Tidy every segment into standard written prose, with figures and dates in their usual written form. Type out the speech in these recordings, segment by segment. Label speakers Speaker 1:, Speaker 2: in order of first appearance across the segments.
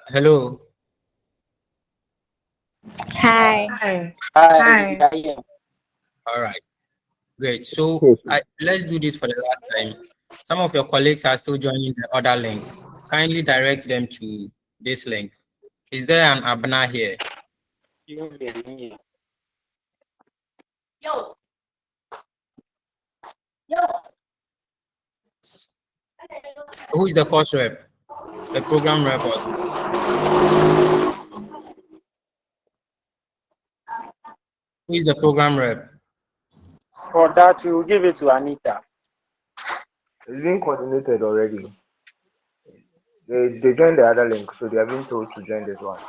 Speaker 1: Hello.
Speaker 2: Hi.
Speaker 3: Hi.
Speaker 4: Hi.
Speaker 1: All right. Great. So let's do this for the last time. Some of your colleagues are still joining the other link. Kindly direct them to this link. Is there an Abna here? Who is the course rep? The program rep? Who is the program rep?
Speaker 4: For that, we will give it to Anita.
Speaker 3: It's been coordinated already. They joined the other link, so they have been told to join this one.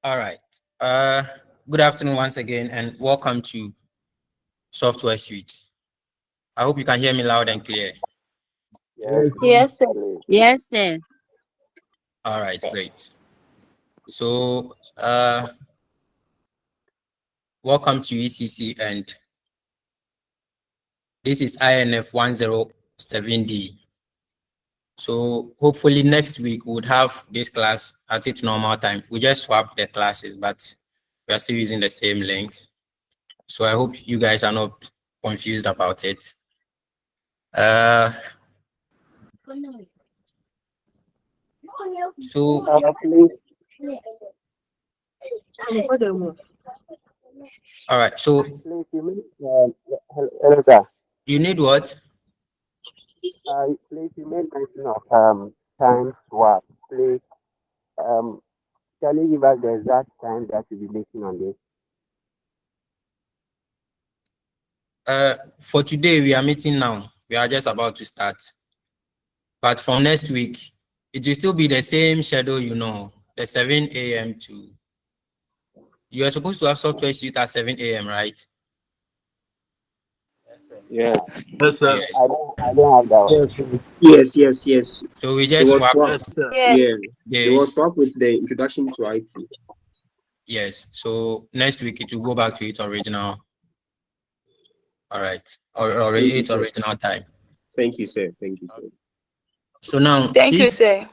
Speaker 1: All right. Good afternoon once again, and welcome to Software Suite. I hope you can hear me loud and clear.
Speaker 2: Yes, sir. Yes, sir.
Speaker 1: All right, great. So, welcome to ECC, and this is INF101D. So hopefully next week we would have this class at its normal time. We just swap the classes, but we are still using the same links. So I hope you guys are not confused about it. So
Speaker 3: Please.
Speaker 1: all right. So
Speaker 3: Please, you mean, hello, sir.
Speaker 1: you need what?
Speaker 3: Please, you made mention of time swap. Please, um, can you give us the exact time that you'll be making on this?
Speaker 1: For today we are meeting now. We are just about to start. But from next week, it will still be the same schedule, the 7 a.m. to. You are supposed to have software shoot at 7 a.m., right?
Speaker 3: Yes.
Speaker 5: Yes, sir.
Speaker 1: Yes.
Speaker 3: I don't have that one.
Speaker 5: Yes.
Speaker 1: So we
Speaker 5: It
Speaker 1: just
Speaker 5: was
Speaker 1: swap
Speaker 5: swapped.
Speaker 2: Yes.
Speaker 5: Yeah, it
Speaker 1: the.
Speaker 5: was swapped with the introduction to IT.
Speaker 1: Yes. So next week it will go back to its original. All right. Or
Speaker 5: Thank you,
Speaker 1: its
Speaker 5: sir.
Speaker 1: original time.
Speaker 5: Thank you, sir. Thank you, sir.
Speaker 1: So now
Speaker 2: Thank you,
Speaker 1: this
Speaker 2: sir.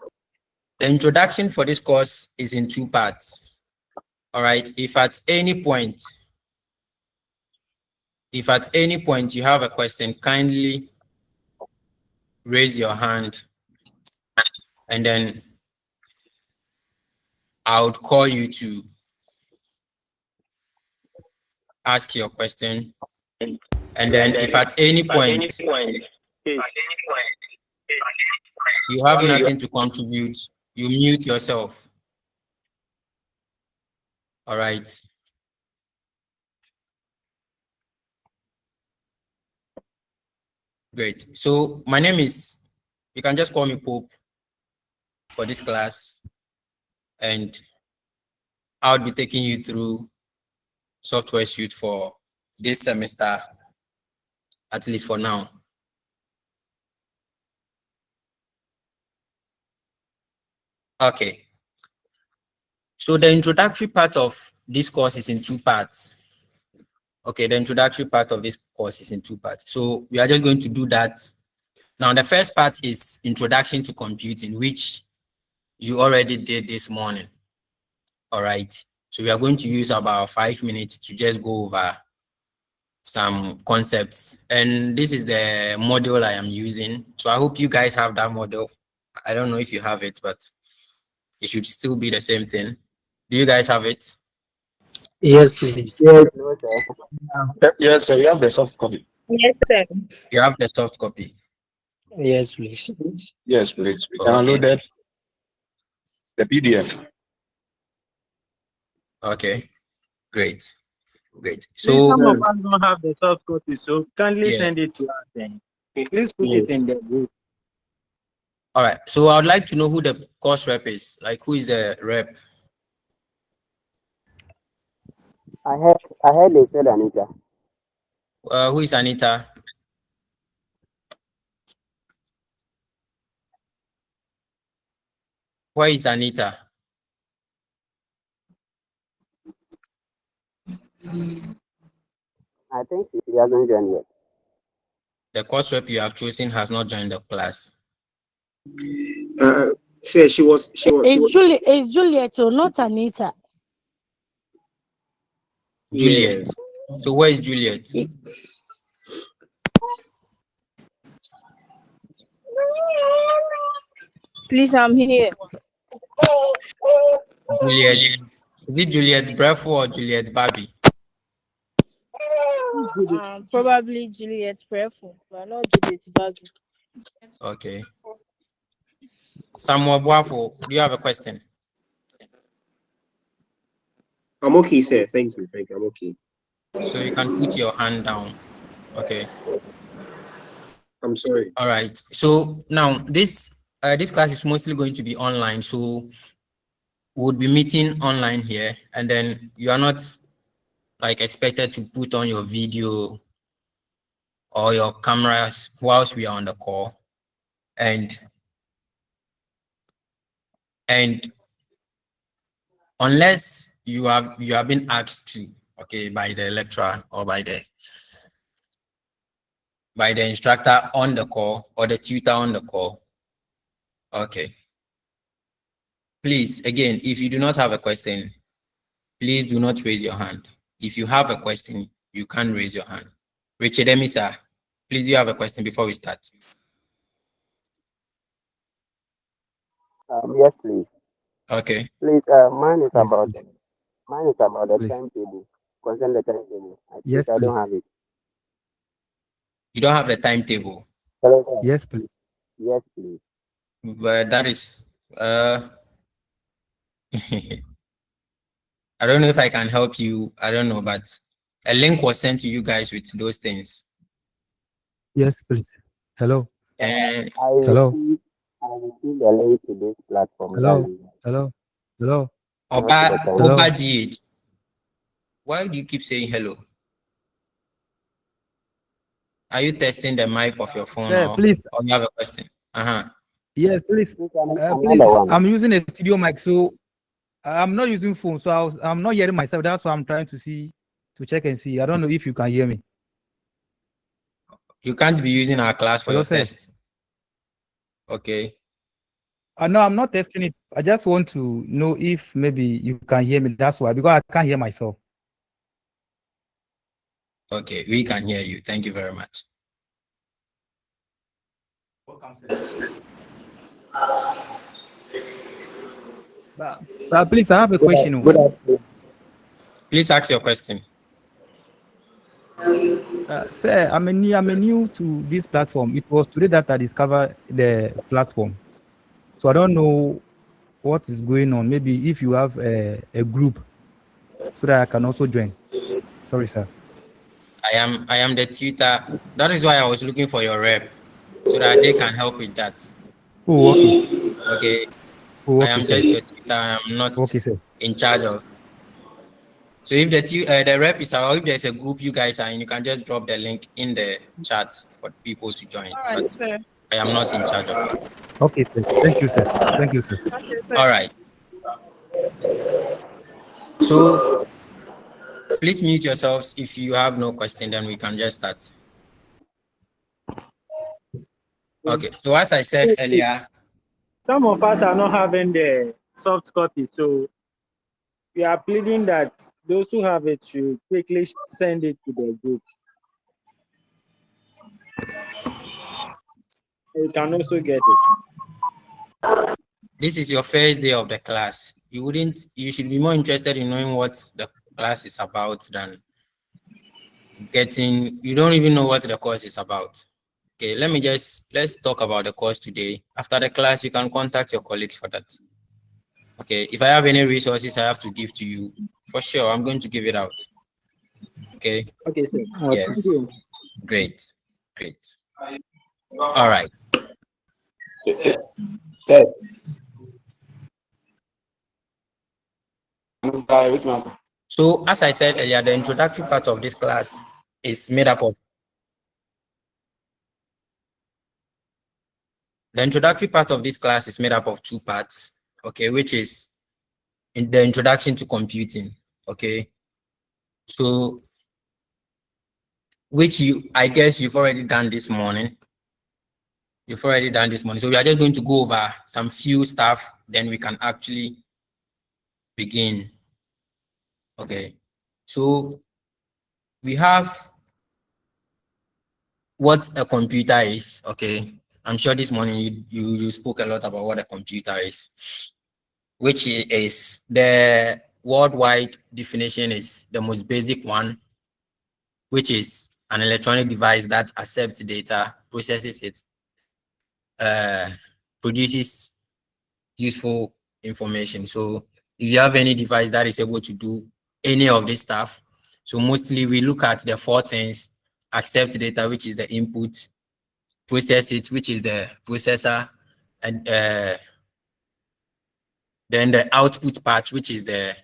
Speaker 1: the introduction for this course is in 2 parts. All right. If at any point you have a question, kindly raise your hand and then I would call you to ask your question. And then if at any point you have nothing to contribute, you mute yourself. All right. Great. So my name is, you can just call me Pope for this class, and I'll be taking you through software suite for this semester, at least for now. Okay. So the introductory part of this course is in 2 parts. Okay, the introductory part of this course is in 2 parts. So we are just going to do that. Now, the first part is introduction to computing, which you already did this morning. All right. So we are going to use about 5 minutes to just go over some concepts. And this is the model I am using. So I hope you guys have that model. I don't know if you have it, but it should still be the same thing. Do you guys have it?
Speaker 6: Yes, please.
Speaker 3: Yes. No, sir.
Speaker 4: Yes, sir. You have the soft copy.
Speaker 2: Yes, sir.
Speaker 1: You have the soft copy.
Speaker 6: Yes, please.
Speaker 4: Yes, please. We
Speaker 1: Okay.
Speaker 4: downloaded the PDF.
Speaker 1: Okay. Great.
Speaker 4: Please,
Speaker 1: So
Speaker 4: some of us don't have the soft copy, so kindly
Speaker 1: yeah.
Speaker 4: send it to us. Then please put
Speaker 5: Yes.
Speaker 4: it in the group.
Speaker 1: All right. So I would like to know who the course rep is. Like, who is the rep?
Speaker 3: I heard they said Anita.
Speaker 1: Who is Anita? Where is Anita?
Speaker 3: I think she hasn't joined yet.
Speaker 1: The course rep you have chosen has not joined the class.
Speaker 5: Sir, she was.
Speaker 2: It's Juliet, so not Anita.
Speaker 1: Juliet. So where is Juliet?
Speaker 2: Please, I'm here.
Speaker 1: Juliet. Is it Juliet Brefo or Juliet Barbie?
Speaker 2: Probably Juliet Prayerful, but not Juliet Bagu.
Speaker 1: Okay. Samuel Boafo, do you have a question?
Speaker 5: I'm okay, sir. Thank you. I'm okay.
Speaker 1: So you can put your hand down. Okay.
Speaker 5: I'm sorry.
Speaker 1: All right. So now this class is mostly going to be online. So we'll be meeting online here, and then you are not like expected to put on your video or your cameras whilst we are on the call. And unless you have been asked to, okay, by the lecturer or by the instructor on the call or the tutor on the call, Okay. Please, again, if you do not have a question, please do not raise your hand. If you have a question, you can raise your hand. Richard Emisa, please, you have a question before we start.
Speaker 3: Yes, please.
Speaker 1: Okay.
Speaker 3: Please,
Speaker 6: Yes, please.
Speaker 3: mine is about the
Speaker 6: Please.
Speaker 3: timetable. Concern the timetable.
Speaker 6: Yes,
Speaker 3: I don't
Speaker 6: please.
Speaker 3: have it.
Speaker 1: You don't have the timetable,
Speaker 3: Hello, sir.
Speaker 6: Yes, please.
Speaker 3: Yes, please.
Speaker 1: but that is, I don't know if I can help you. I don't know, but a link was sent to you guys with those things.
Speaker 6: Yes, please. Hello.
Speaker 1: And
Speaker 6: Hello.
Speaker 3: I received a link to this platform,
Speaker 6: Hello.
Speaker 3: Gali.
Speaker 6: Hello. Hello.
Speaker 3: Not to the
Speaker 1: Oba,
Speaker 3: timetable.
Speaker 6: Hello.
Speaker 1: Oba GH, why do you keep saying hello? Are you testing the mic of your phone
Speaker 6: Sir, please.
Speaker 1: or you have a question? Uh-huh.
Speaker 6: Yes, please.
Speaker 3: Please, another
Speaker 6: Please.
Speaker 3: one.
Speaker 6: I'm using a studio mic, so I'm not using phone, so I'm not hearing myself. That's why I'm trying to check and see. I don't know if you can hear me.
Speaker 1: You can't be using our class for
Speaker 6: Hello,
Speaker 1: your
Speaker 6: sir.
Speaker 1: test. Okay.
Speaker 6: No, I'm not testing it. I just want to know if maybe you can hear me. That's why, because I can't hear myself.
Speaker 1: Okay, we can hear you. Thank you very much.
Speaker 6: Welcome, sir. But please, I have a question.
Speaker 3: Good afternoon.
Speaker 1: Please ask your question.
Speaker 6: Sir, I'm a new to this platform. It was today that I discovered the platform, so I don't know what is going on. Maybe if you have a group, so that I can also join. Sorry, sir.
Speaker 1: I am the tutor. That is why I was looking for your rep, so that they can help with that.
Speaker 6: Oh, okay.
Speaker 1: Okay.
Speaker 6: Oh,
Speaker 1: I
Speaker 6: okay,
Speaker 1: am
Speaker 6: sir.
Speaker 1: just your tutor. I am not
Speaker 6: Okay, sir.
Speaker 1: in charge of. So if the rep is out, if there's a group you guys are in, you can just drop the link in the chat for people to join.
Speaker 2: All right,
Speaker 1: But
Speaker 2: sir.
Speaker 1: I am not in charge of that.
Speaker 6: Okay, sir. Thank you, sir. Thank you, sir.
Speaker 2: Okay, sir.
Speaker 1: All right. So please mute yourselves. If you have no question, then we can just start. Okay. So as I said earlier,
Speaker 4: Some of us are not having the soft copy, so we are pleading that those who have it should quickly send it to the group. You can also get it.
Speaker 1: this is your first day of the class. You should be more interested in knowing what the class is about than you don't even know what the course is about. Okay, let's talk about the course today. After the class, you can contact your colleagues for that. Okay, if I have any resources I have to give to you, for sure, I'm going to give it out. Okay.
Speaker 4: Okay, sir.
Speaker 1: Yes.
Speaker 4: Thank you.
Speaker 1: Great. Great. All right. So as I said earlier, the introductory part of this class is made up of two parts, okay, which is in the introduction to computing, okay. So I guess you've already done this morning. So we are just going to go over some few stuff, then we can actually begin. Okay. So we have what a computer is, okay. I'm sure this morning you spoke a lot about what a computer is, which is the worldwide definition is the most basic one, which is an electronic device that accepts data, processes it, produces useful information. So if you have any device that is able to do any of this stuff, so mostly we look at the four things: accept data, which is the input; process it, which is the processor; and then the output part, which is the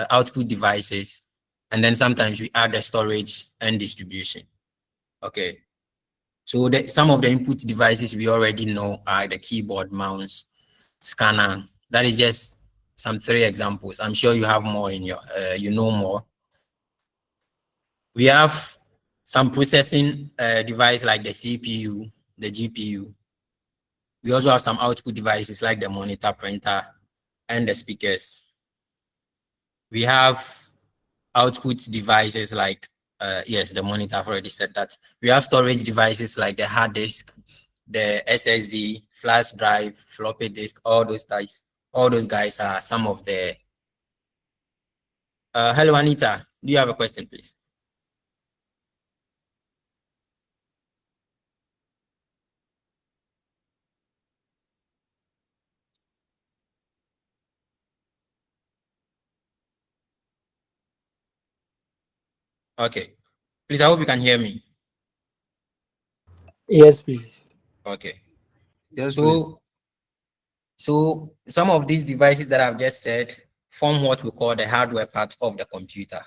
Speaker 1: output devices; and then sometimes we add the storage and distribution. Okay. So some of the input devices we already know are the keyboard, mouse, scanner. That is just some 3 examples. I'm sure you have more in your, you know more. We have some processing device like the CPU, the GPU. We also have some output devices like the monitor, printer, and the speakers. We have output devices like, yes, the monitor, I've already said that. We have storage devices like the hard disk, the SSD, flash drive, floppy disk, all those guys. All those guys are some of the. Hello, Anita. Do you have a question, please? Okay. Please, I hope you can hear me.
Speaker 7: Yes, please.
Speaker 1: Okay.
Speaker 8: Yes, please.
Speaker 1: So some of these devices that I've just said form what we call the hardware part of the computer.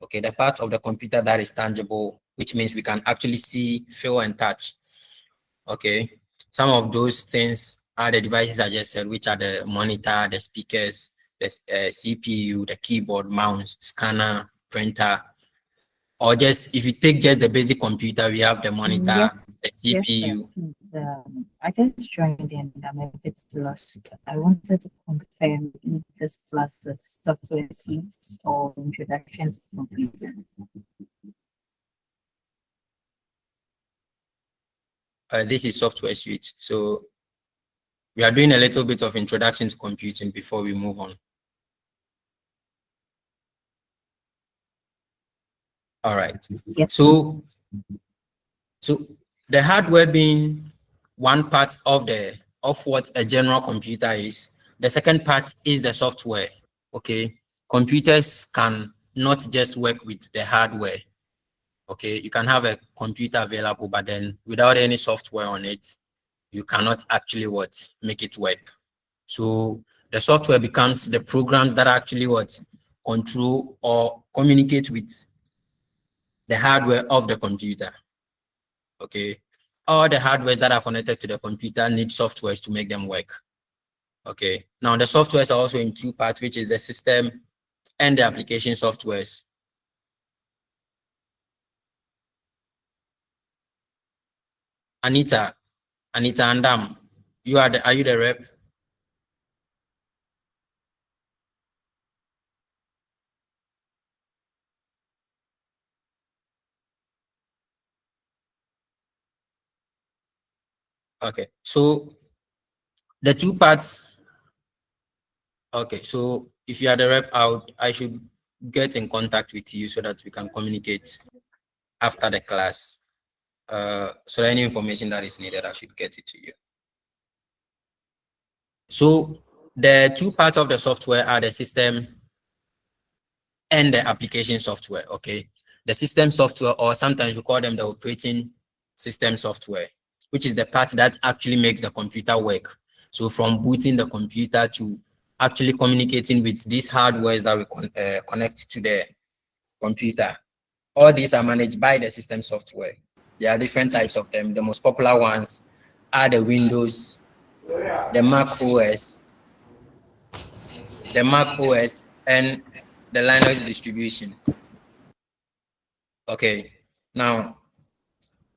Speaker 1: Okay, the part of the computer that is tangible, which means we can actually see, feel, and touch. Okay, some of those things are the devices I just said, which are the monitor, the speakers, the CPU, the keyboard, mouse, scanner, printer. Or just if you take just the basic computer, we have the monitor,
Speaker 9: Yes,
Speaker 1: the
Speaker 9: yes, sir.
Speaker 1: CPU.
Speaker 9: I just joined in. I'm a bit lost. I wanted to confirm if this class is software suites or introduction to computing.
Speaker 1: This is software suite. So we are doing a little bit of introduction to computing before we move on. All right.
Speaker 9: Yes.
Speaker 1: So the hardware being one part of what a general computer is. The second part is the software. Okay. Computers can not just work with the hardware. Okay. You can have a computer available, but then without any software on it, you cannot actually make it work. So the software becomes the programs that actually control or communicate with the hardware of the computer. Okay. All the hardware that are connected to the computer need softwares to make them work. Okay. Now the softwares are also in two parts, which is the system and the application softwares. Anita Andam, are you the rep? Okay, so the two parts. Okay, so if you are the rep out, I should get in contact with you so that we can communicate after the class. So any information that is needed, I should get it to you. So the two parts of the software are the system and the application software. Okay, the system software, or sometimes we call them the operating system software, which is the part that actually makes the computer work. So from booting the computer to actually communicating with these hardwares that we connect to the computer. All these are managed by the system software. There are different types of them. The most popular ones are the Windows, the Mac OS, and the Linux distribution. Okay, now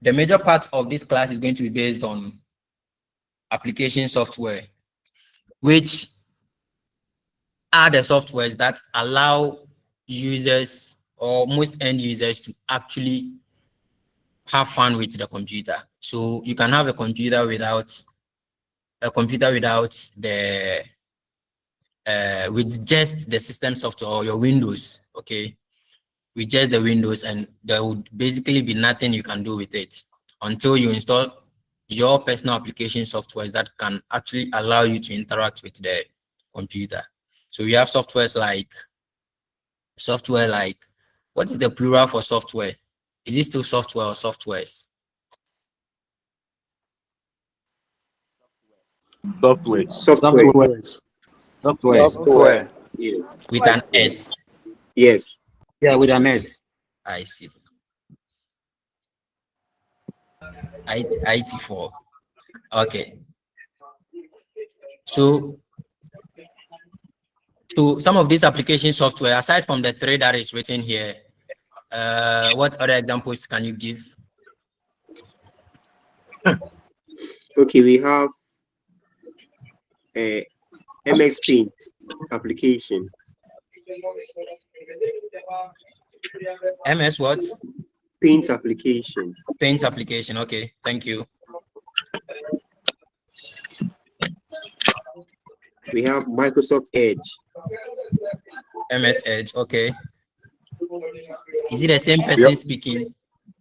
Speaker 1: the major part of this class is going to be based on application software, which are the softwares that allow users or most end users to actually have fun with the computer. So you can have a computer without the with just the system software or your Windows. Okay, with just the Windows, and there would basically be nothing you can do with it until you install your personal application softwares that can actually allow you to interact with the computer. So we have software like, what is the plural for software? Is it still software or softwares?
Speaker 8: Software.
Speaker 5: Software.
Speaker 8: Software.
Speaker 5: Yeah.
Speaker 1: With an S.
Speaker 5: Yes.
Speaker 8: Yeah, with an S.
Speaker 1: I see. IT4. Okay. So some of these application software, aside from the three that is written here, what other examples can you give?
Speaker 5: Okay, we have MS Paint application.
Speaker 1: MS what?
Speaker 5: Paint application.
Speaker 1: Paint application. Okay, thank you.
Speaker 5: We have Microsoft Edge.
Speaker 1: MS Edge. Okay. Is it the same person speaking?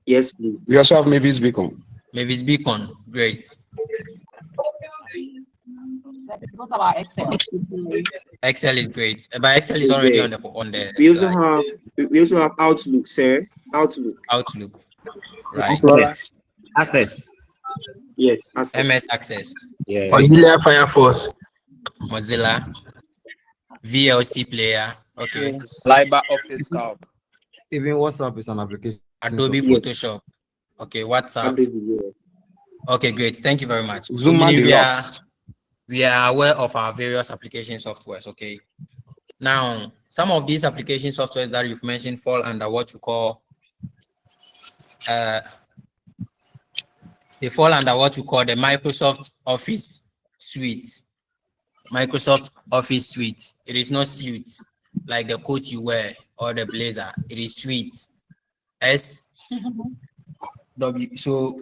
Speaker 5: Yes, please.
Speaker 7: We also have Mavis Beacon.
Speaker 1: Mavis Beacon. Great.
Speaker 9: What about Excel?
Speaker 1: Excel is great, but Excel is already on the.
Speaker 5: We also have Outlook, sir. Outlook.
Speaker 1: Right.
Speaker 8: Access.
Speaker 5: Yes. Access.
Speaker 1: MS Access.
Speaker 8: Yeah.
Speaker 10: Mozilla Firefox.
Speaker 1: Mozilla. VLC player. Okay.
Speaker 10: LibreOffice Calc.
Speaker 11: Even WhatsApp is an application.
Speaker 1: Adobe Photoshop. Okay. WhatsApp.
Speaker 5: Adobe,
Speaker 1: Okay, great. Thank you very much.
Speaker 7: Zoom
Speaker 1: we are aware of our various application softwares. Okay. Now, some of these application softwares that you've mentioned fall under what you call they fall under what we call the Microsoft Office suite. Microsoft Office suite. It is not suite like the coat you wear or the blazer. It is suite. SW. So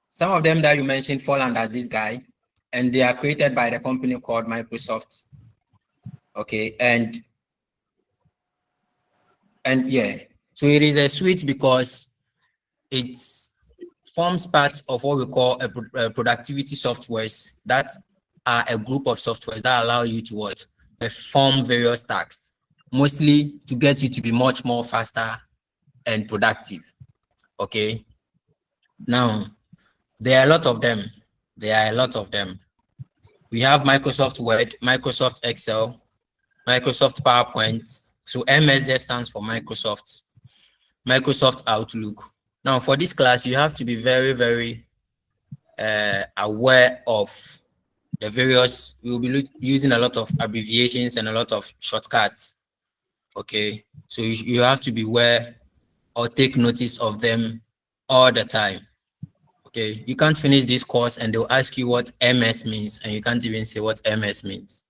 Speaker 1: some of them that you mentioned fall under this guy, and they are created by the company called Microsoft. Okay, and yeah, so it is a suite because it forms part of what we call a productivity softwares that are a group of softwares that allow you to what? Perform various tasks, mostly to get you to be much more faster and productive. Okay. Now, there are a lot of them. We have Microsoft Word, Microsoft Excel, Microsoft PowerPoint. So MS stands for Microsoft Outlook. Now, for this class, you have to be very, very aware of the various. We will be using a lot of abbreviations and a lot of shortcuts. Okay, so you have to be aware or take notice of them all the time. Okay, you can't finish this course and they'll ask you what MS means, and you can't even say what MS means.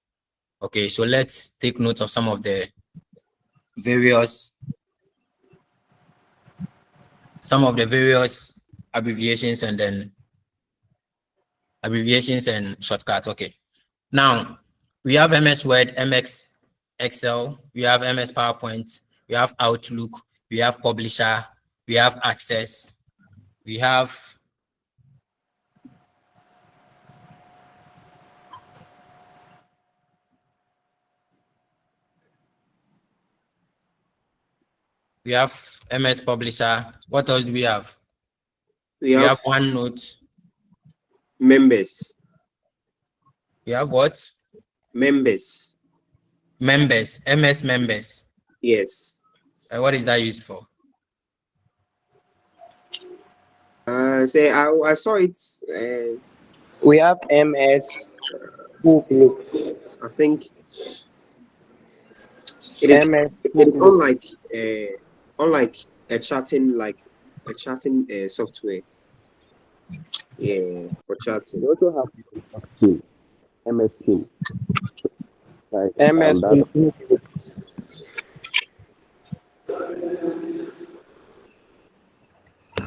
Speaker 1: Okay, so let's take note of some of the various abbreviations and shortcuts. Okay, now we have MS Word, MS Excel, we have MS PowerPoint, we have Outlook, we have Publisher, we have Access, we have MS Publisher. What else do we have? We have OneNote.
Speaker 5: Members.
Speaker 1: We have what?
Speaker 5: Members.
Speaker 1: MS Members.
Speaker 5: Yes.
Speaker 1: What is that used for?
Speaker 5: I saw it.
Speaker 10: We have MS Outlook.
Speaker 5: I think it is unlike a chatting software. Yeah, for chatting.
Speaker 3: We also have Team, MS Team. Like,
Speaker 10: MS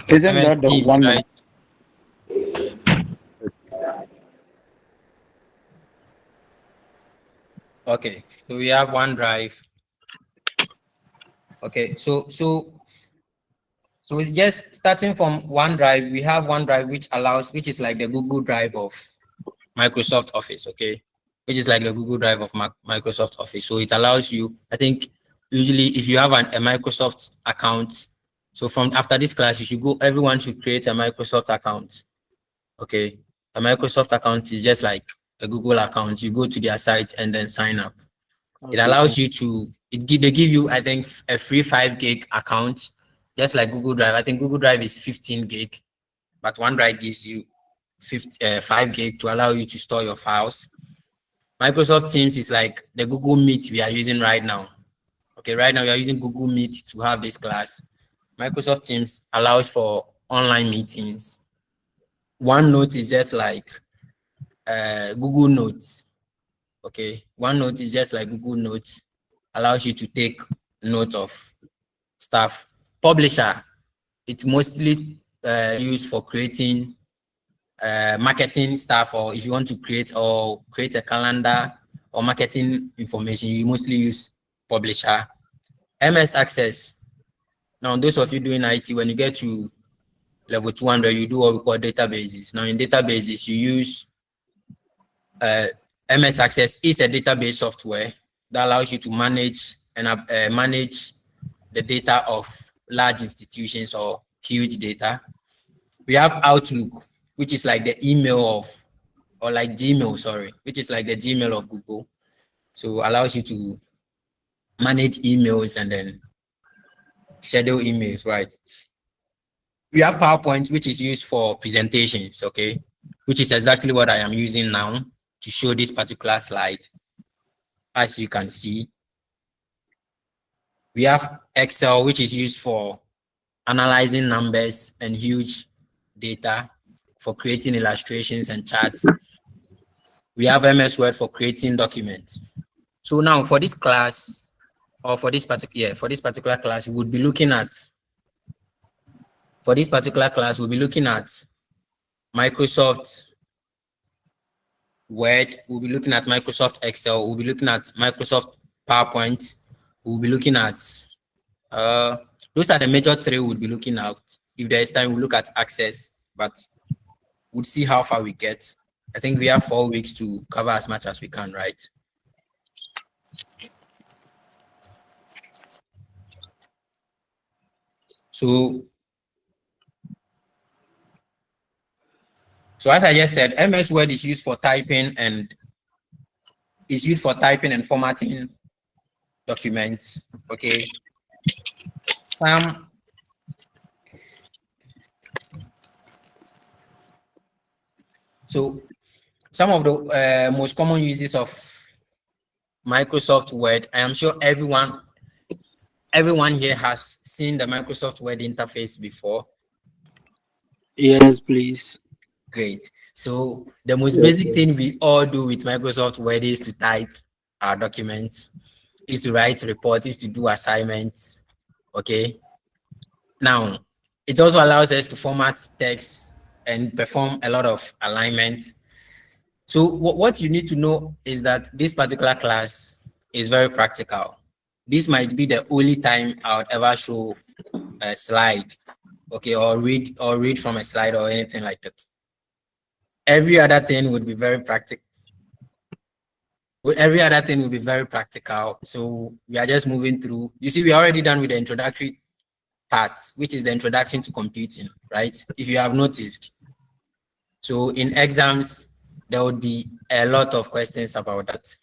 Speaker 6: Isn't that the
Speaker 1: Teams,
Speaker 6: one?
Speaker 1: right? Okay, so we have OneDrive. Okay, so it's just starting from OneDrive, we have OneDrive which is like the Google Drive of Microsoft Office, okay? Which is like the Google Drive of Microsoft Office. So it allows you, I think, usually if you have a Microsoft account, so from after this class, everyone should create a Microsoft account, okay? A Microsoft account is just like a Google account. You go to their site and then sign up. Okay, it allows you to, they give you, I think, a free 5 gig account, just like Google Drive. I think Google Drive is 15 gig, but OneDrive gives you 5 gig to allow you to store your files. Microsoft Teams is like the Google Meet we are using right now. Okay, right now we are using Google Meet to have this class. Microsoft Teams allows for online meetings. OneNote is just like Google Notes. Okay, OneNote is just like Google Notes, allows you to take note of stuff. Publisher, it's mostly used for creating marketing stuff, or if you want to create a calendar or marketing information, you mostly use Publisher. MS Access. Now, those of you doing IT, when you get to level 200, you do what we call databases. Now, in databases, you use MS Access is a database software that allows you to manage and manage the data of large institutions or huge data. We have Outlook, which is like the email of, or like Gmail, sorry, which is like the Gmail of Google. So allows you to manage emails and then schedule emails, right? We have PowerPoint, which is used for presentations, okay, which is exactly what I am using now to show this particular slide. As you can see, we have Excel, which is used for analyzing numbers and huge data, for creating illustrations and charts. We have MS Word for creating documents. So now for this class, or for this particular class, we would be looking at, Microsoft Word, we'll be looking at Microsoft Excel, we'll be looking at Microsoft PowerPoint, we'll be looking at, those are the major three we'll be looking at. If there is time, we'll look at Access, but we'll see how far we get. I think we have 4 weeks to cover as much as we can, right? So as I just said, MS Word is used for typing and formatting documents. Okay. Some of the most common uses of Microsoft Word, I am sure everyone here has seen the Microsoft Word interface before.
Speaker 10: Yes, please.
Speaker 1: Great. So the most basic thing we all do with Microsoft Word is to type our documents, is to write reports, is to do assignments. Okay. Now, it also allows us to format text and perform a lot of alignment. So what you need to know is that this particular class is very practical. This might be the only time I would ever show a slide, okay, or read from a slide or anything like that. Every other thing would be very practical. So we are just moving through. You see, we are already done with the introductory part, which is the introduction to computing, right? If you have noticed. So in exams, there would be a lot of questions about that.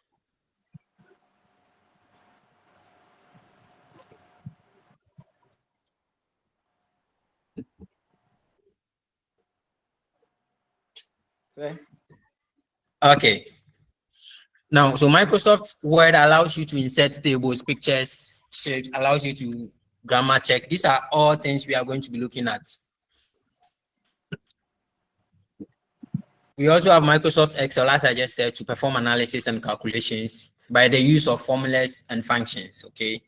Speaker 1: Okay. Now, so Microsoft Word allows you to insert tables, pictures, shapes, allows you to grammar check. These are all things we are going to be looking at. We also have Microsoft Excel, as I just said, to perform analysis and calculations by the use of formulas and functions, okay?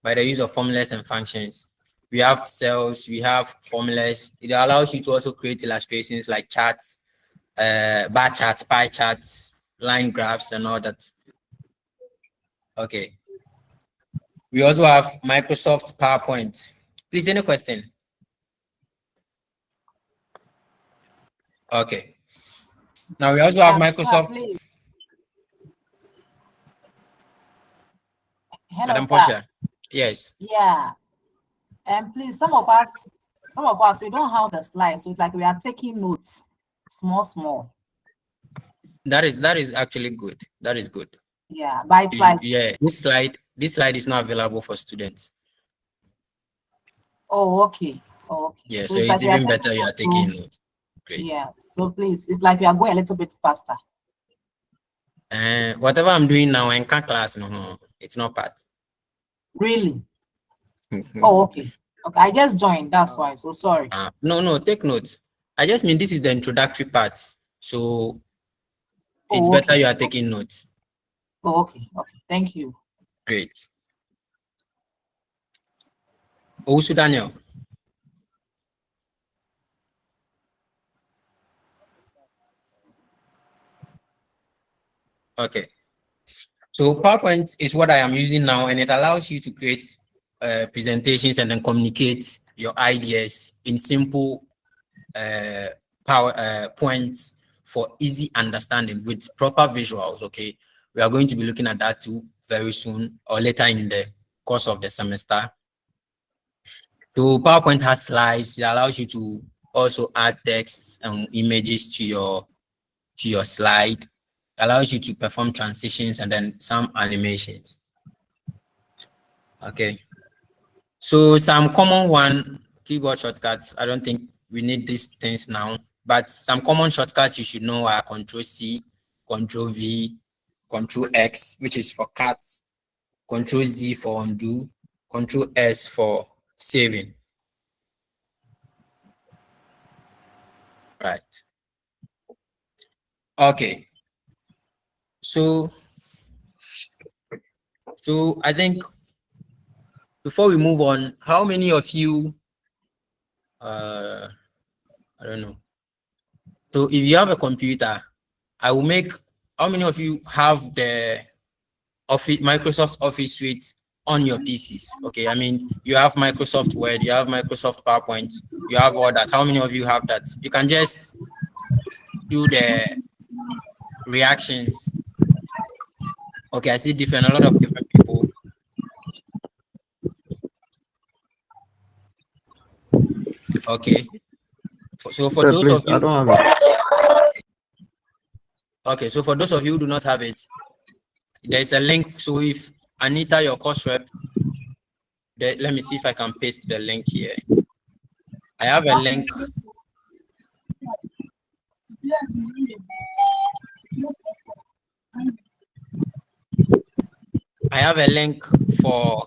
Speaker 1: By the use of formulas and functions. We have cells, we have formulas. It allows you to also create illustrations like charts, bar charts, pie charts, line graphs, and all that. Okay. We also have Microsoft PowerPoint. Please, any question? Okay. Now we also have Microsoft.
Speaker 7: Hello,
Speaker 1: Madam
Speaker 7: sir.
Speaker 1: Portia. Yes.
Speaker 7: Yeah. And please, some of us, we don't have the slides, so it's like we are taking notes, small.
Speaker 1: That is actually good. That is good.
Speaker 7: Yeah, by slide.
Speaker 1: Yeah, this slide is not available for students.
Speaker 7: Oh, okay. Oh, okay.
Speaker 1: Yeah, so it's even better you are taking notes. Great.
Speaker 7: Yeah, so please, it's like we are going a little bit faster.
Speaker 1: Whatever I'm doing now in class, no, it's not part.
Speaker 7: Really? Oh, okay. Okay, I just joined, that's why, so sorry.
Speaker 1: No, take notes. I just mean this is the introductory part. So it's better you are taking notes.
Speaker 7: Oh, okay. Thank you.
Speaker 1: Great. Also, Daniel. Okay. So PowerPoint is what I am using now, and it allows you to create presentations and then communicate your ideas in simple points for easy understanding with proper visuals. Okay, we are going to be looking at that too very soon or later in the course of the semester. So PowerPoint has slides. It allows you to also add texts and images to your slide. It allows you to perform transitions and then some animations. Okay. So some common one keyboard shortcuts. I don't think we need these things now, but some common shortcuts you should know are Control C, Control V, Control X, which is for cuts, Control Z for undo, Control S for saving. Right. Okay. So I think before we move on, how many of you I don't know. So if you have a computer, I will make, how many of you have the Microsoft Office suite on your PCs? Okay, I mean, you have Microsoft Word, you have Microsoft PowerPoint, you have all that. How many of you have that? You can just do the reactions. Okay, I see a lot of different people. Okay. So for those
Speaker 11: please,
Speaker 1: of you,
Speaker 11: I don't have it.
Speaker 1: Okay, so for those of you who do not have it, there's a link. So if Anita, your course rep, let me see if I can paste the link here. I have a link. I have a link for,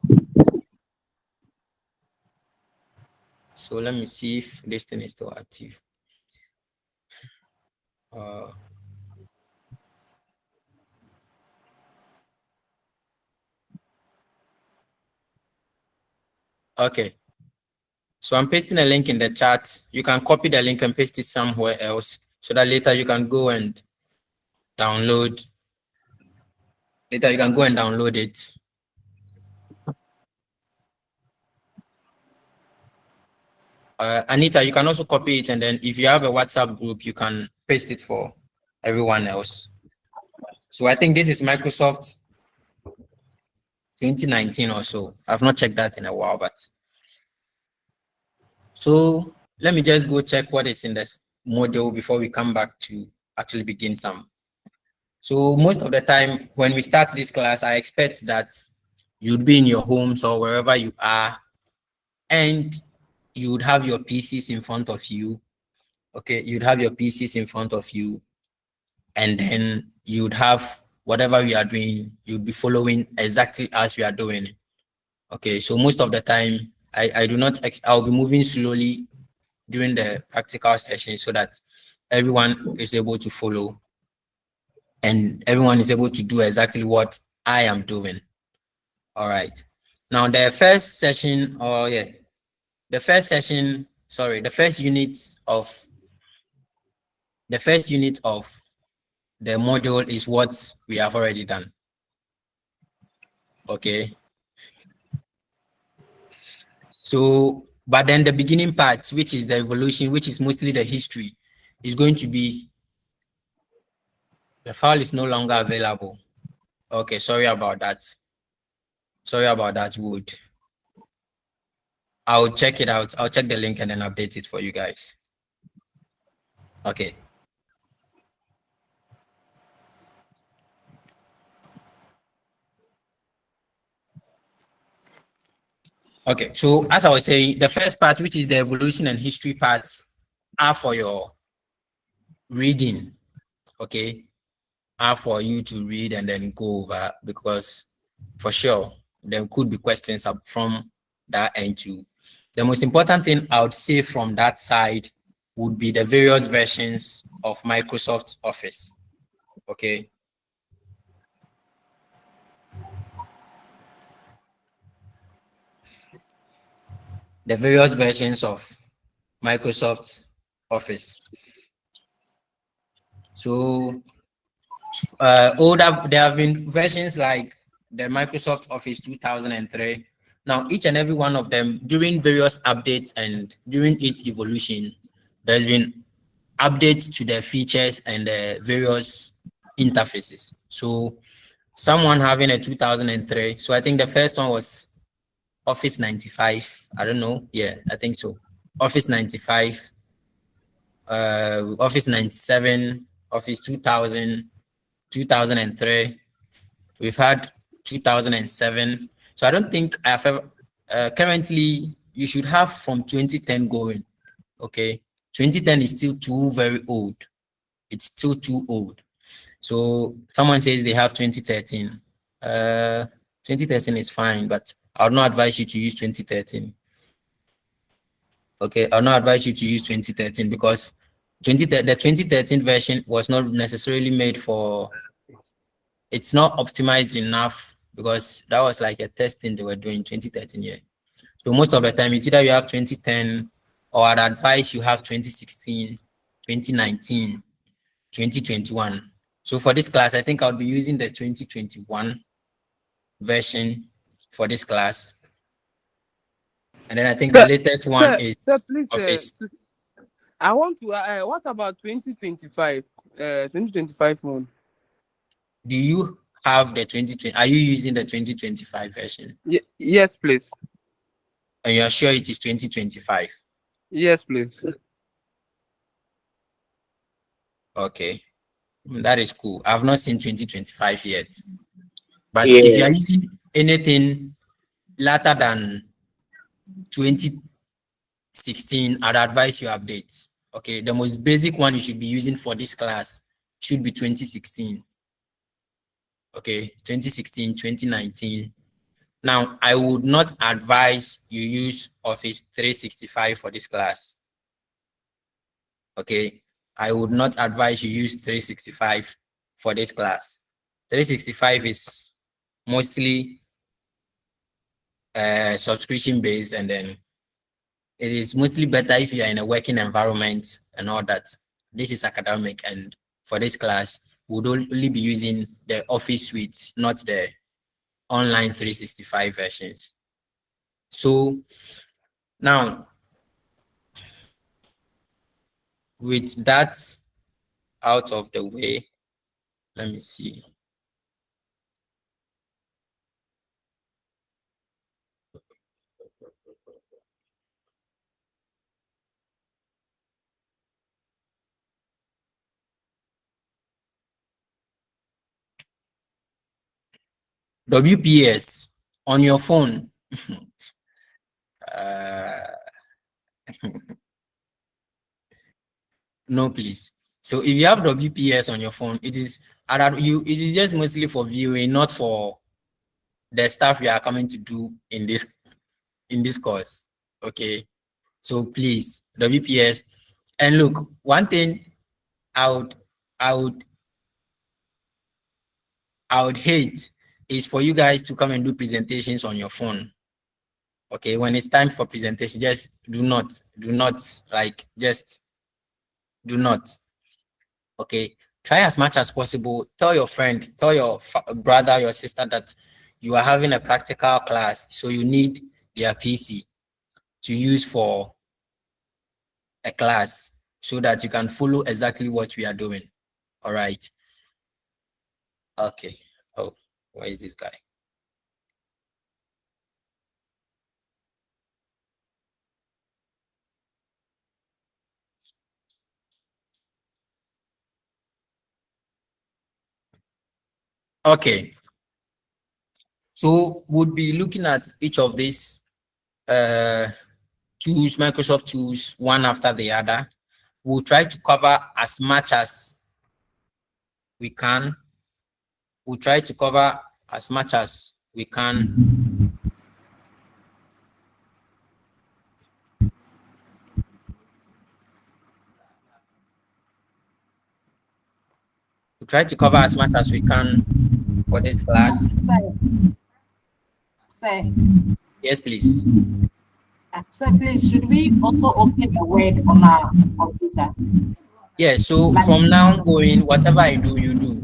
Speaker 1: so let me see if this thing is still active. Okay. So I'm pasting a link in the chat. You can copy the link and paste it somewhere else so that later you can go and download. Later you can go and download it. Anita, you can also copy it, and then if you have a WhatsApp group, you can paste it for everyone else. So I think this is Microsoft 2019 or so. I've not checked that in a while, but so let me just go check what is in this module before we come back to actually begin some. So most of the time when we start this class, I expect that you'd be in your homes or wherever you are, and you would have your PCs in front of you. Okay, you'd have your PCs in front of you, and then you'd have whatever we are doing, you'd be following exactly as we are doing it. Okay, so most of the time, I'll be moving slowly during the practical session so that everyone is able to follow and everyone is able to do exactly what I am doing. All right. Now the first session, the first unit of the module is what we have already done. Okay. So, but then the beginning part, which is the evolution, which is mostly the history, is going to be, the file is no longer available. Okay, sorry about that. Sorry about that, Wood. I'll check it out. I'll check the link and then update it for you guys. Okay. Okay, so as I was saying, the first part, which is the evolution and history parts, are for your reading. Okay, are for you to read and then go over, because for sure there could be questions up from that end too. The most important thing I would say from that side would be the various versions of Microsoft Office. Okay. The various versions of Microsoft Office. So there have been versions like the Microsoft Office 2003. Now, each and every one of them, during various updates and during its evolution, there's been updates to the features and the various interfaces. So someone having a 2003, so I think the first one was Office 95. I don't know. Yeah, I think so. Office 95, Office 97, Office 2000, 2003. We've had 2007. So I don't think I have ever, currently you should have from 2010 going. Okay. 2010 is still too very old. It's still too old. So someone says they have 2013. 2013 is fine, but I would not advise you to use 2013. Okay, I'll not advise you to use 2013 because the 2013 version was not necessarily made for, it's not optimized enough because that was like a testing they were doing 2013 year. So most of the time it's either you have 2010 or I'd advise you have 2016, 2019, 2021. So for this class, I think I'll be using the 2021 version for this class. And then I think the latest one is
Speaker 10: Please,
Speaker 1: Office.
Speaker 10: I want to. What about 2025? 2025 one.
Speaker 1: Do you have the 2020? Are you using the 2025 version?
Speaker 10: Yes, please.
Speaker 1: And you're sure it is 2025?
Speaker 10: Yes, please.
Speaker 1: Okay, that is cool. I've not seen 2025 yet. But
Speaker 3: Yeah.
Speaker 1: if you are using anything later than 2016, I'd advise you update. Okay, the most basic one you should be using for this class should be 2016. Okay, 2016, 2019. Now, I would not advise you use Office 365 for this class. Okay, I would not advise you use 365 for this class. 365 is mostly subscription based, and then it is mostly better if you are in a working environment and all that. This is academic, and for this class, we would only be using the Office suite, not the online 365 versions. So now, with that out of the way, let me see. WPS on your phone. No, please. So if you have WPS on your phone, it is just mostly for viewing, not for the stuff you are coming to do in this course. Okay. So please, WPS. And look, one thing I would hate is for you guys to come and do presentations on your phone. Okay, when it's time for presentation, just do not like, just do not. Okay, try as much as possible. Tell your friend, tell your brother, your sister that you are having a practical class, so you need their PC to use for a class so that you can follow exactly what we are doing. All right. Okay. Oh, where is this guy? Okay. So we'll be looking at each of these tools, Microsoft tools, one after the other. We'll try to cover as much as we can. We'll try to cover as much as we can. We'll try to cover as much as we can for this class.
Speaker 7: Sir,
Speaker 1: Yes, please.
Speaker 7: sir, please, should we also open a Word on our computer?
Speaker 1: Yeah, so
Speaker 7: Like-
Speaker 1: from now going, whatever I do, you do.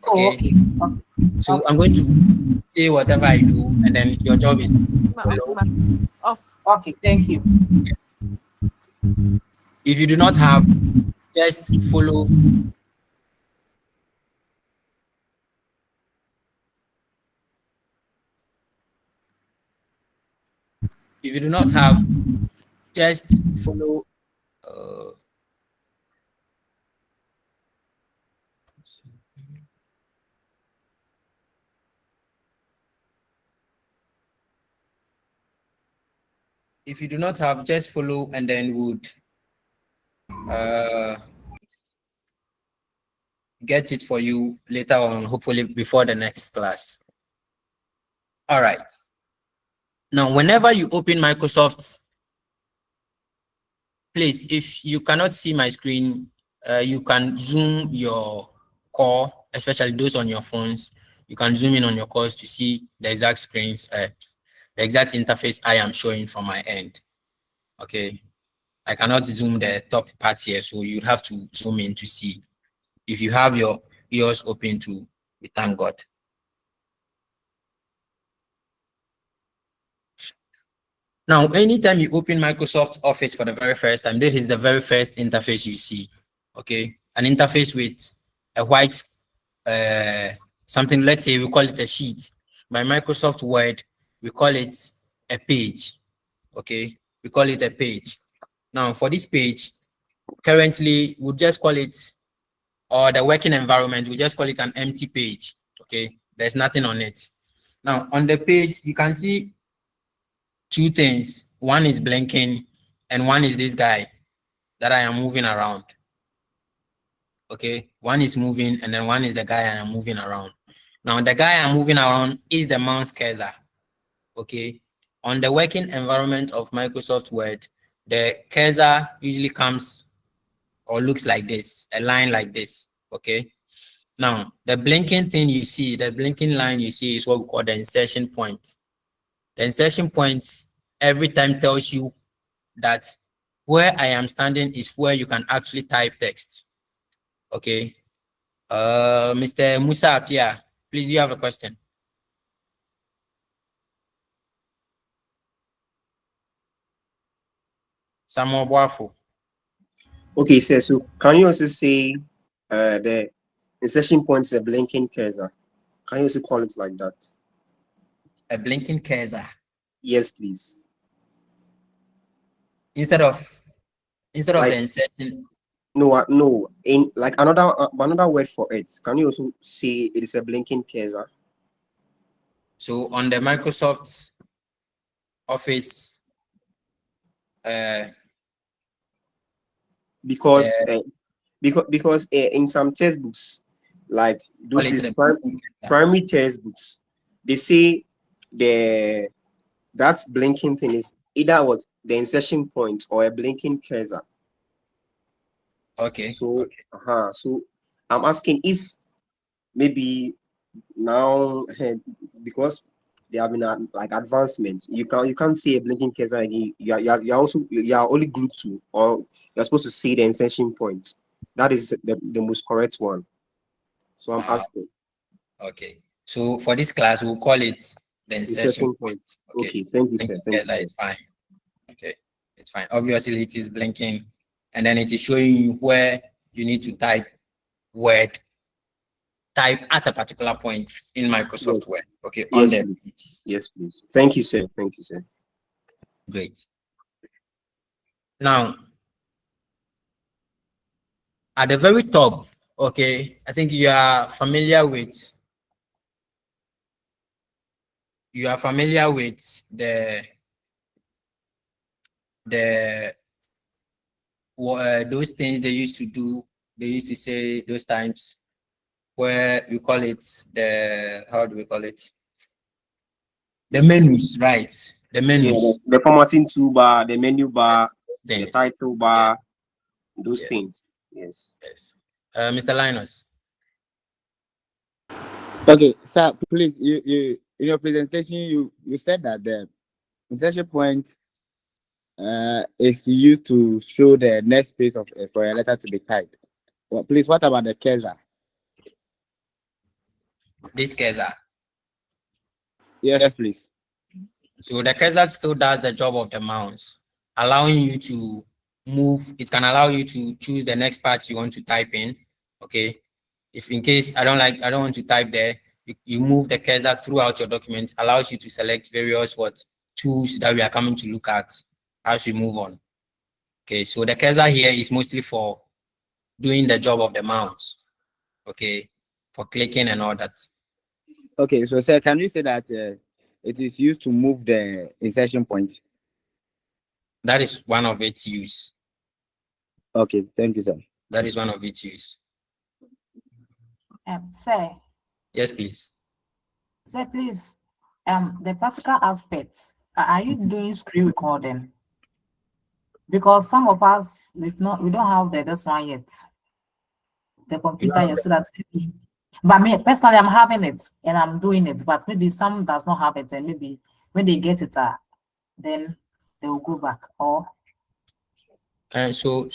Speaker 7: Oh,
Speaker 1: Okay.
Speaker 7: okay.
Speaker 1: So I'm going to say whatever I do, and then your job is follow.
Speaker 7: Okay, thank you.
Speaker 1: If you do not have, just follow. If you do not have, just follow. If you do not have, just follow, and then would get it for you later on, hopefully before the next class. All right. Now, whenever you open Microsoft, please, if you cannot see my screen, you can zoom your call, especially those on your phones. You can zoom in on your calls to see the exact screens, the exact interface I am showing from my end. Okay. I cannot zoom the top part here, so you have to zoom in to see. If you have your ears open to, we thank God. Now, anytime you open Microsoft Office for the very first time, this is the very first interface you see. Okay, an interface with a white something. Let's say we call it a sheet. By Microsoft Word, we call it a page. Okay, we call it a page. Now, for this page, currently we'll just call it, or the working environment, we just call it an empty page. Okay, there's nothing on it. Now, on the page, you can see two things. One is blinking, and one is this guy that I am moving around. Okay, one is moving, and then one is the guy I am moving around. Now, the guy I'm moving around is the mouse cursor. Okay, on the working environment of Microsoft Word, the cursor usually comes or looks like this, a line like this. Okay, now the blinking thing you see, the blinking line you see, is what we call the insertion point. The insertion point every time tells you that where I am standing is where you can actually type text. Okay. Mr. Musa Apia, please, you have a question. Samuel Boafo.
Speaker 5: Okay, sir. So can you also say the insertion point is a blinking cursor? Can you also call it like that?
Speaker 1: A blinking cursor.
Speaker 5: Yes, please.
Speaker 1: Instead of
Speaker 5: Like,
Speaker 1: the insertion.
Speaker 5: No, no. In like another word for it. Can you also say it is a blinking cursor?
Speaker 1: So on the Microsoft Office,
Speaker 5: because in some textbooks, like those primary textbooks, they say that blinking thing is either what the insertion point or a blinking cursor.
Speaker 1: Okay.
Speaker 5: So
Speaker 1: okay.
Speaker 5: So I'm asking if maybe now because there have been like advancement, you can't say a blinking cursor again. You're only glued to, or you're supposed to say the insertion point. That is the most correct one. So I'm asking.
Speaker 1: Okay. So for this class, we'll call it the insertion point.
Speaker 5: Okay. Thank you, sir. Thank you, sir.
Speaker 1: It's fine. Okay. It's fine. Obviously, it is blinking, and then it is showing you where you need to type word. Type at a particular point in Microsoft Word. Okay.
Speaker 5: Yes,
Speaker 1: On there.
Speaker 5: please. Yes, please. Thank you, sir. Thank you, sir.
Speaker 1: Great. Now, at the very top, okay, I think you are familiar with those things they used to do. They used to say those times where we call it how do we call it? The menus, right? The menus.
Speaker 5: Yeah, the formatting toolbar, the menu bar, the title bar, those things. Yes.
Speaker 1: Yes. Mr. Linus.
Speaker 8: Okay, sir, please, you in your presentation, you said that the insertion point is used to show the next space of for a letter to be typed. Well, please, what about the cursor?
Speaker 1: This cursor.
Speaker 8: Yes, please.
Speaker 1: So the cursor still does the job of the mouse, allowing you to move. It can allow you to choose the next part you want to type in. Okay. If in case I don't want to type there, you move the cursor throughout your document, allows you to select various tools that we are coming to look at as we move on. Okay, so the cursor here is mostly for doing the job of the mouse. Okay, for clicking and all that.
Speaker 8: Okay, so sir, can you say that it is used to move the insertion point?
Speaker 1: That is one of its use.
Speaker 8: Okay, thank you, sir.
Speaker 1: That is one of its use.
Speaker 7: Sir.
Speaker 1: Yes, please.
Speaker 7: Sir, please. The practical aspects. Are you doing screen recording? Because some of us we don't have this one yet. The computer yet, so that's maybe. But me personally, I'm having it and I'm doing it. But maybe some does not have it, and maybe when they get it, then they will go back. Or
Speaker 1: so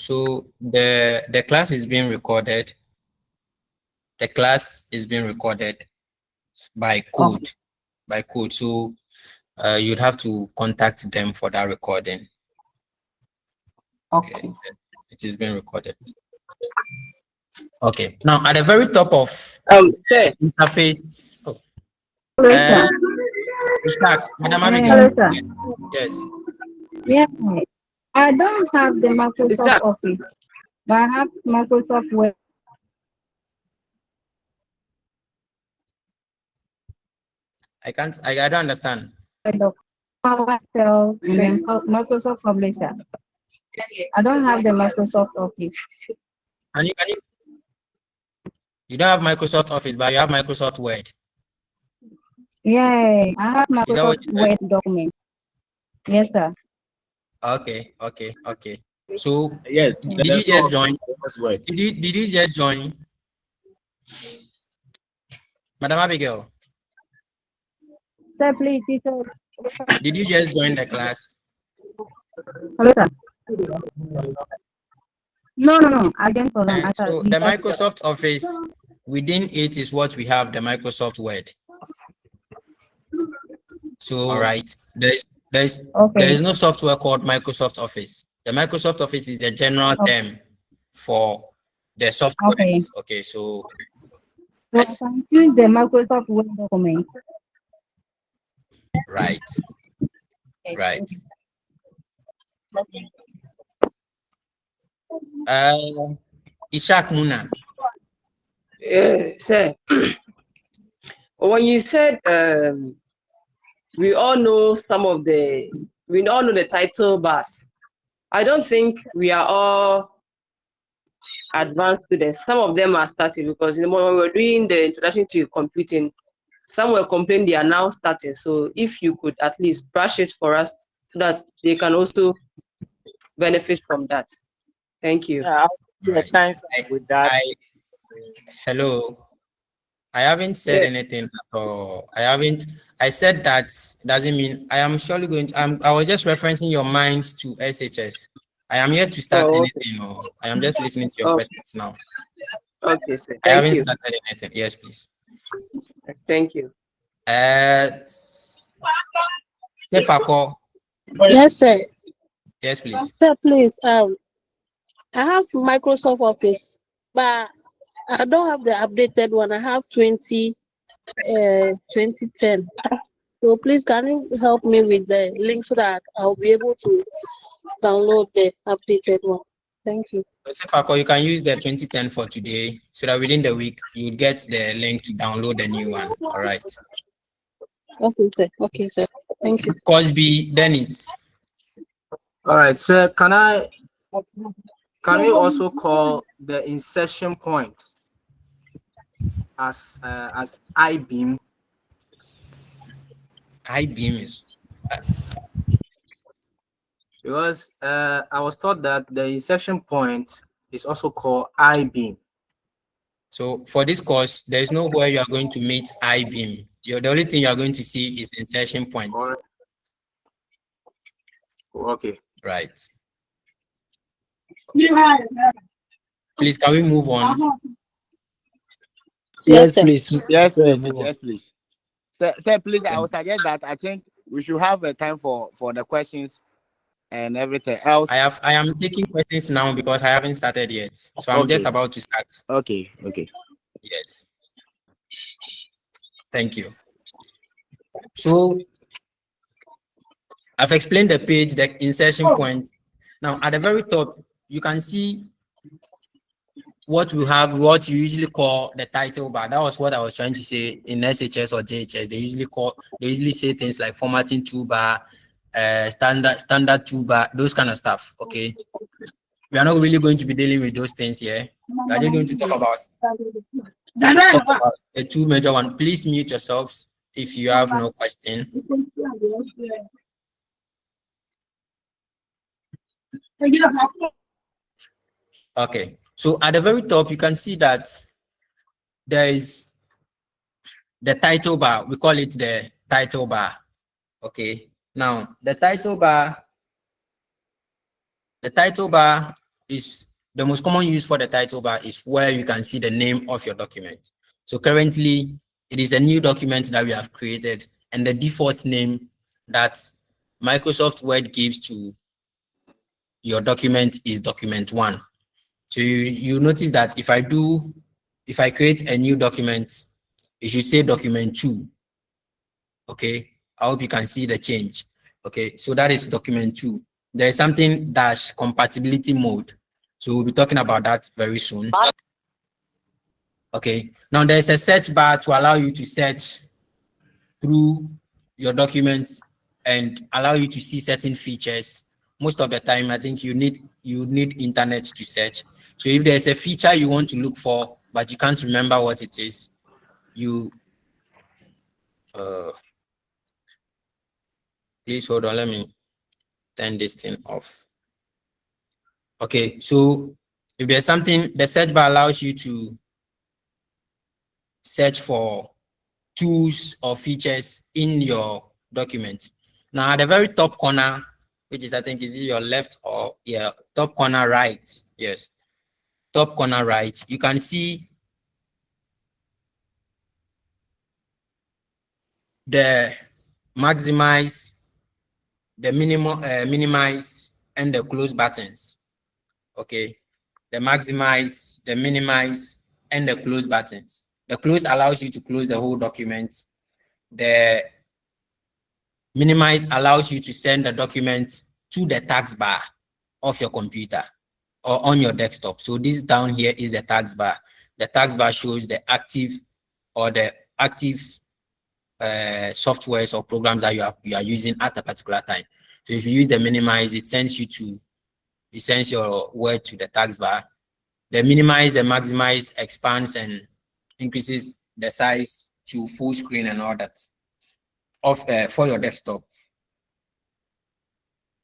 Speaker 1: the class is being recorded. The class is being recorded by code. Okay. By code. So you'd have to contact them for that recording. Okay. It is being recorded. Okay. Now at the very top of the interface. Oh. Madam Abigail. Yes.
Speaker 2: Yeah. I don't have the Microsoft Office, but I have Microsoft Word.
Speaker 1: I don't understand.
Speaker 2: Microsoft Publisher. I don't have the Microsoft Office.
Speaker 1: And you don't have Microsoft Office, but you have Microsoft Word.
Speaker 2: Yeah, I have Microsoft Word document. Yes, sir.
Speaker 1: Okay. So
Speaker 8: yes,
Speaker 1: did you just join? Did you just join? Madam Abigail.
Speaker 2: Sir, please, teacher.
Speaker 1: Did you just join the class?
Speaker 2: Hello, sir. No. I didn't follow.
Speaker 1: So the Microsoft Office, within it is what we have, the Microsoft Word. So all right, there is no software called Microsoft Office. The Microsoft Office is the general term for the software. Okay, so
Speaker 2: I can use the Microsoft Word document.
Speaker 1: Right. Ishak Muna.
Speaker 12: Sir, when you said we all know the title bars, I don't think we are all advanced students. Some of them are starting because when we were doing the introduction to computing, some were complaining they are now starting. So if you could at least brush it for us so that they can also benefit from that. Thank you.
Speaker 1: Right. With that. Hello. I haven't said anything at all. I said that doesn't mean I am surely going to, I was just referencing your minds to SHS. I am here to start anything. Or I am just listening to your questions now.
Speaker 12: Okay, sir.
Speaker 1: I haven't started anything. Yes, please.
Speaker 12: Thank you.
Speaker 1: Stefako.
Speaker 10: Yes, sir.
Speaker 1: Yes, please.
Speaker 10: Sir, please. I have Microsoft Office, but I don't have the updated one. I have 2010. So please, can you help me with the link so that I'll be able to download the updated one? Thank you.
Speaker 1: Stefako, you can use the 2010 for today so that within the week you'll get the link to download the new one. All right.
Speaker 10: Okay, sir. Okay, sir. Thank you.
Speaker 1: Cosby Dennis.
Speaker 13: All right, sir. Can we also call the insertion point as I-beam?
Speaker 1: I-beam is what?
Speaker 13: Because I was taught that the insertion point is also called I-beam.
Speaker 1: So for this course, there is nowhere you are going to meet I-beam. The only thing you are going to see is insertion point.
Speaker 13: Okay.
Speaker 1: Right. Please, can we move on?
Speaker 13: Yes, please.
Speaker 8: Yes,
Speaker 13: Go ahead,
Speaker 8: please.
Speaker 13: move on.
Speaker 8: Yes, please. Sir, please, I would suggest that I think we should have a time for the questions and everything else.
Speaker 1: I am taking questions now because I haven't started yet. So I'm just about to start.
Speaker 8: Okay.
Speaker 1: Yes. Thank you. So I've explained the page, the insertion point. Now at the very top, you can see what we have, what you usually call the title bar. That was what I was trying to say in SHS or JHS. They usually say things like formatting toolbar, standard toolbar, those kind of stuff. Okay. We are not really going to be dealing with those things here. We are just going to talk about the two major ones. Please mute yourselves if you have no question. Okay. So at the very top, you can see that there is the title bar. We call it the title bar. Okay. Now, the title bar is the most common use for the title bar is where you can see the name of your document. So currently, it is a new document that we have created, and the default name that Microsoft Word gives to your document is document 1. So you notice that if I create a new document, it should say document 2. Okay, I hope you can see the change. Okay, so that is document 2. There is something dash compatibility mode. So we'll be talking about that very soon. Okay, now there's a search bar to allow you to search through your documents and allow you to see certain features. Most of the time, I think you need internet to search. So if there's a feature you want to look for, but you can't remember what it is, you please hold on, let me turn this thing off. Okay, so if there's something, the search bar allows you to search for tools or features in your document. Now at the very top corner, which is I think is your left or top corner right, yes, top corner right, you can see the maximize, the minimize, and the close buttons. Okay, the maximize, the minimize, and the close buttons. The close allows you to close the whole document. The minimize allows you to send the document to the taskbar of your computer or on your desktop. So this down here is the taskbar. The taskbar shows the active softwares or programs that you are using at a particular time. So if you use the minimize, it sends your word to the taskbar. The minimize and maximize expands and increases the size to full screen and all that for your desktop.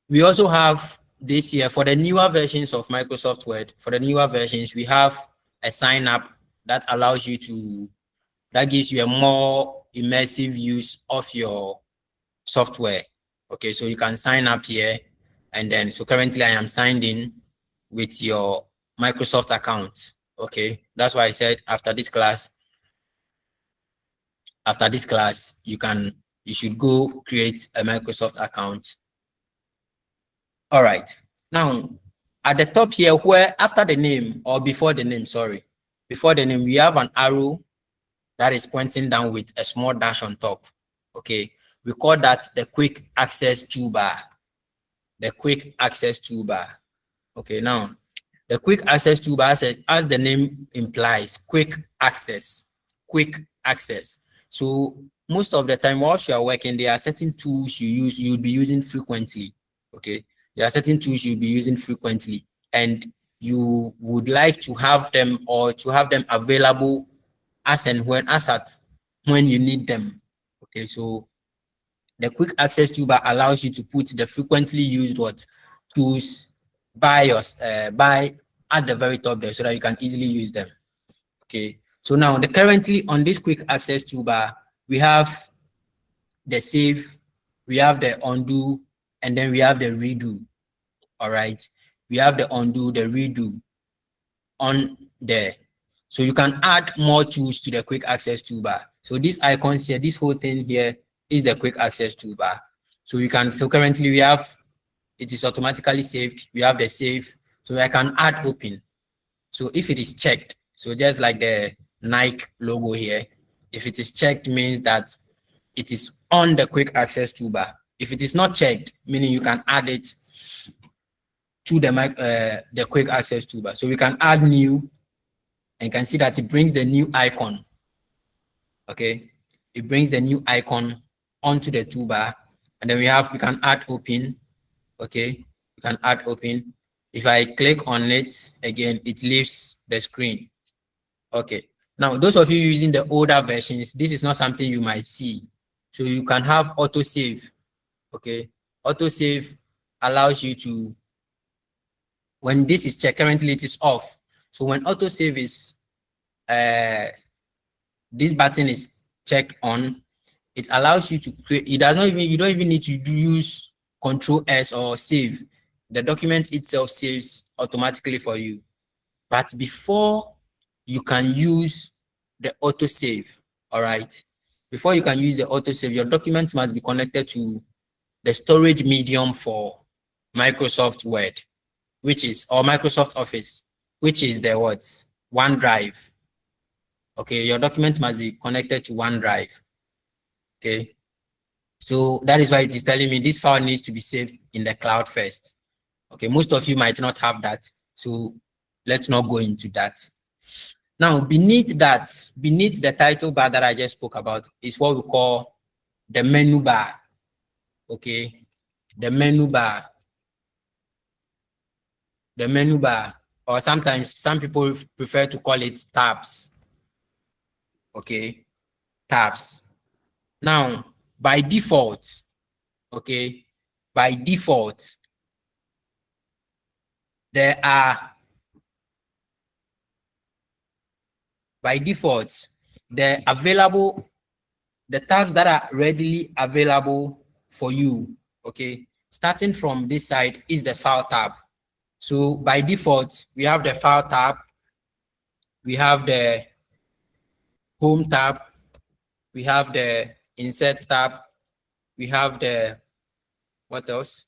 Speaker 1: We also have this here for the newer versions of Microsoft Word. For the newer versions, we have a sign up that allows you that gives you a more immersive use of your software. Okay, so you can sign up here, and then so currently I am signed in with your Microsoft account. Okay, that's why I said after this class you should go create a Microsoft account. All right, now at the top here, where after the name or before the name, we have an arrow that is pointing down with a small dash on top. Okay, we call that the quick access toolbar. The quick access toolbar. Okay, now the quick access toolbar, as the name implies, quick access. So most of the time whilst you are working, there are certain tools you'll be using frequently. Okay, there are certain tools you'll be using frequently, and you would like to have them available as when you need them. Okay, so the quick access toolbar allows you to put the frequently used tools by at the very top there so that you can easily use them. Okay, So now currently on this quick access toolbar, we have the save, we have the undo, and then we have the redo. All right. We have the undo, the redo on there. So you can add more tools to the quick access toolbar. So these icons here, this whole thing here is the quick access toolbar. So you can, so currently we have, it is automatically saved. We have the save. So I can add open. So if it is checked, so just like the Nike logo here, if it is checked means that it is on the quick access toolbar. If it is not checked, meaning you can add it to the quick access toolbar. So we can add new, and you can see that it brings the new icon. Okay, it brings the new icon onto the toolbar, and then we can add open. Okay, you can add open. If I click on it again, it leaves the screen. Okay, now those of you using the older versions, this is not something you might see. So you can have autosave. Okay, autosave allows you to, when this is checked, currently it is off. So when autosave is, this button is checked on, it allows you to create, you don't even need to use Control S or save. The document itself saves automatically for you. But before you can use the autosave, all right, before you can use the autosave, your document must be connected to the storage medium for Microsoft Word, which is, or Microsoft Office, which is the what? OneDrive. Okay, your document must be connected to OneDrive. Okay, so that is why it is telling me this file needs to be saved in the cloud first. Okay, most of you might not have that, so let's not go into that. Now, beneath that, beneath the title bar that I just spoke about, is what we call the menu bar. Okay, the menu bar. The menu bar, or sometimes some people prefer to call it tabs. Okay, tabs. Now, by default, okay, by default, there are, by default, the tabs that are readily available for you, okay, starting from this side is the file tab. So by default, we have the file tab, we have the home tab, we have the insert tab, we have the, what else?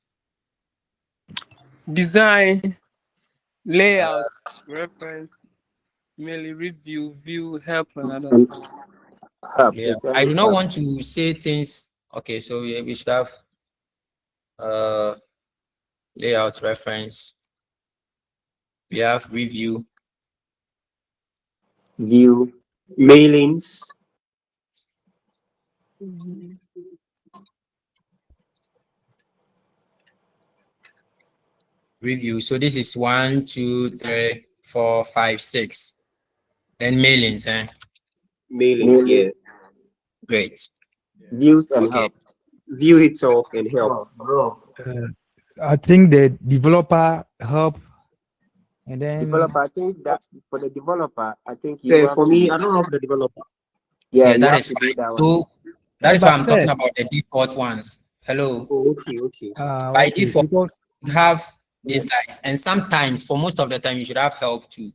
Speaker 14: Design, layout, reference, merely review, view, help, and other.
Speaker 1: Yeah, I do not want to say things. Okay, so we should have layout, reference. We have review,
Speaker 5: view, mailings.
Speaker 1: Review. So this is 1, 2, 3, 4, 5, 6. Then mailings,
Speaker 5: Mailings, yeah.
Speaker 1: Great.
Speaker 3: Views and help.
Speaker 5: View itself and help.
Speaker 6: I think the developer help, and then
Speaker 3: Developer, I think that for the developer, I think you
Speaker 5: So
Speaker 3: have
Speaker 5: for
Speaker 3: to,
Speaker 5: me, I don't have the developer.
Speaker 3: yeah, you
Speaker 1: that
Speaker 3: have
Speaker 1: is
Speaker 3: to do
Speaker 1: fine.
Speaker 3: that one.
Speaker 1: So that is why I'm
Speaker 6: But
Speaker 1: talking about the default ones. Hello.
Speaker 5: Oh, okay.
Speaker 1: By
Speaker 6: okay,
Speaker 1: default,
Speaker 6: because
Speaker 1: you have these guys, and sometimes, for most of the time, you should have help too.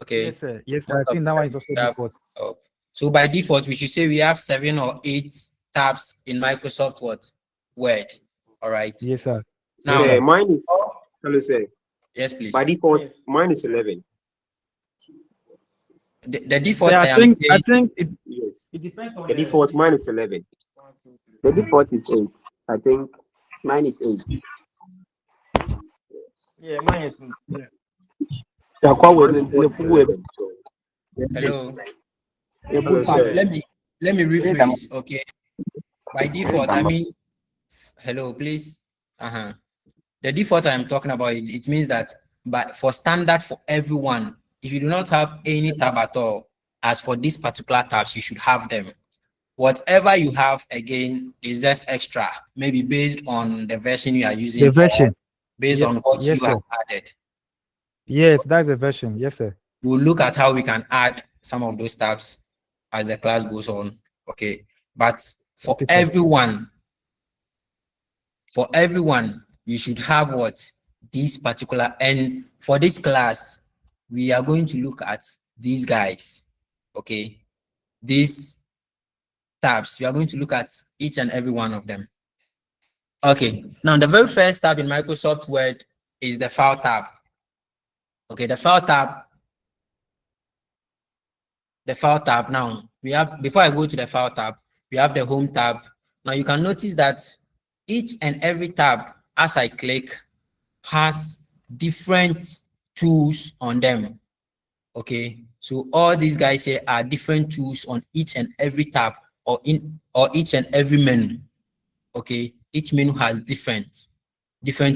Speaker 1: Okay.
Speaker 6: yes, sir. Yes, sir.
Speaker 1: Most
Speaker 6: I
Speaker 1: of
Speaker 6: think
Speaker 1: the
Speaker 6: that
Speaker 1: time
Speaker 6: one is
Speaker 1: you
Speaker 6: also
Speaker 1: should have
Speaker 6: default.
Speaker 1: help. So by default, we should say we have 7 or 8 tabs in Microsoft Word. All right.
Speaker 6: Yes, sir.
Speaker 1: Now,
Speaker 5: Say mine is, hello, say.
Speaker 1: yes, please.
Speaker 5: By default, mine is 11.
Speaker 1: The default,
Speaker 6: Sir,
Speaker 1: I am saying,
Speaker 6: I think it,
Speaker 5: Yes.
Speaker 6: it depends on
Speaker 5: The default, mine is 11.
Speaker 3: The default is 8. I think mine is 8.
Speaker 14: Yeah, mine is. Yeah.
Speaker 5: Mine default is 11. So.
Speaker 1: hello.
Speaker 5: Hello, sir.
Speaker 1: Let me rephrase. Okay. By default, I mean, hello, please. The default I'm talking about, it means that, but for standard for everyone, if you do not have any tab at all, as for these particular tabs, you should have them. Whatever you have, again, is just extra, maybe based on the version you are using,
Speaker 6: the version.
Speaker 1: based
Speaker 6: Yes,
Speaker 1: on what
Speaker 6: yes,
Speaker 1: you have
Speaker 6: sir.
Speaker 1: added.
Speaker 6: Yes, that's the version. Yes, sir.
Speaker 1: We'll look at how we can add some of those tabs as the class goes on. Okay, but for
Speaker 6: Okay, sir.
Speaker 1: everyone, you should have what this particular, and for this class, we are going to look at these guys. Okay, these tabs, we are going to look at each and every one of them. Okay, now the very first tab in Microsoft Word is the file tab. Okay, the file tab. Now we have, before I go to the file tab, we have the home tab. Now you can notice that each and every tab, as I click, has different tools on them. Okay, so all these guys here are different tools on each and every tab, or each and every menu. Okay, each menu has different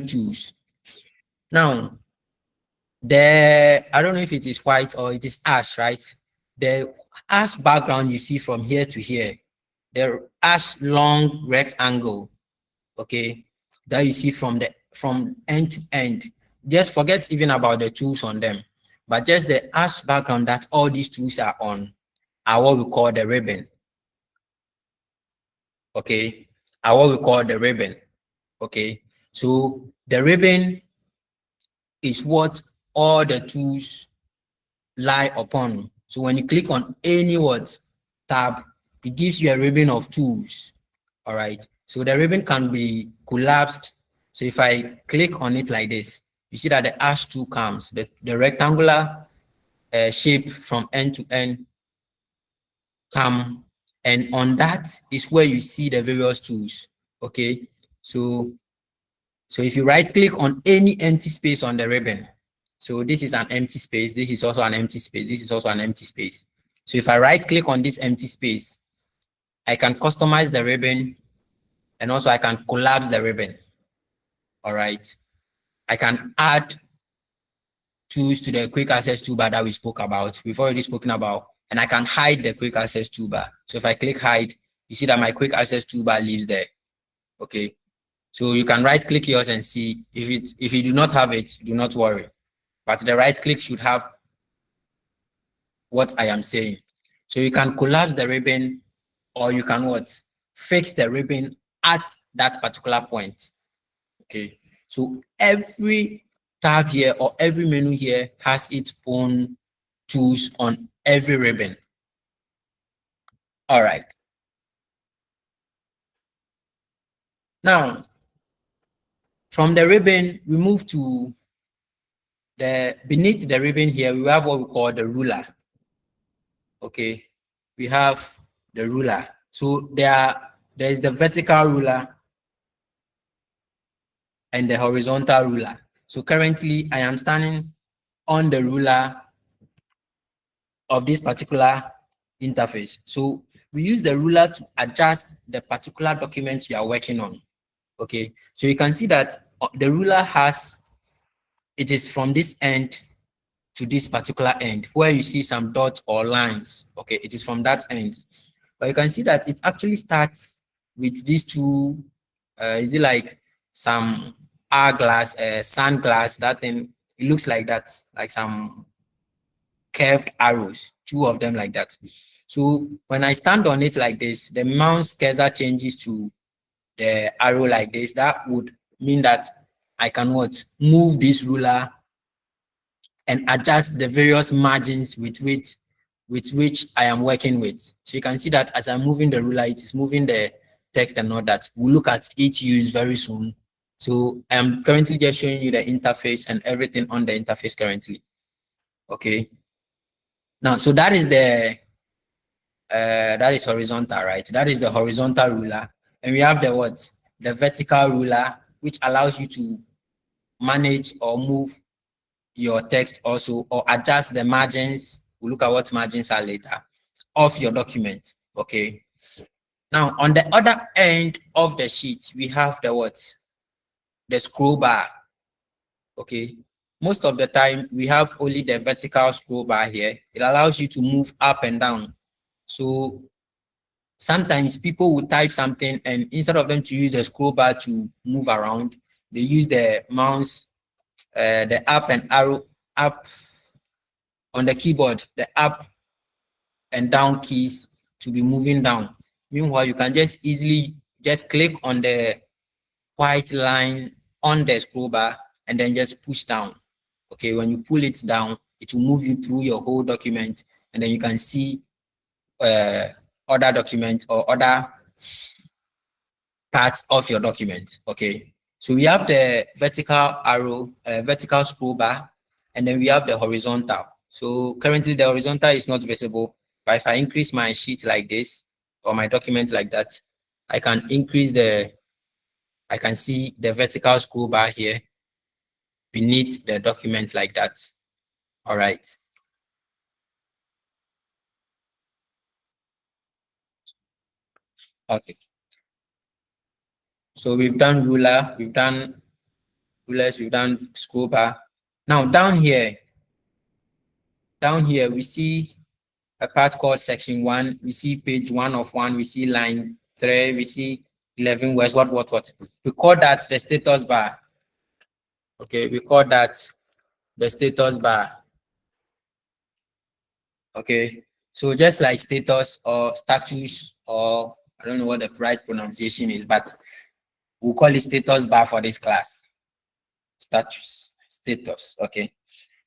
Speaker 1: tools. Now, I don't know if it is white or it is ash, right? The ash background you see from here to here, the ash long rectangle, okay, that you see from end to end. Just forget even about the tools on them, but just the ash background that all these tools are on are what we call the ribbon. Okay, are what we call the ribbon. Okay, so the ribbon is what all the tools lie upon. So when you click on any tab, it gives you a ribbon of tools. All right, so the ribbon can be collapsed. So if I click on it like this, you see that the ash tool comes, the rectangular shape from end to end come, and on that is where you see the various tools. Okay, so if you right click on any empty space on the ribbon, so this is an empty space, this is also an empty space, this is also an empty space. So if I right click on this empty space, I can customize the ribbon, and also I can collapse the ribbon. All right, I can add tools to the quick access toolbar that we spoke about. We've already spoken about, and I can hide the quick access toolbar. So if I click hide, you see that my quick access toolbar lives there. Okay, so you can right click yours and see if you do not have it, do not worry. But the right click should have what I am saying. So you can collapse the ribbon, or you can fix the ribbon at that particular point. Okay, so every tab here or every menu here has its own tools on every ribbon. All right. Now, from the ribbon, we move to beneath the ribbon here, we have what we call the ruler. Okay, we have the ruler. So there is the vertical ruler and the horizontal ruler. So currently I am standing on the ruler of this particular interface. So we use the ruler to adjust the particular document you are working on. Okay, so you can see that the ruler it is from this end to this particular end where you see some dots or lines. Okay, it is from that end. But you can see that it actually starts with these two, is it like some hourglass, sand glass, that thing, it looks like that, like some curved arrows, two of them like that. So when I stand on it like this, the mouse cursor changes to the arrow like this. That would mean that I can move this ruler and adjust the various margins with which I am working with. So you can see that as I'm moving the ruler, it is moving the text and all that. We'll look at each use very soon. So I'm currently just showing you the interface and everything on the interface currently. Okay. Now, so that is that is horizontal, right? That is the horizontal ruler. And we have the vertical ruler, which allows you to manage or move your text also, or adjust the margins. We'll look at what margins are later of your document. Okay. Now, on the other end of the sheet, we have the scroll bar. Okay. Most of the time, we have only the vertical scroll bar here. It allows you to move up and down. So sometimes people will type something, and instead of them to use the scroll bar to move around, they use the mouse, the up and arrow up on the keyboard, the up and down keys to be moving down. Meanwhile, you can just easily just click on the white line on the scroll bar and then just push down. Okay, when you pull it down, it will move you through your whole document, and then you can see other documents or other parts of your document. Okay, so we have the vertical arrow, vertical scroll bar, and then we have the horizontal. So currently the horizontal is not visible, but if I increase my sheet like this or my document like that, I can increase I can see the vertical scroll bar here beneath the document like that. All right. Okay. So we've done ruler, we've done rulers, we've done scroll bar. Now down here, we see a part called section 1. We see page 1 of 1. We see line 3. We see 11 words. What? We call that the status bar. Okay, we call that the status bar. Okay, so just like status or status, or I don't know what the right pronunciation is, but we'll call it status bar for this class. Status. Okay.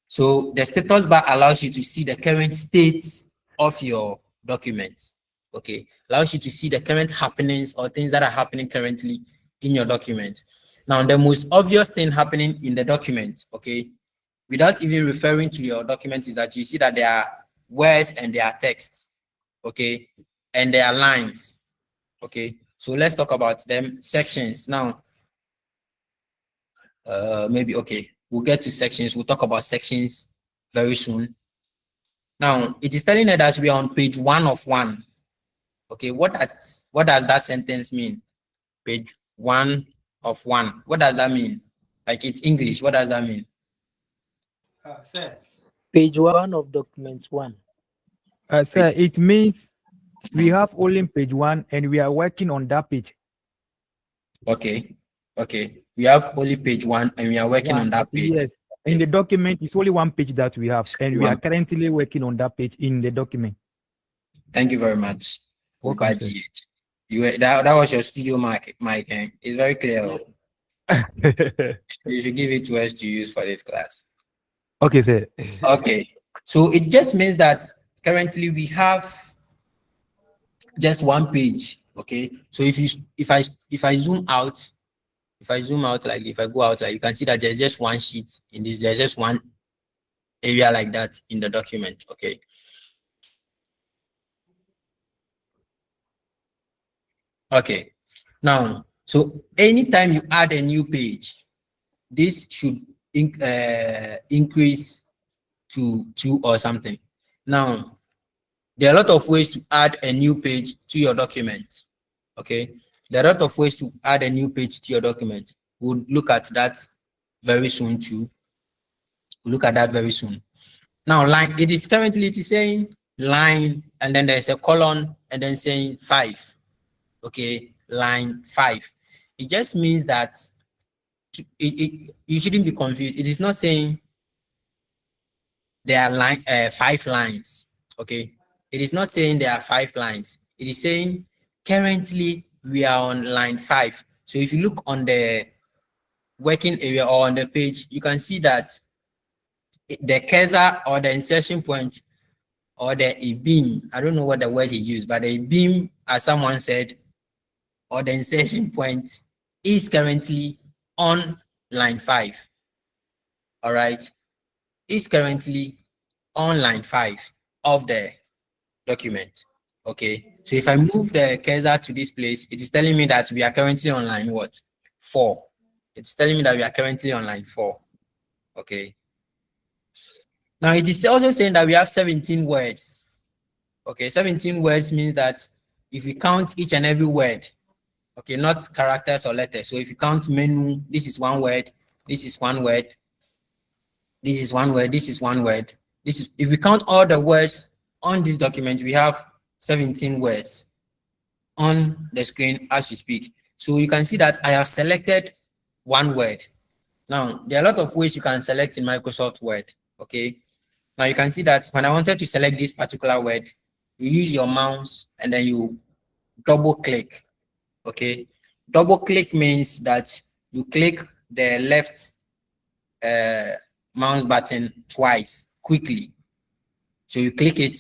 Speaker 1: So the status bar allows you to see the current state of your document. Okay, allows you to see the current happenings or things that are happening currently in your document. Now, the most obvious thing happening in the document, okay, without even referring to your document, is that you see that there are words and there are texts, okay, and there are lines. Okay, so let's talk about them. Sections. Now, maybe, okay, we'll get to sections. We'll talk about sections very soon. Now, it is telling us that we are on page 1 of 1. Okay, what does that sentence mean? Page 1 of 1. What does that mean? Like, it's English. What does that mean?
Speaker 15: Sir, page 1 of document 1.
Speaker 6: Sir, it means we have only page 1 and we are working on that page.
Speaker 1: Okay. We have only page 1 and we are working on that page.
Speaker 6: Yes. In the document, it's only 1 page that we have, and we are currently working on that page in the document.
Speaker 1: Thank you very much.
Speaker 6: Welcome,
Speaker 1: that was your studio mic. It's very clear. You should give it to us to use for this class.
Speaker 6: Okay, sir.
Speaker 1: Okay. So it just means that currently we have just 1 page. Okay. So if I zoom out, like if I go out, like you can see that there's just 1 sheet in this, there's just 1 area like that in the document. Okay. Okay. Now, so anytime you add a new page, this should increase to 2 or something. Now, there are a lot of ways to add a new page to your document. Okay. There are a lot of ways to add a new page to your document. We'll look at that very soon too. Now, line, it is saying line, and then there's a colon, and then saying 5. Okay, line 5. It just means that you shouldn't be confused. It is not saying there are 5 lines. Okay, it is not saying there are 5 lines. It is saying currently we are on line 5. So if you look on the working area or on the page, you can see that the cursor or the insertion point or the beam, I don't know what the word he used, but the beam, as someone said, or the insertion point is currently on line 5. All right, is currently on line 5 of the document. Okay, so if I move the cursor to this place, it is telling me that we are currently on line what? 4. It's telling me that we are currently on line 4. Okay. Now it is also saying that we have 17 words. Okay, 17 words means that if we count each and every word, okay, not characters or letters. So if you count menu, this is 1 word, this is 1 word, this is 1 word, this is 1 word. If we count all the words on this document, we have 17 words on the screen as we speak. So you can see that I have selected 1 word. Now, there are a lot of ways you can select in Microsoft Word. Okay. Now you can see that when I wanted to select this particular word, you use your mouse and then you double click. Okay, double click means that you click the left mouse button twice quickly. So you click it,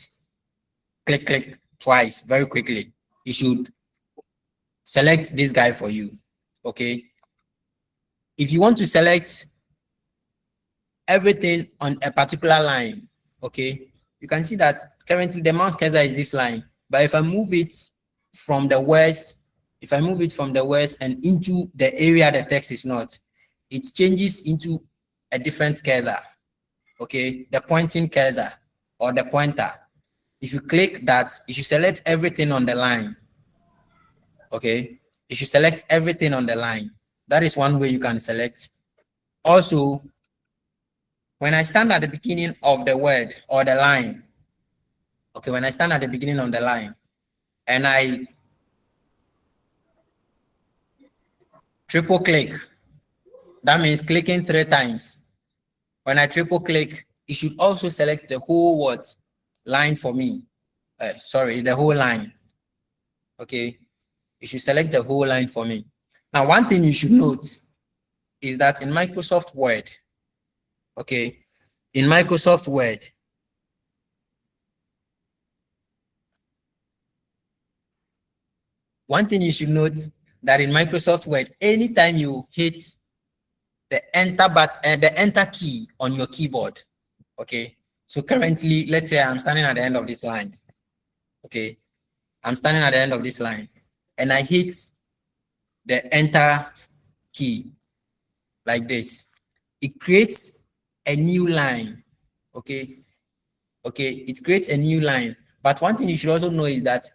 Speaker 1: click twice very quickly. It should select this guy for you. Okay, if you want to select everything on a particular line, okay, you can see that currently the mouse cursor is this line, but if I move it from the west, if I move it from the west and into the area the text is not, it changes into a different cursor. Okay, the pointing cursor or the pointer. If you click that, you should select everything on the line. Okay, you should select everything on the line. That is one way you can select. Also, when I stand at the beginning of the word or the line, okay, when I stand at the beginning of the line and I triple click, that means clicking 3 times. When I triple click, it should also select the whole word line for me. Sorry, the whole line. Okay, you should select the whole line for me. Now, one thing you should note is that in Microsoft Word, okay, in Microsoft Word, one thing you should note that in Microsoft Word, anytime you hit the enter key on your keyboard, okay. So currently, let's say I'm standing at the end of this line, okay. I'm standing at the end of this line, and I hit the enter key like this. It creates a new line, okay. Okay, it creates a new line. But one thing you should also know is that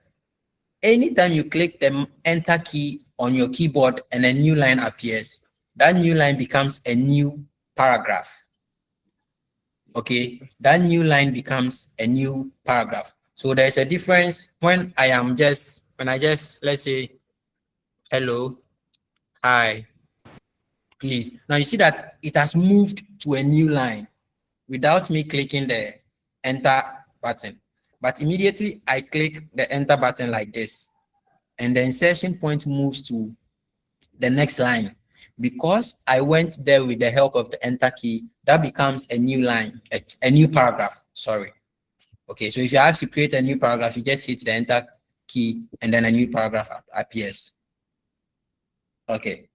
Speaker 1: anytime you click the enter key on your keyboard and a new line appears, that new line becomes a new paragraph. Okay, that new line becomes a new paragraph. So there's a difference when I just, let's say, hello, hi, please. Now you see that it has moved to a new line without me clicking the enter button. But immediately I click the enter button like this, and the insertion point moves to the next line. Because I went there with the help of the enter key, that becomes a new line, a new paragraph, sorry. Okay, so if you ask to create a new paragraph, you just hit the enter key and then a new paragraph appears. Okay.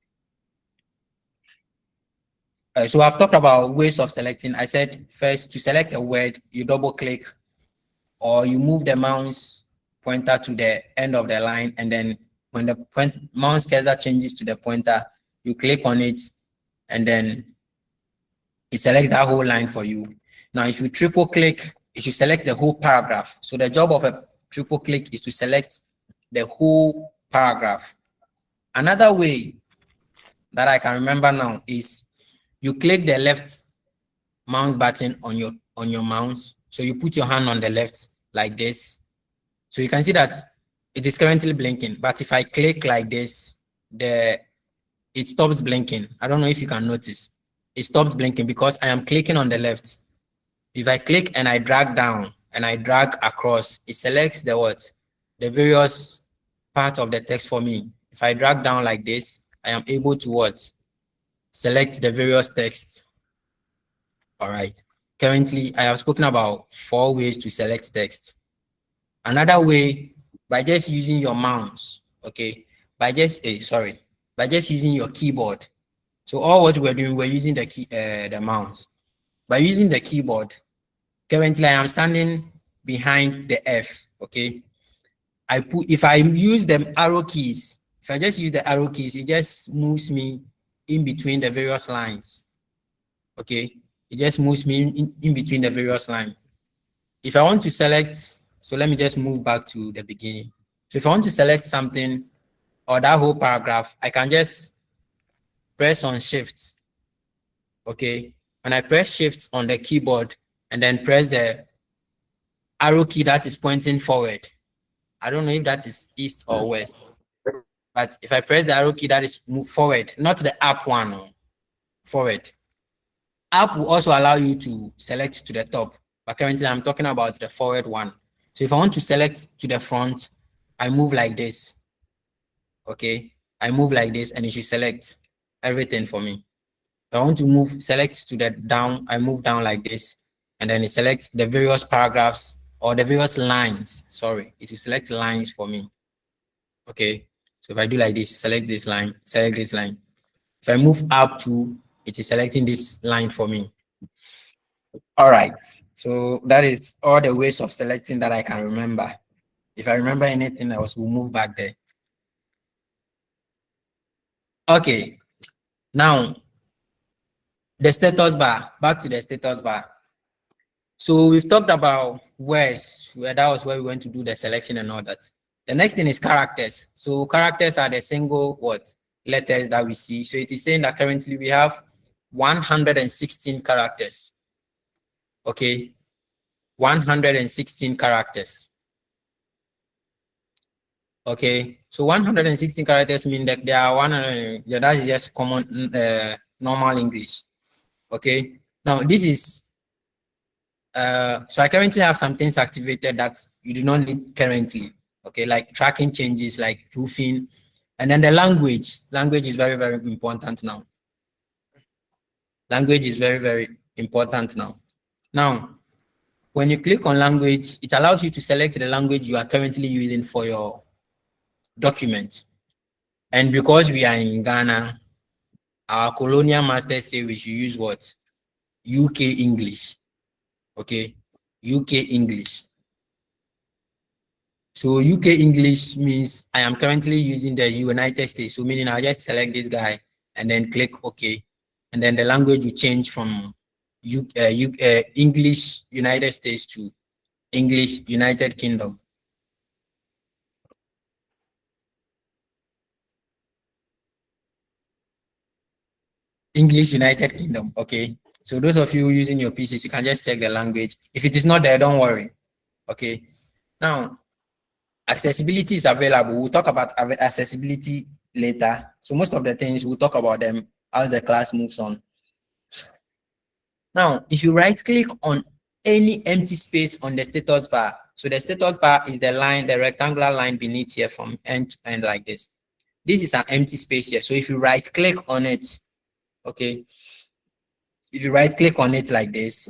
Speaker 1: So I've talked about ways of selecting. I said first, to select a word, you double click or you move the mouse pointer to the end of the line, and then when the mouse cursor changes to the pointer, you click on it and then it selects that whole line for you. Now, if you triple click, it should select the whole paragraph. So the job of a triple click is to select the whole paragraph. Another way that I can remember now is you click the left mouse button on your mouse. So you put your hand on the left like this. So you can see that it is currently blinking. But if I click like this, it stops blinking. I don't know if you can notice. It stops blinking because I am clicking on the left. If I click and I drag down and I drag across, it selects the various parts of the text for me. If I drag down like this, I am able to select the various texts. All right. Currently, I have spoken about 4 ways to select text. Another way, by just using your mouse, okay? By just using your keyboard. So all what we're doing, we're using the mouse. By using the keyboard, currently I am standing behind the F, okay? If I use the arrow keys, if I just use the arrow keys, it just moves me in between the various lines, okay? It just moves me in between the various lines. If I want to select, so let me just move back to the beginning. So if I want to select something or that whole paragraph, I can just press on shift, okay? When I press shift on the keyboard and then press the arrow key that is pointing forward, I don't know if that is east or west, but if I press the arrow key that is move forward, not the up one, no, forward. Up will also allow you to select to the top, but currently I'm talking about the forward one. So if I want to select to the front, I move like this. Okay, I move like this and it should select everything for me. If I want to move, select to the down, I move down like this, and then it selects the various paragraphs or the various lines. Sorry, it will select lines for me. Okay, so if I do like this, select this line, select this line. If I move up to, it is selecting this line for me. All right, so that is all the ways of selecting that I can remember. If I remember anything else, we'll move back there. Okay, now the status bar, back to the status bar. So we've talked about words, where that was where we went to do the selection and all that. The next thing is characters. So characters are the single letters that we see. So it is saying that currently we have 116 characters. Okay, 116 characters. Okay, so 116 characters mean that there are that is just common normal English. Okay, now this is so I currently have some things activated that you do not need currently. Okay, like tracking changes, like proofing, and then the language. Language is very, very important now. Language is very, very important now. Now, when you click on language, it allows you to select the language you are currently using for your document. And because we are in Ghana, our colonial masters say we should use what? UK English. Okay, UK English. So UK English means I am currently using the United States. So meaning I'll just select this guy and then click OK. And then the language will change from English United States to English United Kingdom. English United Kingdom. Okay. So those of you using your PCs, you can just check the language. If it is not there, don't worry. Okay. Now, accessibility is available. We'll talk about accessibility later. So most of the things we'll talk about them as the class moves on. Now, if you right click on any empty space on the status bar, so the status bar is the line, the rectangular line beneath here from end to end like this. This is an empty space here. So if you right click on it, okay, if you right click on it like this,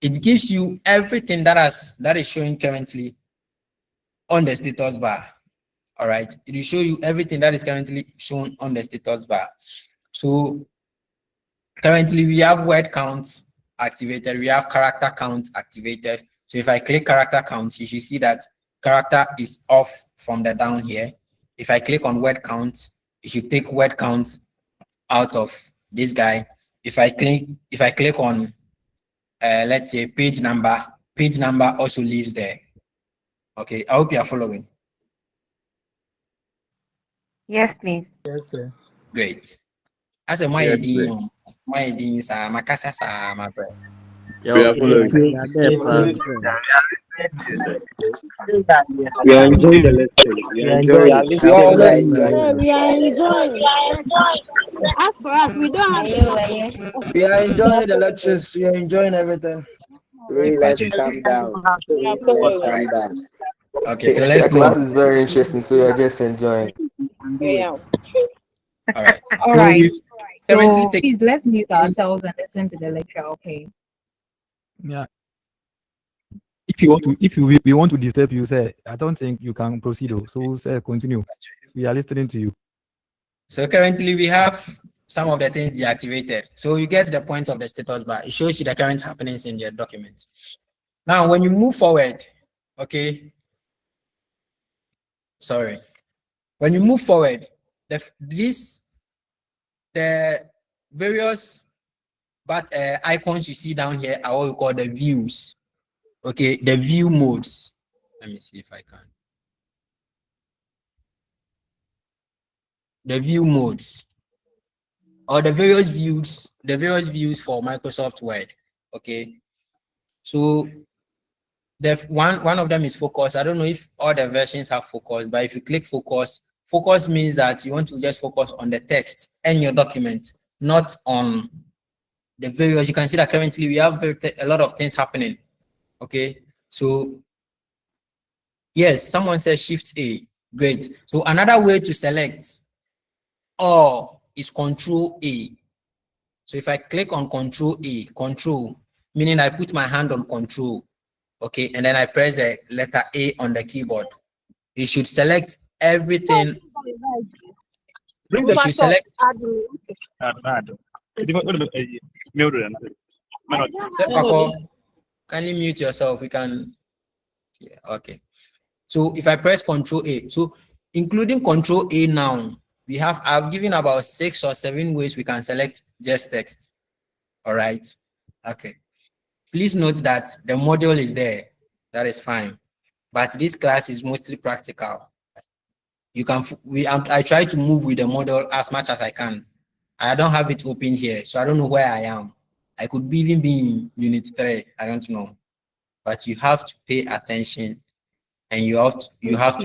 Speaker 1: it gives you everything that is showing currently on the status bar. All right, it will show you everything that is currently shown on the status bar. So currently we have word count activated, we have character count activated. So if I click character count, you should see that character is off from the down here. If I click on word count, it should take word count out of this guy. If I click on let's say page number also leaves there. Okay, I hope you are following.
Speaker 9: Yes, please.
Speaker 15: Yes, sir.
Speaker 1: Great. As a my is Makasa my friend.
Speaker 3: We are following. We are enjoying the lesson. We are enjoying it.
Speaker 10: We are enjoying. As for us, we don't have
Speaker 13: We are enjoying the lectures. We are enjoying everything.
Speaker 8: Let's calm down. Let's calm down.
Speaker 1: Okay, so let's
Speaker 16: The
Speaker 1: go.
Speaker 16: class is very interesting, so you're just enjoying.
Speaker 10: Yeah.
Speaker 1: All right.
Speaker 9: All right. So
Speaker 1: currently
Speaker 9: please let's mute ourselves and listen to the lecture. Okay.
Speaker 6: Yeah. If we want to disturb you, sir, I don't think you can proceed. So, sir, continue. We are listening to you.
Speaker 1: So currently we have some of the things deactivated. So you get the point of the status bar. It shows you the current happenings in your document. Now, when you move forward, okay. Sorry. When you move forward, the various icons you see down here are what we call the views. Okay, the view modes. Let me see if I can. The view modes or the various views for Microsoft Word. Okay, so the one of them is focus. I don't know if all the versions have focus, but if you click focus means that you want to just focus on the text and your document, not on the various. You can see that currently we have a lot of things happening. Okay, So yes, someone says Shift A. Great. So another way to select all is Control A. So if I click on Control A, Control, meaning I put my hand on Control, okay, and then I press the letter A on the keyboard, it should select everything. It should select. Sir Pako, kindly mute yourself. We can. Yeah, okay. So if I press Control A, so including Control A now, I've given about 6 or 7 ways we can select just text. All right. Okay. Please note that the module is there. That is fine. But this class is mostly practical. You can I try to move with the model as much as I can. I don't have it open here, so I don't know where I am. I could even be in unit 3. I don't know. But you have to pay attention, and you have to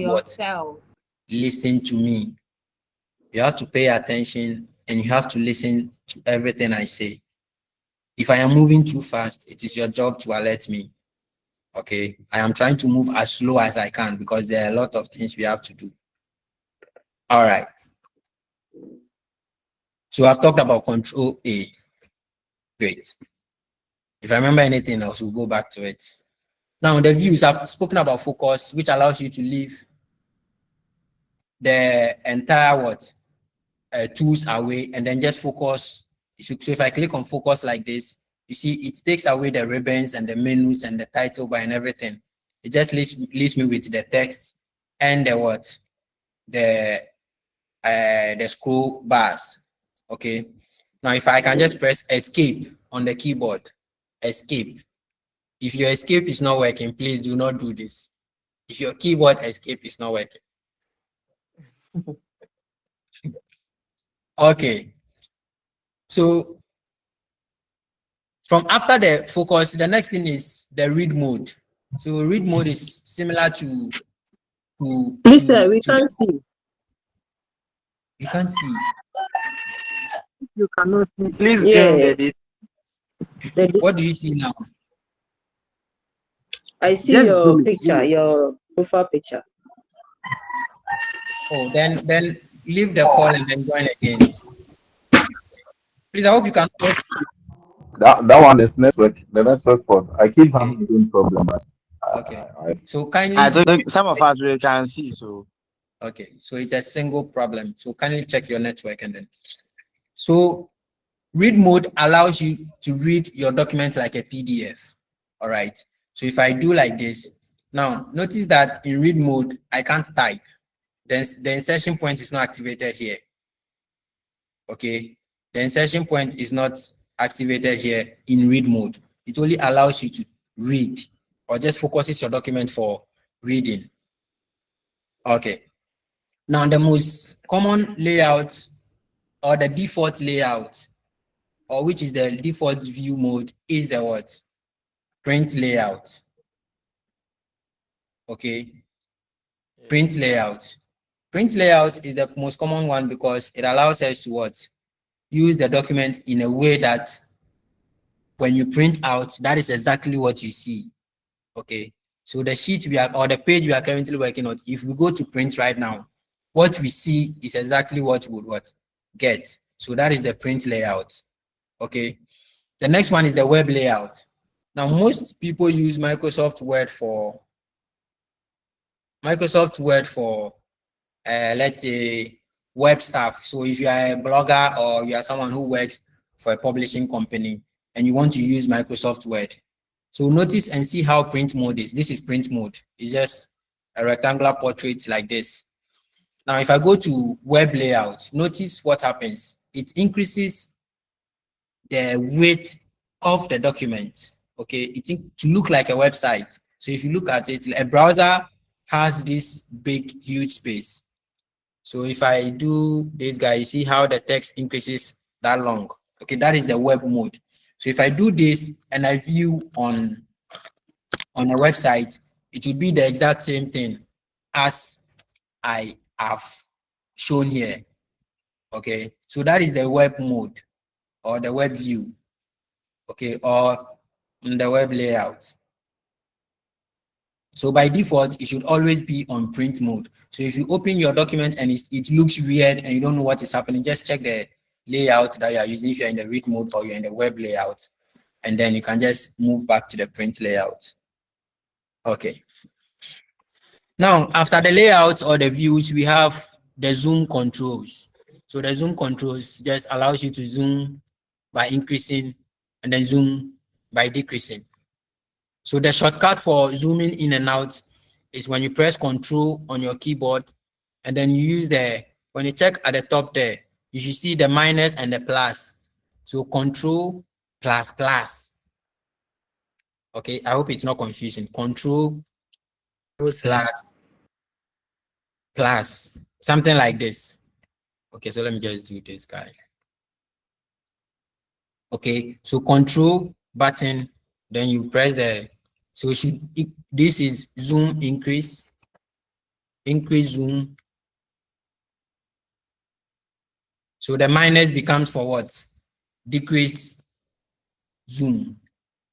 Speaker 1: what? Listen to me. You have to pay attention, and you have to listen to everything I say. If I am moving too fast, it is your job to alert me. Okay, I am trying to move as slow as I can because there are a lot of things we have to do. All right. So I've talked about Control A. Great. If I remember anything else, we'll go back to it. Now, the views, I've spoken about focus, which allows you to leave the entire tools away and then just focus. So if I click on focus like this, you see it takes away the ribbons and the menus and the title bar and everything. It just leaves me with the text and the scroll bars. Okay. Now if I can just press escape on the keyboard, escape. If your escape is not working, please do not do this. If your keyboard escape is not working. Okay. So from after the focus, the next thing is the read mode. So read mode is similar to
Speaker 12: Please, sir, we can't see.
Speaker 1: You can't see.
Speaker 4: You cannot see. Please
Speaker 12: Yeah.
Speaker 4: bring
Speaker 1: What do you see now?
Speaker 12: I see
Speaker 5: Just
Speaker 12: your
Speaker 5: zoom it,
Speaker 12: picture,
Speaker 5: zoom it.
Speaker 12: your profile picture.
Speaker 1: Oh, then leave the call and then join again. Please, I hope you can.
Speaker 17: That one is network. The network fault. I keep having the same problem.
Speaker 1: Okay. So kindly.
Speaker 8: I think some of us we can see. So
Speaker 1: okay. So it's a single problem. So kindly check your network and then. So read mode allows you to read your document like a PDF. All right. So if I do like this, now notice that in read mode I can't type. Then the insertion point is not activated here. Okay. The insertion point is not activated here in read mode. It only allows you to read or just focuses your document for reading. Okay. Now the most common layout or the default layout, or which is the default view mode, is the what? Print layout. Okay. Print layout. Print layout is the most common one because it allows us to what? Use the document in a way that when you print out, that is exactly what you see. Okay. So the sheet or the page we are currently working on, if we go to print right now, what we see is exactly what we would get. So that is the print layout. Okay. The next one is the web layout. Now, most people use Microsoft Word for let's say web stuff. So if you are a blogger or you are someone who works for a publishing company and you want to use Microsoft Word, so notice and see how print mode is. This is print mode. It's just a rectangular portrait like this. Now, if I go to web layout, notice what happens. It increases the width of the document. Okay, to look like a website. So if you look at it, a browser has this big, huge space. So if I do this guy, you see how the text increases that long. Okay, that is the web mode. So if I do this and I view on a website, it will be the exact same thing as I have shown here. Okay, so that is the web mode or the web view. Okay, or the web layout. So by default, it should always be on print mode. So if you open your document and it looks weird and you don't know what is happening, just check the layout that you are using if you're in the read mode or you're in the web layout. And then you can just move back to the print layout. Okay. Now, after the layout or the views, we have the zoom controls. So the zoom controls just allows you to zoom by increasing and then zoom by decreasing. So the shortcut for zooming in and out is when you press Control on your keyboard and then you use when you check at the top there, you should see the minus and the plus. So Control plus plus. Okay, I hope it's not confusing. Control plus plus, something like this. Okay, so let me just do this guy. Okay, so Control button, then you press so this is zoom increase zoom. So the minus becomes for what? Decrease zoom.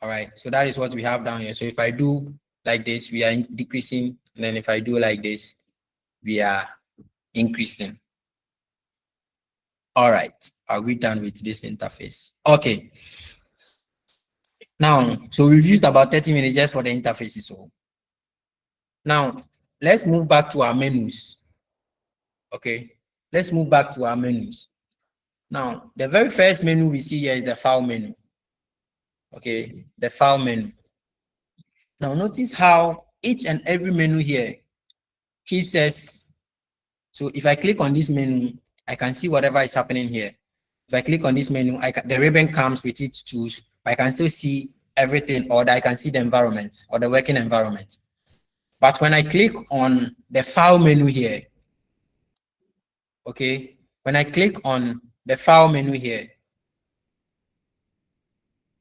Speaker 1: All right, so that is what we have down here. So if I do like this, we are decreasing, and then if I do like this, we are increasing. All right, are we done with this interface? Okay. Now, so we've used about 30 minutes just for the interfaces. So now let's move back to our menus. Okay, let's move back to our menus. Now, the very first menu we see here is the file menu. Okay, the file menu. Now, notice how each and every menu here keeps us. So if I click on this menu, I can see whatever is happening here. If I click on this menu, the ribbon comes with its tools, but I can still see everything, or I can see the environment or the working environment. But when I click on the file menu here, okay, when I click on the file menu here,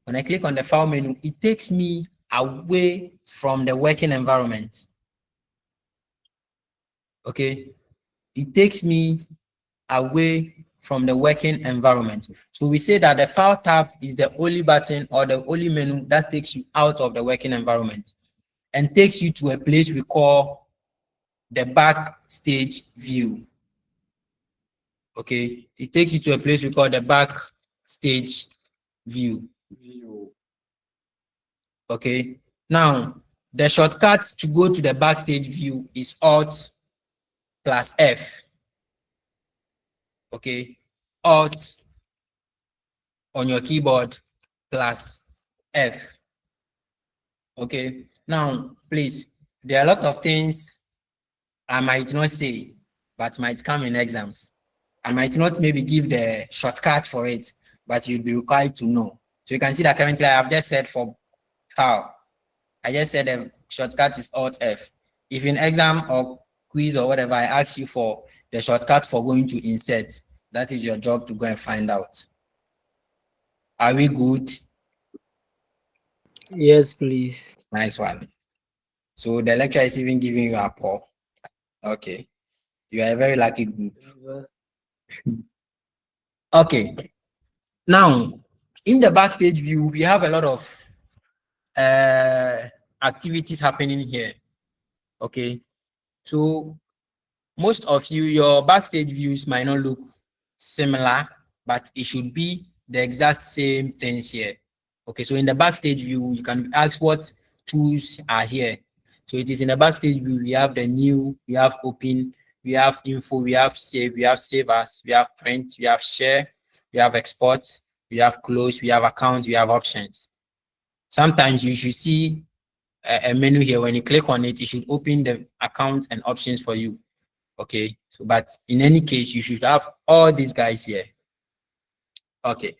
Speaker 1: when I click on the file menu, it takes me away from the working environment. Okay, it takes me away from the working environment. So we say that the file tab is the only button or the only menu that takes you out of the working environment and takes you to a place we call the backstage view. Okay, it takes you to a place we call the backstage view. Okay, now the shortcut to go to the backstage view is Alt plus F. Okay, Alt on your keyboard plus F. Okay, now please, there are a lot of things I might not say, but might come in exams. I might not maybe give the shortcut for it, but you'll be required to know. So you can see that currently I have just said for file, I just said the shortcut is Alt F. If in exam or quiz or whatever, I ask you for the shortcut for going to insert, that is your job to go and find out. Are we good?
Speaker 15: Yes, please.
Speaker 1: Nice one. So the lecturer is even giving you a paw. Okay. You are a very lucky group. Okay. Now, in the backstage view, we have a lot of activities happening here. Okay. So most of you, your backstage views might not look similar, but it should be the exact same things here. Okay, so in the backstage view, you can ask what tools are here. So it is in the backstage view, we have the new, we have open, we have info, we have save as, we have print, we have share, we have export, we have close, we have account, we have options. Sometimes you should see a menu here. When you click on it, it should open the account and options for you. Okay, so but in any case, you should have all these guys here. Okay.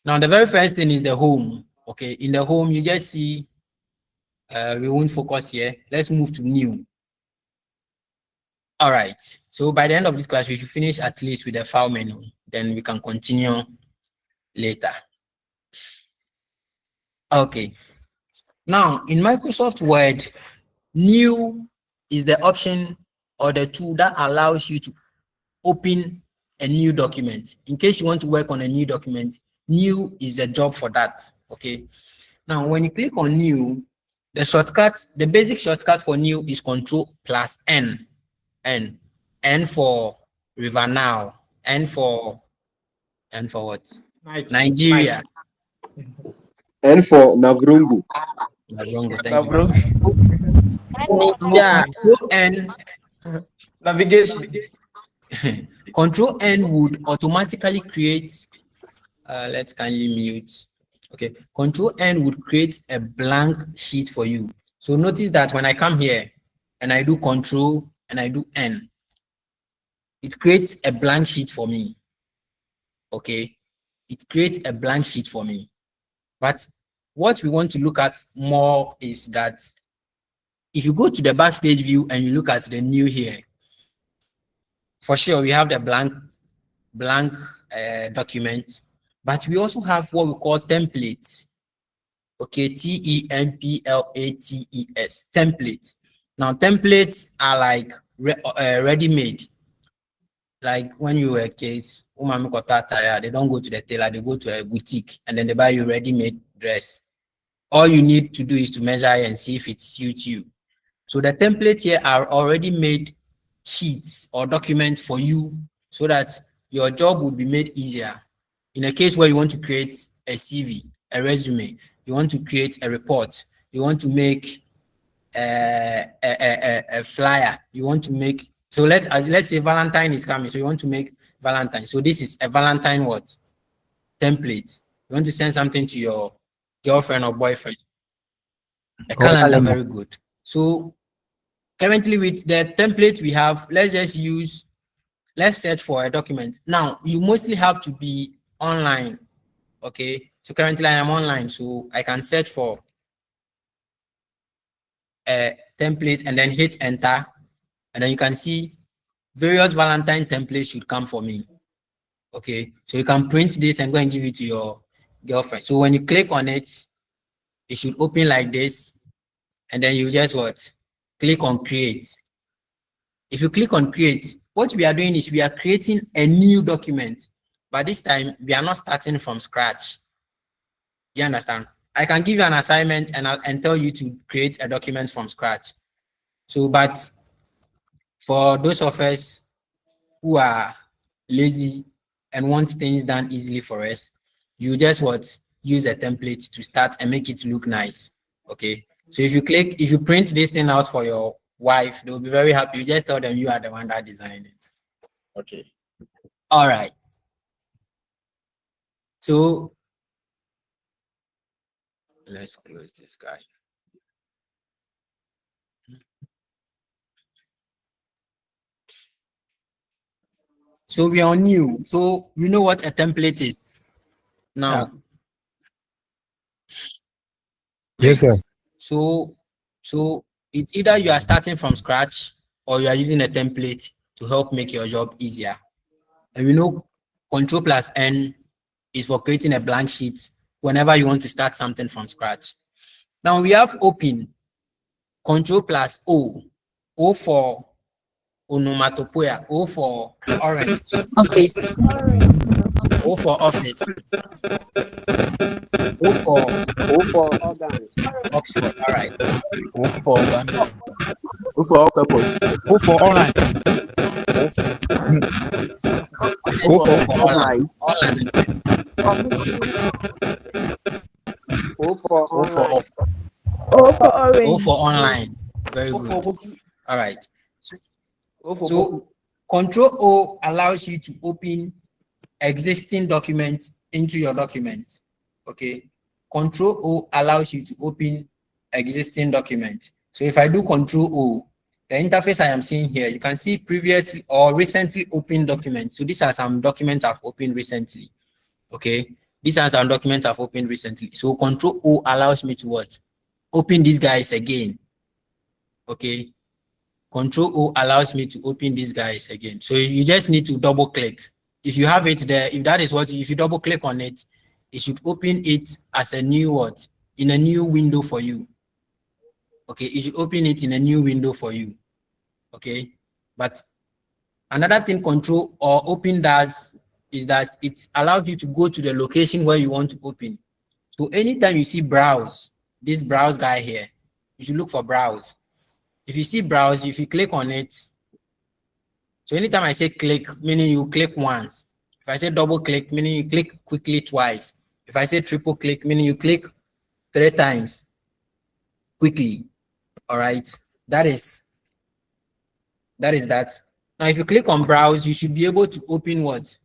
Speaker 1: Now the very first thing is the home. Okay, in the home, you just see, we won't focus here. Let's move to new. All right, so by the end of this class, we should finish at least with the file menu. Then we can continue later. Okay, now in Microsoft Word, new is the option or the tool that allows you to open a new document. In case you want to work on a new document, new is the job for that. Okay, now when you click on new, The shortcut, the basic shortcut for new is Control plus N. N for River Nile. N for what? Nigeria.
Speaker 5: N for Navrungu.
Speaker 1: Navrungu, thank you.
Speaker 10: Yeah.
Speaker 1: Control N.
Speaker 14: Navigation.
Speaker 1: Control N would automatically create. Let's kindly mute. Okay. Control N would create a blank sheet for you. So notice that when I come here and I do Control and I do N, it creates a blank sheet for me. Okay. It creates a blank sheet for me. But what we want to look at more is that if you go to the backstage view and you look at the new here, for sure we have the blank document, but we also have what we call templates. Okay, templates, template. Now templates are like ready-made. Like when you were case, they don't go to the tailor, they go to a boutique and then they buy you ready-made dress. All you need to do is to measure and see if it suits you. So the templates here are already made sheets or documents for you so that your job would be made easier. In a case where you want to create a CV, a resume, you want to create a report, you want to make a flyer, you want to make, so let's say Valentine is coming, so you want to make Valentine. So this is a Valentine what? Template. You want to send something to your girlfriend or boyfriend. A calendar, very good. So currently with the template we have, let's search for a document. Now, you mostly have to be online. Okay. So currently I am online, so I can search for a template and then hit enter. And then you can see various Valentine templates should come for me. Okay. So you can print this and go and give it to your girlfriend. So when you click on it, it should open like this. And then you just what? Click on create. If you click on create, what we are doing is we are creating a new document, but this time we are not starting from scratch. You understand? I can give you an assignment and tell you to create a document from scratch. So, but for those of us who are lazy and want things done easily for us, you just use a template to start and make it look nice. Okay. So if you print this thing out for your wife, they'll be very happy. You just tell them you are the one that designed it. Okay. All right. So let's close this guy. So we are new. So we know what a template is now.
Speaker 6: Yes, sir.
Speaker 1: So it's either you are starting from scratch or you are using a template to help make your job easier. And we know Control plus N is for creating a blank sheet whenever you want to start something from scratch. Now we have open, Control plus O. O for onomatopoeia, O for orange.
Speaker 10: Office.
Speaker 1: O for office. O for
Speaker 3: organ.
Speaker 1: Oxford. All right.
Speaker 16: O for organ. O for all purpose.
Speaker 6: O for online.
Speaker 16: O for online.
Speaker 3: O for
Speaker 16: O for
Speaker 3: online.
Speaker 16: off.
Speaker 2: O for orange.
Speaker 1: O for online. Very good. All right. So Control O allows you to open existing document into your document. Okay. Control O allows you to open existing document. So if I do Control O, the interface I am seeing here, you can see previously or recently opened documents. So these are some documents I've opened recently. Okay. These are some documents I've opened recently. So Control O allows me to what? Open these guys again. Okay. Control O allows me to open these guys again. So you just need to double click. If you have it there, if that is what, if you double click on it, it should open it as a new what? In a new window for you. Okay, it should open it in a new window for you. Okay, but another thing Control or Open does is that it allows you to go to the location where you want to open. So anytime you see browse, this browse guy here, you should look for browse. If you see browse, if you click on it, so anytime I say click, meaning you click once. If I say double click, meaning you click quickly twice. If I say triple click, meaning you click 3 times quickly. All right, that is that. Now, if you click on browse, you should be able to open what?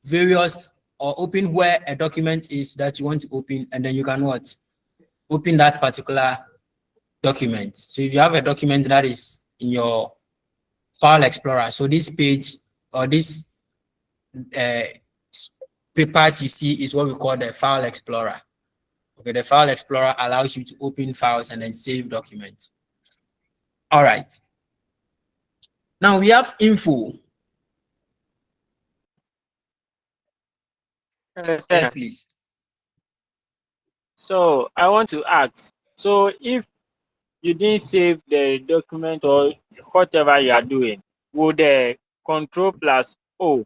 Speaker 1: Various, or open where a document is that you want to open, and then you can what? Open that particular document. So if you have a document that is in your File Explorer, so this page or this part you see is what we call the File Explorer. Okay, the File Explorer allows you to open files and then save documents. All right. Now we have info. Yes, please.
Speaker 4: So I want to ask, so if you didn't save the document or whatever you are doing, would the Control+O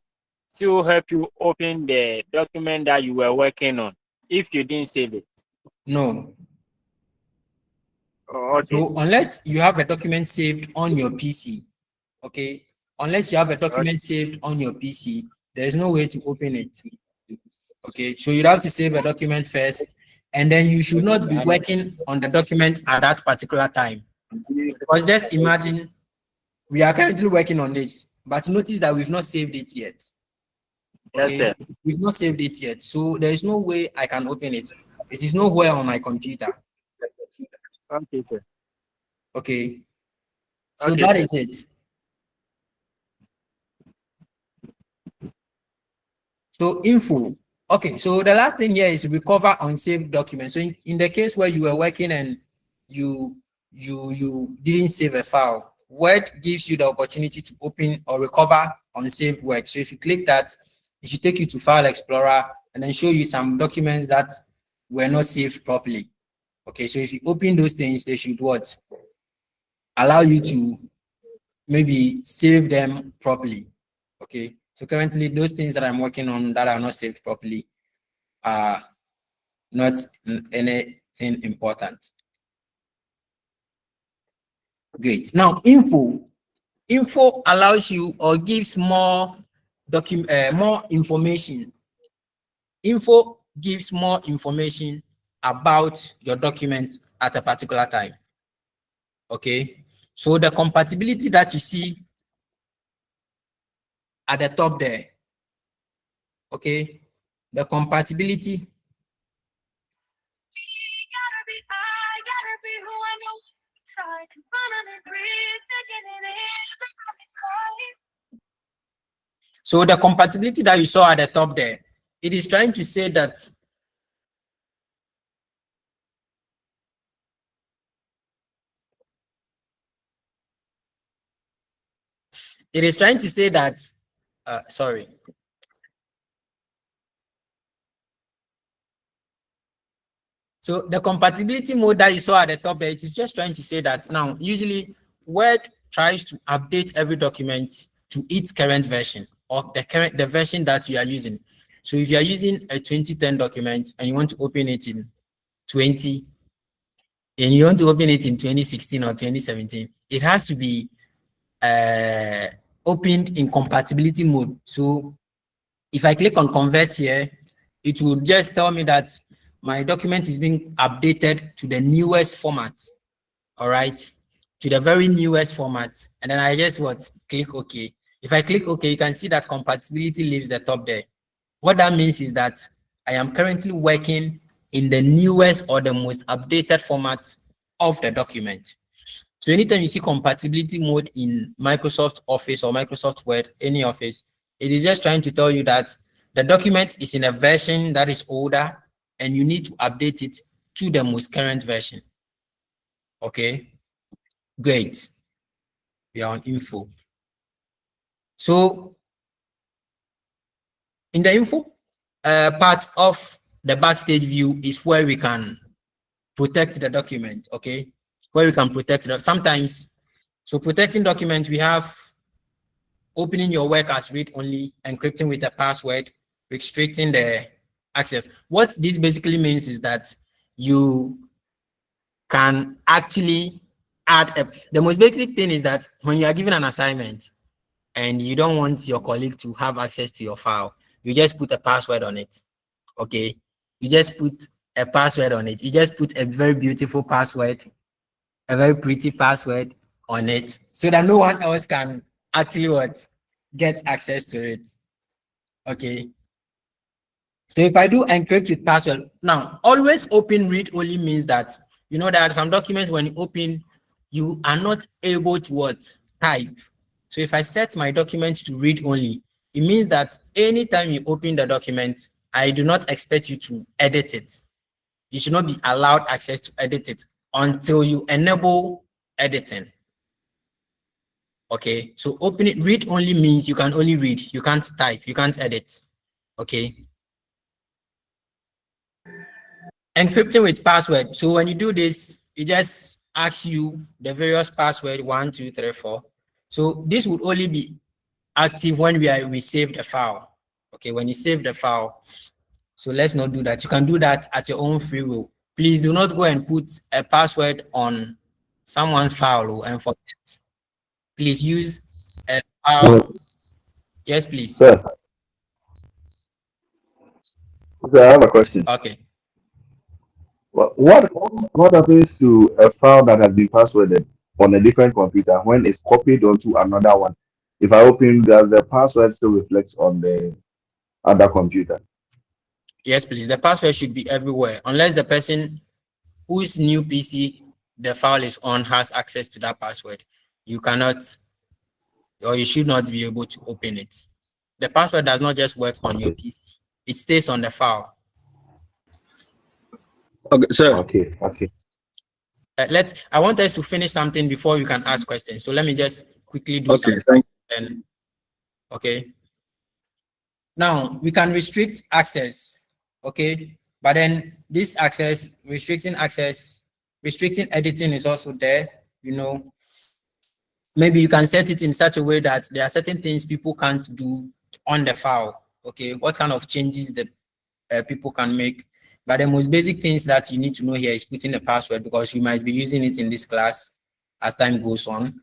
Speaker 4: still help you open the document that you were working on if you didn't save it?
Speaker 1: No.
Speaker 4: Oh, okay.
Speaker 1: So unless you have a document saved on your PC, okay, unless you have a document saved on your PC, there is no way to open it. Okay, so you'd have to save a document first, and then you should not be working on the document at that particular time. Because just imagine we are currently working on this, but notice that we've not saved it yet. Okay?
Speaker 4: Yes, sir.
Speaker 1: We've not saved it yet, so there is no way I can open it. It is nowhere on my computer.
Speaker 4: Okay, sir.
Speaker 1: Okay, so
Speaker 4: Okay,
Speaker 1: that
Speaker 4: sir.
Speaker 1: is it. So info. Okay, so the last thing here is recover unsaved documents. So in the case where you were working and you didn't save a file, Word gives you the opportunity to open or recover unsaved work. So if you click that, it should take you to File Explorer and then show you some documents that were not saved properly. Okay, so if you open those things, they should what? Allow you to maybe save them properly. Okay, so currently those things that I'm working on that are not saved properly are not anything important. Great. Now, info allows you or gives more more information. Info gives more information about your document at a particular time. Okay, so the compatibility that you see at the top there, okay, the compatibility so the compatibility that you saw at the top there, it is trying to say that sorry. So the compatibility mode that you saw at the top there, it is just trying to say that now, usually Word tries to update every document to its current version or the version that you are using. So if you are using a 2010 document and you want to open it in 2016 or 2017, it has to be opened in compatibility mode. So if I click on convert here, it will just tell me that my document is being updated to the newest format. All right, to the very newest format. And then I just click OK. If I click OK, you can see that compatibility leaves the top there. What that means is that I am currently working in the newest or the most updated format of the document. So anytime you see compatibility mode in Microsoft Office or Microsoft Word, any Office, it is just trying to tell you that the document is in a version that is older and you need to update it to the most current version. Okay, great. We are on info. So in the info part of the backstage view is where we can protect the document, okay? Where we can protect it. Sometimes, so protecting documents, we have opening your work as read only, encrypting with a password, restricting the access. What this basically means is that you can actually add the most basic thing is that when you are given an assignment and you don't want your colleague to have access to your file, you just put a password on it. Okay, you just put a password on it. You just put a very beautiful password, a very pretty password on it, so that no one else can actually get access to it. Okay. So if I do encrypt with password, now always open read only means that you know there are some documents when you open, you are not able to type. So if I set my document to read only, it means that anytime you open the document, I do not expect you to edit it. You should not be allowed access to edit it until you enable editing. Okay, so open it, read only means you can only read, you can't type, you can't edit. Okay. Encrypting with password. So when you do this, it just asks you the various password 1, 2, 3, 4. So this would only be active when we save the file. Okay, when you save the file. So let's not do that. You can do that at your own free will. Please do not go and put a password on someone's file and forget. Please use a file. Yes, please.
Speaker 17: Sir, I have a question.
Speaker 1: Okay.
Speaker 17: What happens to a file that has been passworded on a different computer when it's copied onto another one? If I open, does the password still reflect on the other computer?
Speaker 1: Yes, please. The password should be everywhere, unless the person whose new PC the file is on has access to that password. You cannot, or you should not be able to open it. The password does not just work on your PC. It stays on the file.
Speaker 18: Okay, sir.
Speaker 17: Okay.
Speaker 1: I want us to finish something before you can ask questions. So let me just quickly do
Speaker 18: Okay,
Speaker 1: something.
Speaker 18: thank you.
Speaker 1: Okay. Now we can restrict access. Okay. But then this access, restricting editing is also there. You know, maybe you can set it in such a way that there are certain things people can't do on the file. Okay. What kind of changes the people can make? But the most basic things that you need to know here is putting a password, because you might be using it in this class as time goes on.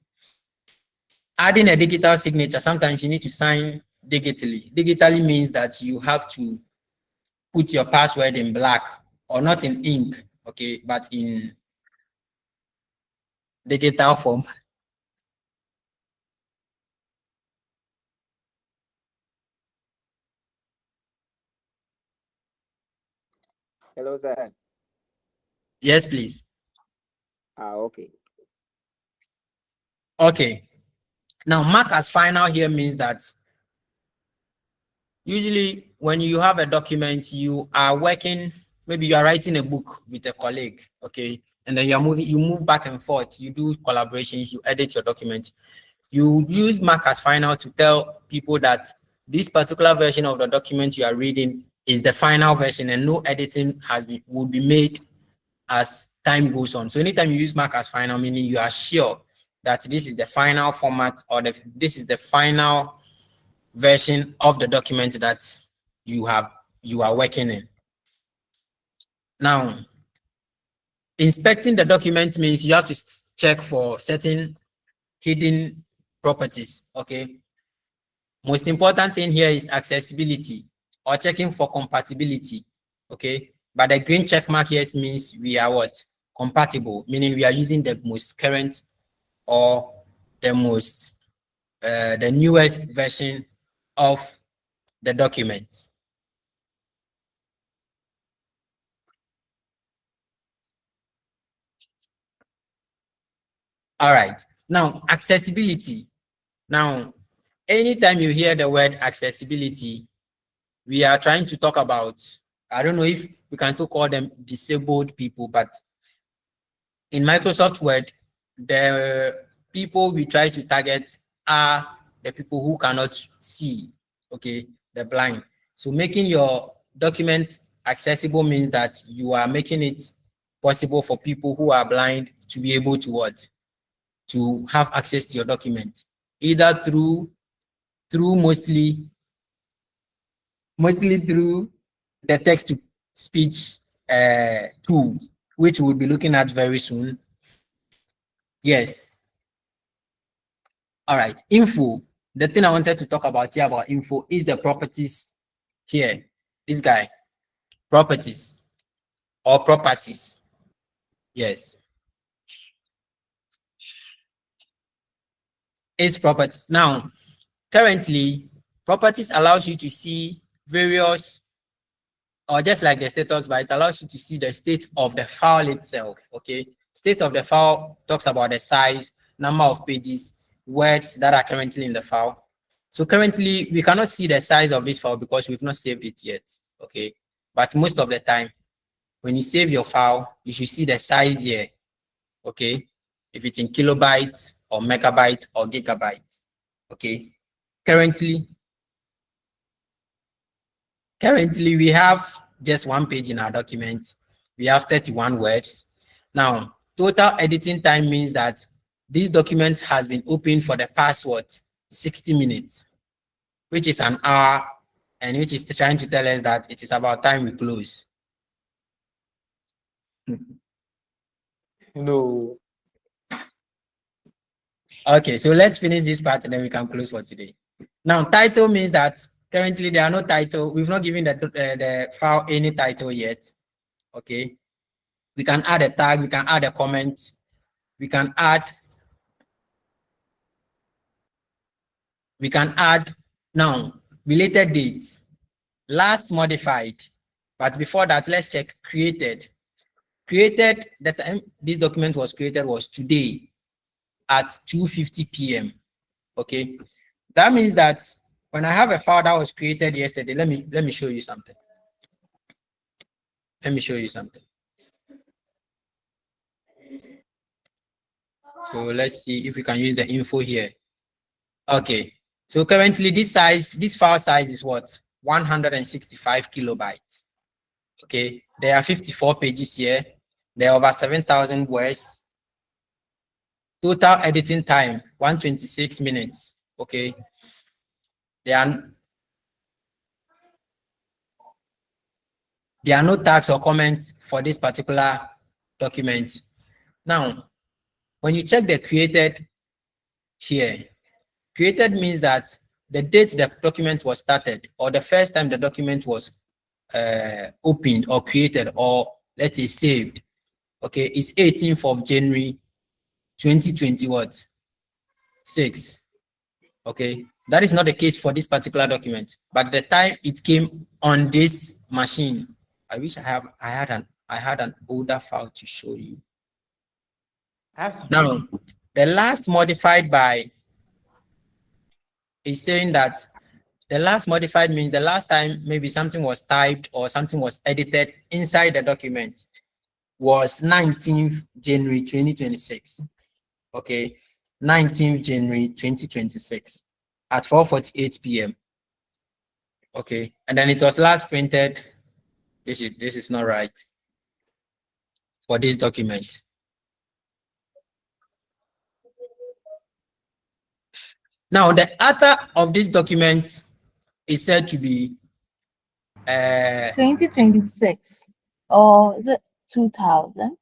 Speaker 1: Adding a digital signature, sometimes you need to sign digitally. Digitally means that you have to put your password in black, or not in ink, okay, but in digital form.
Speaker 3: Hello, sir.
Speaker 1: Yes, please.
Speaker 3: Okay.
Speaker 1: Okay. Now, mark as final here means that usually when you have a document, you are working, maybe you are writing a book with a colleague, okay, and then you move back and forth, you do collaborations, you edit your document. You use mark as final to tell people that this particular version of the document you are reading is the final version, and no editing will be made as time goes on. So anytime you use mark as final, meaning you are sure that this is the final format, or this is the final version of the document that you are working in. Now, inspecting the document means you have to check for certain hidden properties. Okay. Most important thing here is accessibility, or checking for compatibility. Okay. But the green check mark here means we are what? Compatible, meaning we are using the most current or the newest version of the document. All right. Now, accessibility. Now, anytime you hear the word accessibility, we are trying to talk about, I don't know if we can still call them disabled people, but in Microsoft Word, the people we try to target are the people who cannot see, okay, the blind. So making your document accessible means that you are making it possible for people who are blind to be able to to have access to your document, either through mostly through the text to speech tool. which we'll be looking at very soon. Yes. All right. Info. The thing I wanted to talk about here about info is the properties here. This guy. Properties or properties. Yes. It's properties. Now, currently, properties allows you to see various, or just like the status bar, it allows you to see the state of the file itself. Okay. State of the file talks about the size, number of pages, words that are currently in the file. So currently, we cannot see the size of this file because we've not saved it yet. Okay. But most of the time, when you save your file, you should see the size here. Okay. If it's in kilobytes or megabytes or gigabytes. Okay. Currently, we have just one page in our document. We have 31 words. Now, total editing time means that this document has been open for the past 60 minutes, which is an hour, and which is trying to tell us that it is about time we close.
Speaker 14: No.
Speaker 1: Okay, so let's finish this part and then we can close for today. Now, title means that currently there are no title. We've not given the file any title yet. Okay. We can add a tag, we can add a comment, we can add now related dates, last modified. But before that, let's check created. Created, the time this document was created was today at 2:50 p.m. Okay. That means that when I have a file that was created yesterday, let me show you something. Let me show you something. So let's see if we can use the info here. Okay. So currently this file size is what? 165 kilobytes. Okay. There are 54 pages here. There are over 7,000 words. Total editing time, 126 minutes. Okay. There are no tags or comments for this particular document. Now, when you check the created here, created means that the date the document was started or the first time the document was opened or created or let's say saved. Okay, it's 18th of January 2020 6. Okay, that is not the case for this particular document, but the time it came on this machine. I wish I had an older file to show you. Now, the last modified by is saying that the last modified means the last time maybe something was typed or something was edited inside the document was 19th January 2026. Okay, 19th January 2026 at 4:48 p.m. Okay, and then it was last printed. This is not right for this document. Now, the author of this document is said to be
Speaker 9: 2026, or is it 2000?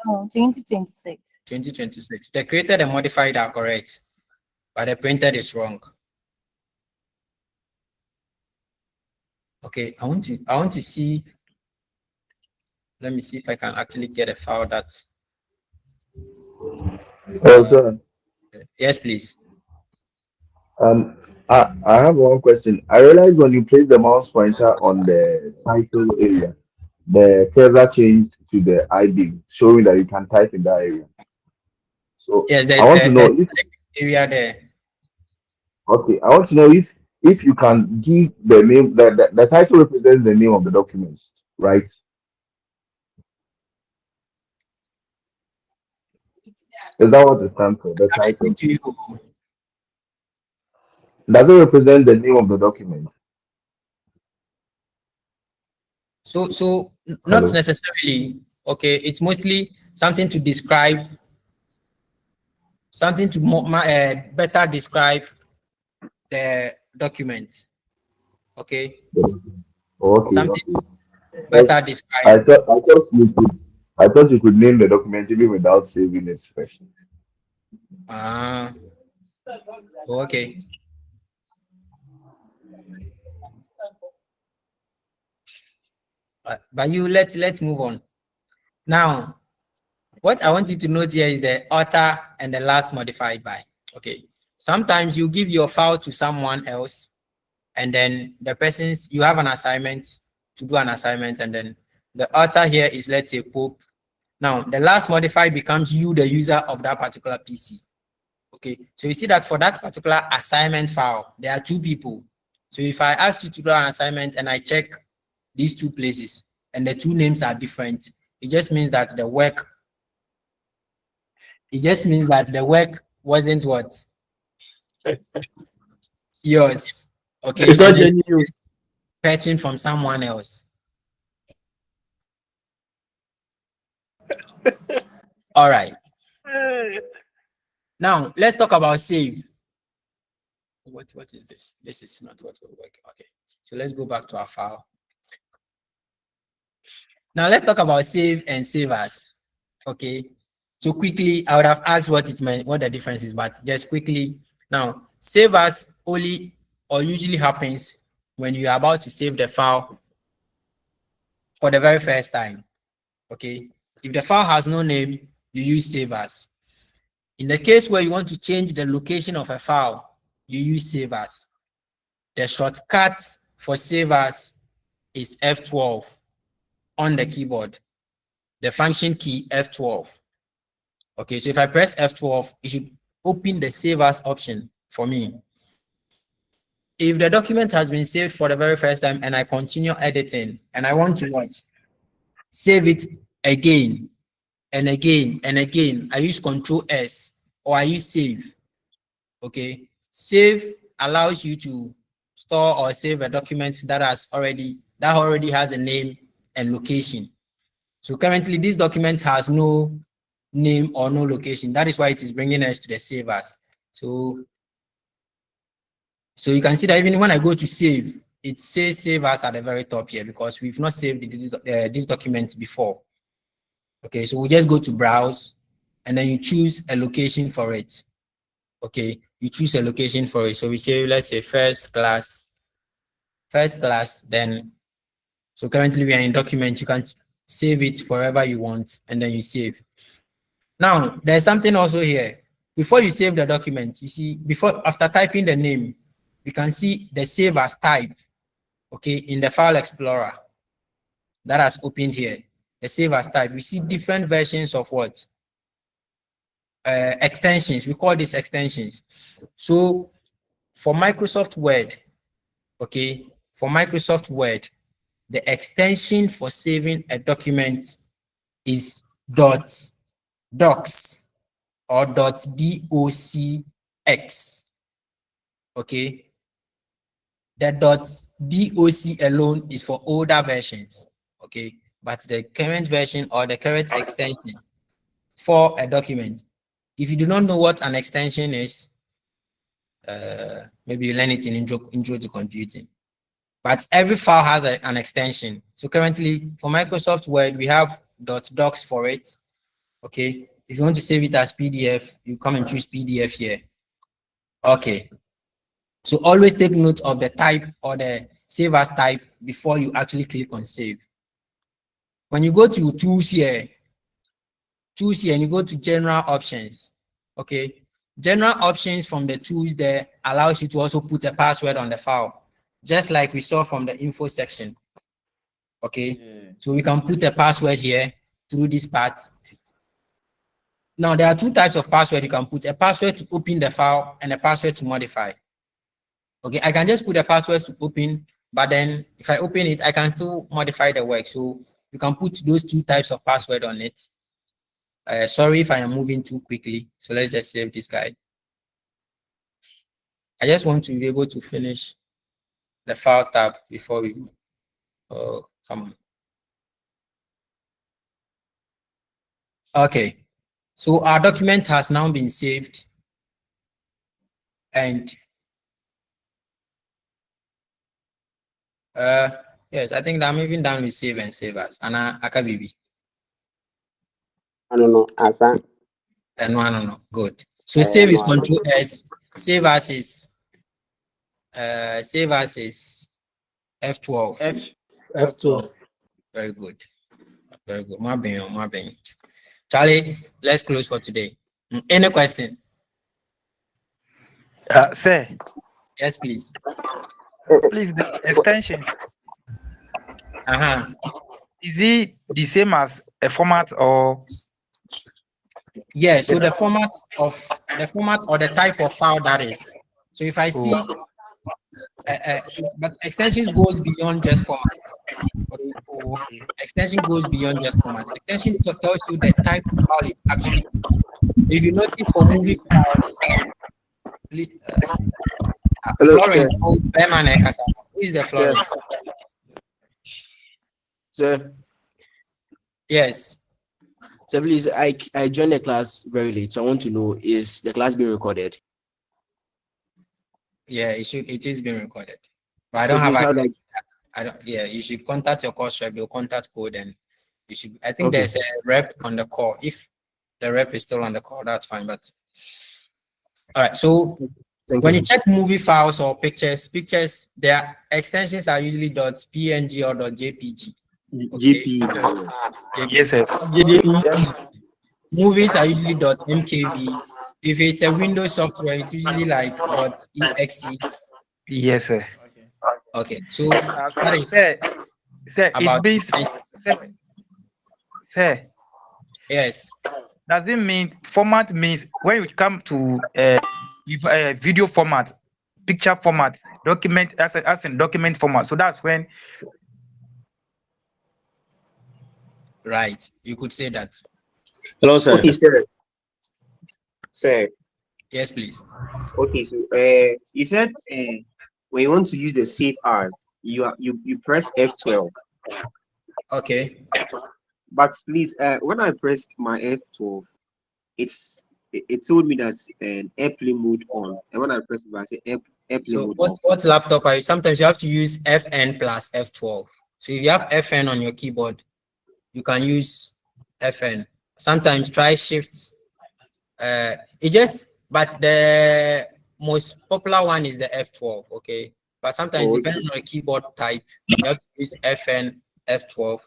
Speaker 9: No, 2026.
Speaker 1: 2026. The created and modified are correct, but the printed is wrong. Okay, I want to see. Let me see if I can actually get a file that's.
Speaker 17: Sir.
Speaker 1: Yes, please.
Speaker 17: I have one question. I realized when you place the mouse pointer on the title area, the cursor changed to the ID, showing that you can type in that area. So
Speaker 1: yes,
Speaker 17: I want to know if
Speaker 1: area there.
Speaker 17: Okay, I want to know if you can give the name the title represents the name of the document, right? Is that what it stands for? The
Speaker 1: I'm listening
Speaker 17: title.
Speaker 1: to you.
Speaker 17: Does it represent the name of the document?
Speaker 1: So not
Speaker 17: Hello?
Speaker 1: necessarily. Okay, it's mostly something to describe, something to better describe the document. Okay.
Speaker 17: Okay,
Speaker 1: Something
Speaker 17: okay.
Speaker 1: to better
Speaker 17: I
Speaker 1: describe.
Speaker 17: thought you could I thought you could name the document even without saving it first.
Speaker 1: Ah, okay. But you let's move on. Now, what I want you to note here is the author and the last modified by. Okay. Sometimes you give your file to someone else, and then you have an assignment to do an assignment, and then the author here is, let's say, Pope. Now, the last modified becomes you, the user of that particular PC. Okay. So you see that for that particular assignment file, there are two people. So if I ask you to do an assignment and I check these two places and the two names are different, it just means that the work wasn't what? Yours. Okay.
Speaker 16: It's not
Speaker 1: And
Speaker 16: genuine.
Speaker 1: fetching from someone else. All right. Now let's talk about save. What is this? This is not what we're working. Okay. So let's go back to our file. Now let's talk about save and save as. Okay. So quickly, I would have asked what it meant, what the difference is, but just quickly. Now, save as only or usually happens when you are about to save the file for the very first time. Okay. If the file has no name, you use save as. In the case where you want to change the location of a file, you use save as. The shortcut for save as is F12 on the keyboard. The function key F12. Okay, so if I press F12, it should open the save as option for me. If the document has been saved for the very first time and I continue editing and I want to watch, save it again and again and again, I use Control S or I use save. Okay, save allows you to store or save a document that already has a name and location. So currently this document has no name or no location. That is why it is bringing us to the save as. So you can see that even when I go to save, it says save as at the very top here because we've not saved this document before. Okay, so we just go to browse and then you choose a location for it. Okay, you choose a location for it. So we say, let's say first class, then, so currently we are in document, you can save it wherever you want and then you save. Now, there's something also here. Before you save the document, you see, after typing the name, you can see the save as type, okay, in the file explorer that has opened here. The save as type, we see different versions of what? Extensions. We call these extensions. So for Microsoft Word, okay, the extension for saving a document is .docs or .docx. Okay, the .doc alone is for older versions. Okay, but the current version or the current extension for a document, if you do not know what an extension is, maybe you learn it in intro to computing. But every file has an extension. So currently for Microsoft Word, we have .docs for it. Okay, if you want to save it as PDF, you come and choose PDF here. Okay, so always take note of the type or the save as type before you actually click on save. When you go to tools here and you go to general options. Okay, general options from the tools there allows you to also put a password on the file, just like we saw from the info section. Okay, so we can put a password here through this part. Now there are two types of password you can put: a password to open the file and a password to modify. Okay, I can just put a password to open, but then if I open it, I can still modify the work. So you can put those two types of password on it. Sorry if I am moving too quickly. So let's just save this guy. I just want to be able to finish the file tab before we, oh, come on. Okay, so our document has now been saved. And yes, I think that I'm even done with save and save as. And Akabibi.
Speaker 3: I don't know. Asa.
Speaker 1: No. Good. So save is Control S. Save as is F12.
Speaker 15: F12.
Speaker 1: Very good. Very good. My bad. Charlie, let's close for today. Any question?
Speaker 6: Sir,
Speaker 1: Yes, please.
Speaker 6: please, the extension, is it the same as a format or?
Speaker 1: Yeah, so the format or the type of file that is. So if I see, but extensions goes beyond just format. Okay. Extension goes beyond just format. Extension tells you the type of file it actually is. If you notice for movie files,
Speaker 13: Hello,
Speaker 1: Florence,
Speaker 13: sir.
Speaker 1: who is the
Speaker 13: Sir.
Speaker 1: Florence?
Speaker 13: Sir.
Speaker 1: Yes.
Speaker 13: So please, I joined the class very late, so I want to know, is the class being recorded?
Speaker 1: Yeah, it is being recorded. But I
Speaker 13: So
Speaker 1: don't have
Speaker 13: please, how
Speaker 1: access
Speaker 13: do
Speaker 1: to that. Yeah, you should contact your course rep, your contact code, and you should, I think
Speaker 13: Okay.
Speaker 1: there's a rep on the call. If the rep is still on the call, that's fine. But all right, so when you check movie files or pictures, their extensions are usually .png or .jpg. Okay?
Speaker 6: Yes, sir.
Speaker 1: Movies are usually .mkv. If it's a Windows software, it's usually like .exe.
Speaker 6: Yes, sir.
Speaker 1: Okay, so that is
Speaker 6: Sir,
Speaker 1: about
Speaker 6: it's based. Sir.
Speaker 1: Yes.
Speaker 6: Does it mean format means when you come to video format, picture format, document as in document format? So that's when.
Speaker 1: Right, you could say that.
Speaker 5: Hello, sir. Okay, sir. Sir.
Speaker 1: Yes, please.
Speaker 5: Okay, so you said when you want to use the save as, you press F12.
Speaker 1: Okay.
Speaker 5: But please, when I pressed my F12, it told me that airplane mode on, and when I press it, I say airplane mode off.
Speaker 1: What laptop are you? Sometimes you have to use FN plus F12. So if you have FN on your keyboard, you can use FN. Sometimes try Shift. But the most popular one is the F12. Okay, but sometimes depending on the keyboard type, you have to use FN F12.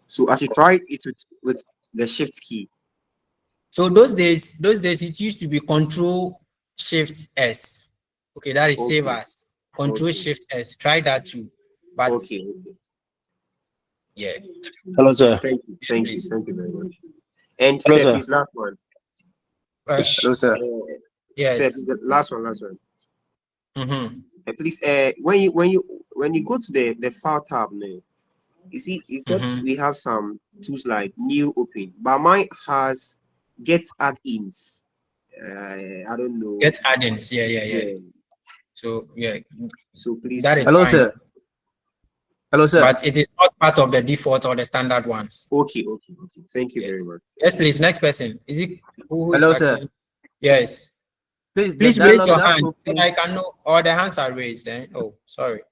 Speaker 5: So I should try it with the Shift key.
Speaker 1: So those days it used to be Control Shift S. Okay, that is save as. Control Shift S. Try that too. But yeah.
Speaker 5: Hello, sir. Thank you very much. And
Speaker 1: Hello,
Speaker 5: sir,
Speaker 1: sir.
Speaker 5: please, last one.
Speaker 1: Hello, sir. Yes.
Speaker 5: Sir, please, the last one. Please, when you go to the file tab now, you see it said we have some tools like new open, but mine has get add-ins. I don't know.
Speaker 1: Get add-ins. Yeah. So yeah.
Speaker 5: So please.
Speaker 1: That is
Speaker 13: Hello,
Speaker 1: fine.
Speaker 13: sir. Hello, sir.
Speaker 1: But it is not part of the default or the standard ones.
Speaker 5: Okay. Thank you very much.
Speaker 1: Yes, please. Next person. Is it who is
Speaker 13: Hello,
Speaker 1: asking?
Speaker 13: sir.
Speaker 1: Yes. Please
Speaker 13: the
Speaker 1: raise
Speaker 13: dialogue
Speaker 1: your
Speaker 13: that
Speaker 1: hand so
Speaker 13: opens-
Speaker 1: I can know. Or the hands are raised. Then oh, sorry.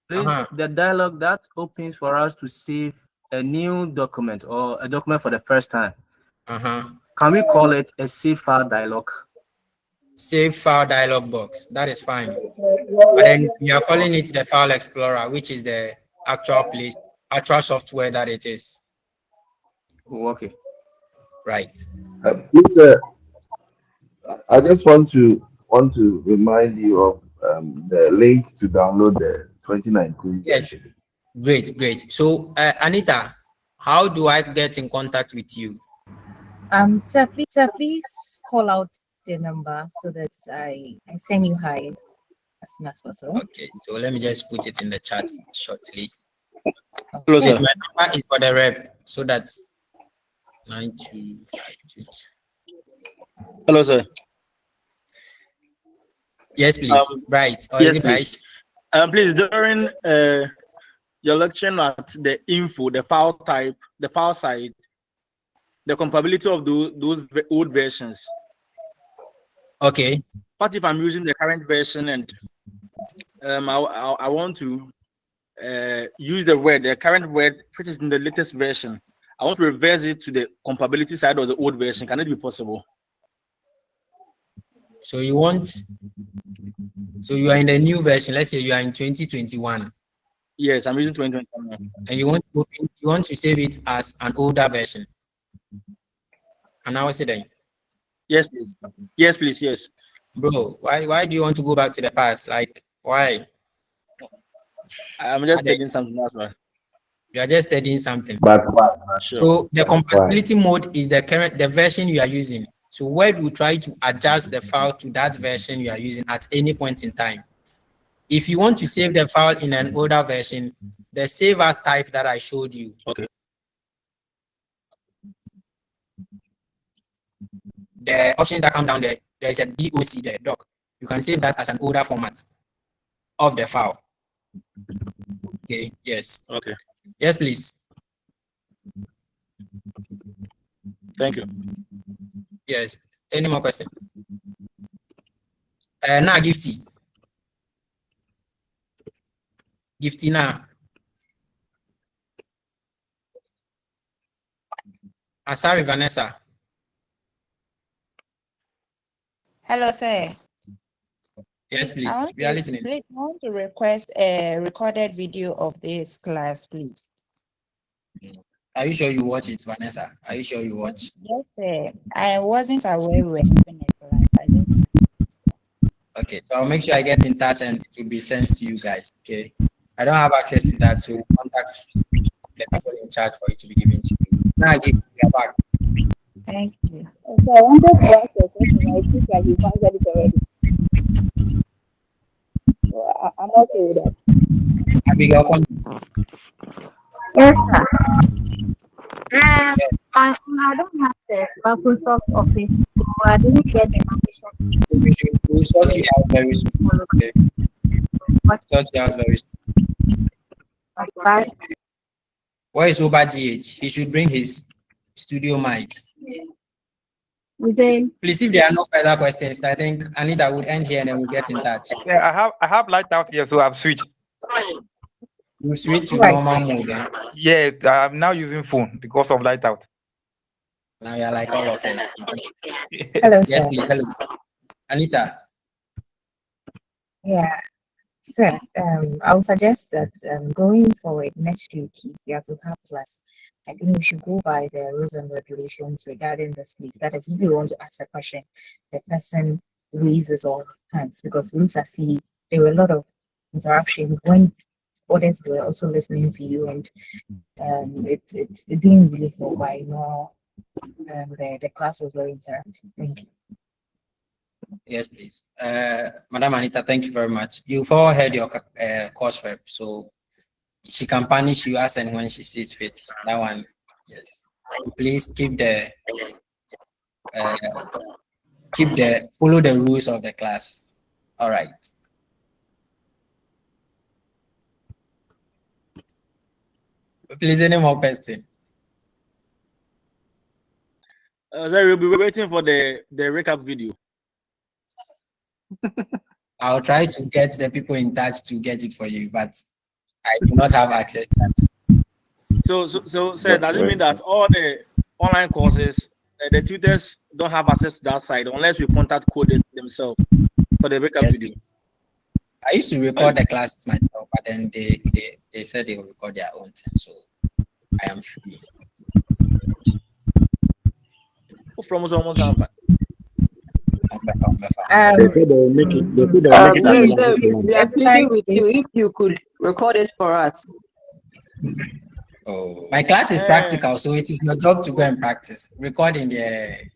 Speaker 13: Please, the dialogue that opens for us to save a new document or a document for the first time. Can we call it a save file dialog?
Speaker 1: Save file dialog box. That is fine. But then you are calling it the file explorer, which is the actual software that it is.
Speaker 13: Oh, okay.
Speaker 1: Right.
Speaker 17: Please, I just want to remind you of the link to download the 2019
Speaker 1: Yes.
Speaker 17: version.
Speaker 1: Great. So Anita, how do I get in contact with you?
Speaker 9: Sir, please call out the number so that I send you hi as soon as possible.
Speaker 1: Okay, so let me just put it in the chat shortly.
Speaker 13: Hello,
Speaker 1: Yes,
Speaker 13: sir.
Speaker 1: my number is for the rep, so that's 9252.
Speaker 13: Hello, sir.
Speaker 1: Yes, please. Bright. Or
Speaker 13: Yes,
Speaker 1: is it
Speaker 13: please.
Speaker 1: Bright?
Speaker 13: Please, during your lecture at the info, the file type, the file side, the compatibility of those old versions.
Speaker 1: Okay.
Speaker 13: What if I'm using the current version and I want to use the current word which is in the latest version?
Speaker 18: I want to reverse it to the compatibility side of the old version. Can it be possible?
Speaker 1: So you are in the new version. Let's say you are in 2021.
Speaker 18: Yes, I'm using 2021.
Speaker 1: And you want to save it as an older version. And now what's it then?
Speaker 18: Yes, please. Yes, please. Yes.
Speaker 1: Bro, why do you want to go back to the past? Like, why?
Speaker 18: I'm just studying something. That's why.
Speaker 1: You are just studying something.
Speaker 17: But
Speaker 18: sure.
Speaker 1: So the compatibility mode is the version you are using. So Word will try to adjust the file to that version you are using at any point in time. If you want to save the file in an older version, the save as type that I showed you.
Speaker 18: Okay.
Speaker 1: The options that come down there, there is a DOC there, doc. You can save that as an older format of the file. Okay, yes.
Speaker 18: Okay.
Speaker 1: Yes, please.
Speaker 18: Thank you.
Speaker 1: Yes. Any more questions? Now, Gifty. Gifty now. Sorry, Vanessa.
Speaker 19: Hello, sir.
Speaker 1: Yes, please. We are listening.
Speaker 19: Please, I want to request a recorded video of this class, please.
Speaker 1: Are you sure you watch it, Vanessa? Are you sure you watch?
Speaker 19: Yes, sir. I wasn't aware we were having a class. I didn't.
Speaker 1: Okay, so I'll make sure I get in touch and it will be sent to you guys. Okay. I don't have access to that, so contact the people in charge for it to be given to you. Now, Gifty, we are back.
Speaker 19: Thank you.
Speaker 11: So I wanted to ask a question. I think that you've answered it already. So I'm okay with that.
Speaker 1: Abigail, come.
Speaker 2: Yes, sir. I don't have the Microsoft Office, so I didn't get the information.
Speaker 1: We'll sort you out very soon. Okay. Sort you out very soon.
Speaker 2: Bye.
Speaker 1: Where is Oba GH? He should bring his studio mic. Please, if there are no further questions, I think Anita would end here and then we'll get in touch.
Speaker 14: Yeah, I have light out here, so I've switched.
Speaker 1: You switch to normal mode. Eh?
Speaker 14: Yeah, I'm now using phone because of light out.
Speaker 1: Now you're like all of us.
Speaker 9: Hello,
Speaker 1: Yes,
Speaker 9: sir.
Speaker 1: please. Hello. Anita.
Speaker 9: Yeah, sir. I would suggest that going forward next week, you have to have class. I think we should go by the rules and regulations regarding the split. That is, if you want to ask a question, the person raises all hands because rules are see there were a lot of interruptions when others were also listening to you, and it didn't really go by. No, the class was very interactive. Thank you.
Speaker 1: Yes, please. Madam Anita, thank you very much. You've all heard your course rep, so she can punish you as and when she sees fit. That one, yes. Please follow the rules of the class. All right. Please, any more question?
Speaker 18: Sir, we'll be waiting for the recap video.
Speaker 1: I'll try to get the people in touch to get it for you, but I do not have access to that.
Speaker 18: So, sir, does it mean that all the online courses, the tutors don't have access to that side unless we contact code it themselves for the recap video?
Speaker 1: Please. I used to record the classes myself, but then they said they will record their own thing, so I am free.
Speaker 18: From almost over.
Speaker 12: We are pleading with you if you could record it for us.
Speaker 1: Oh, my class is practical, so it is your job to go and practice. Recording the.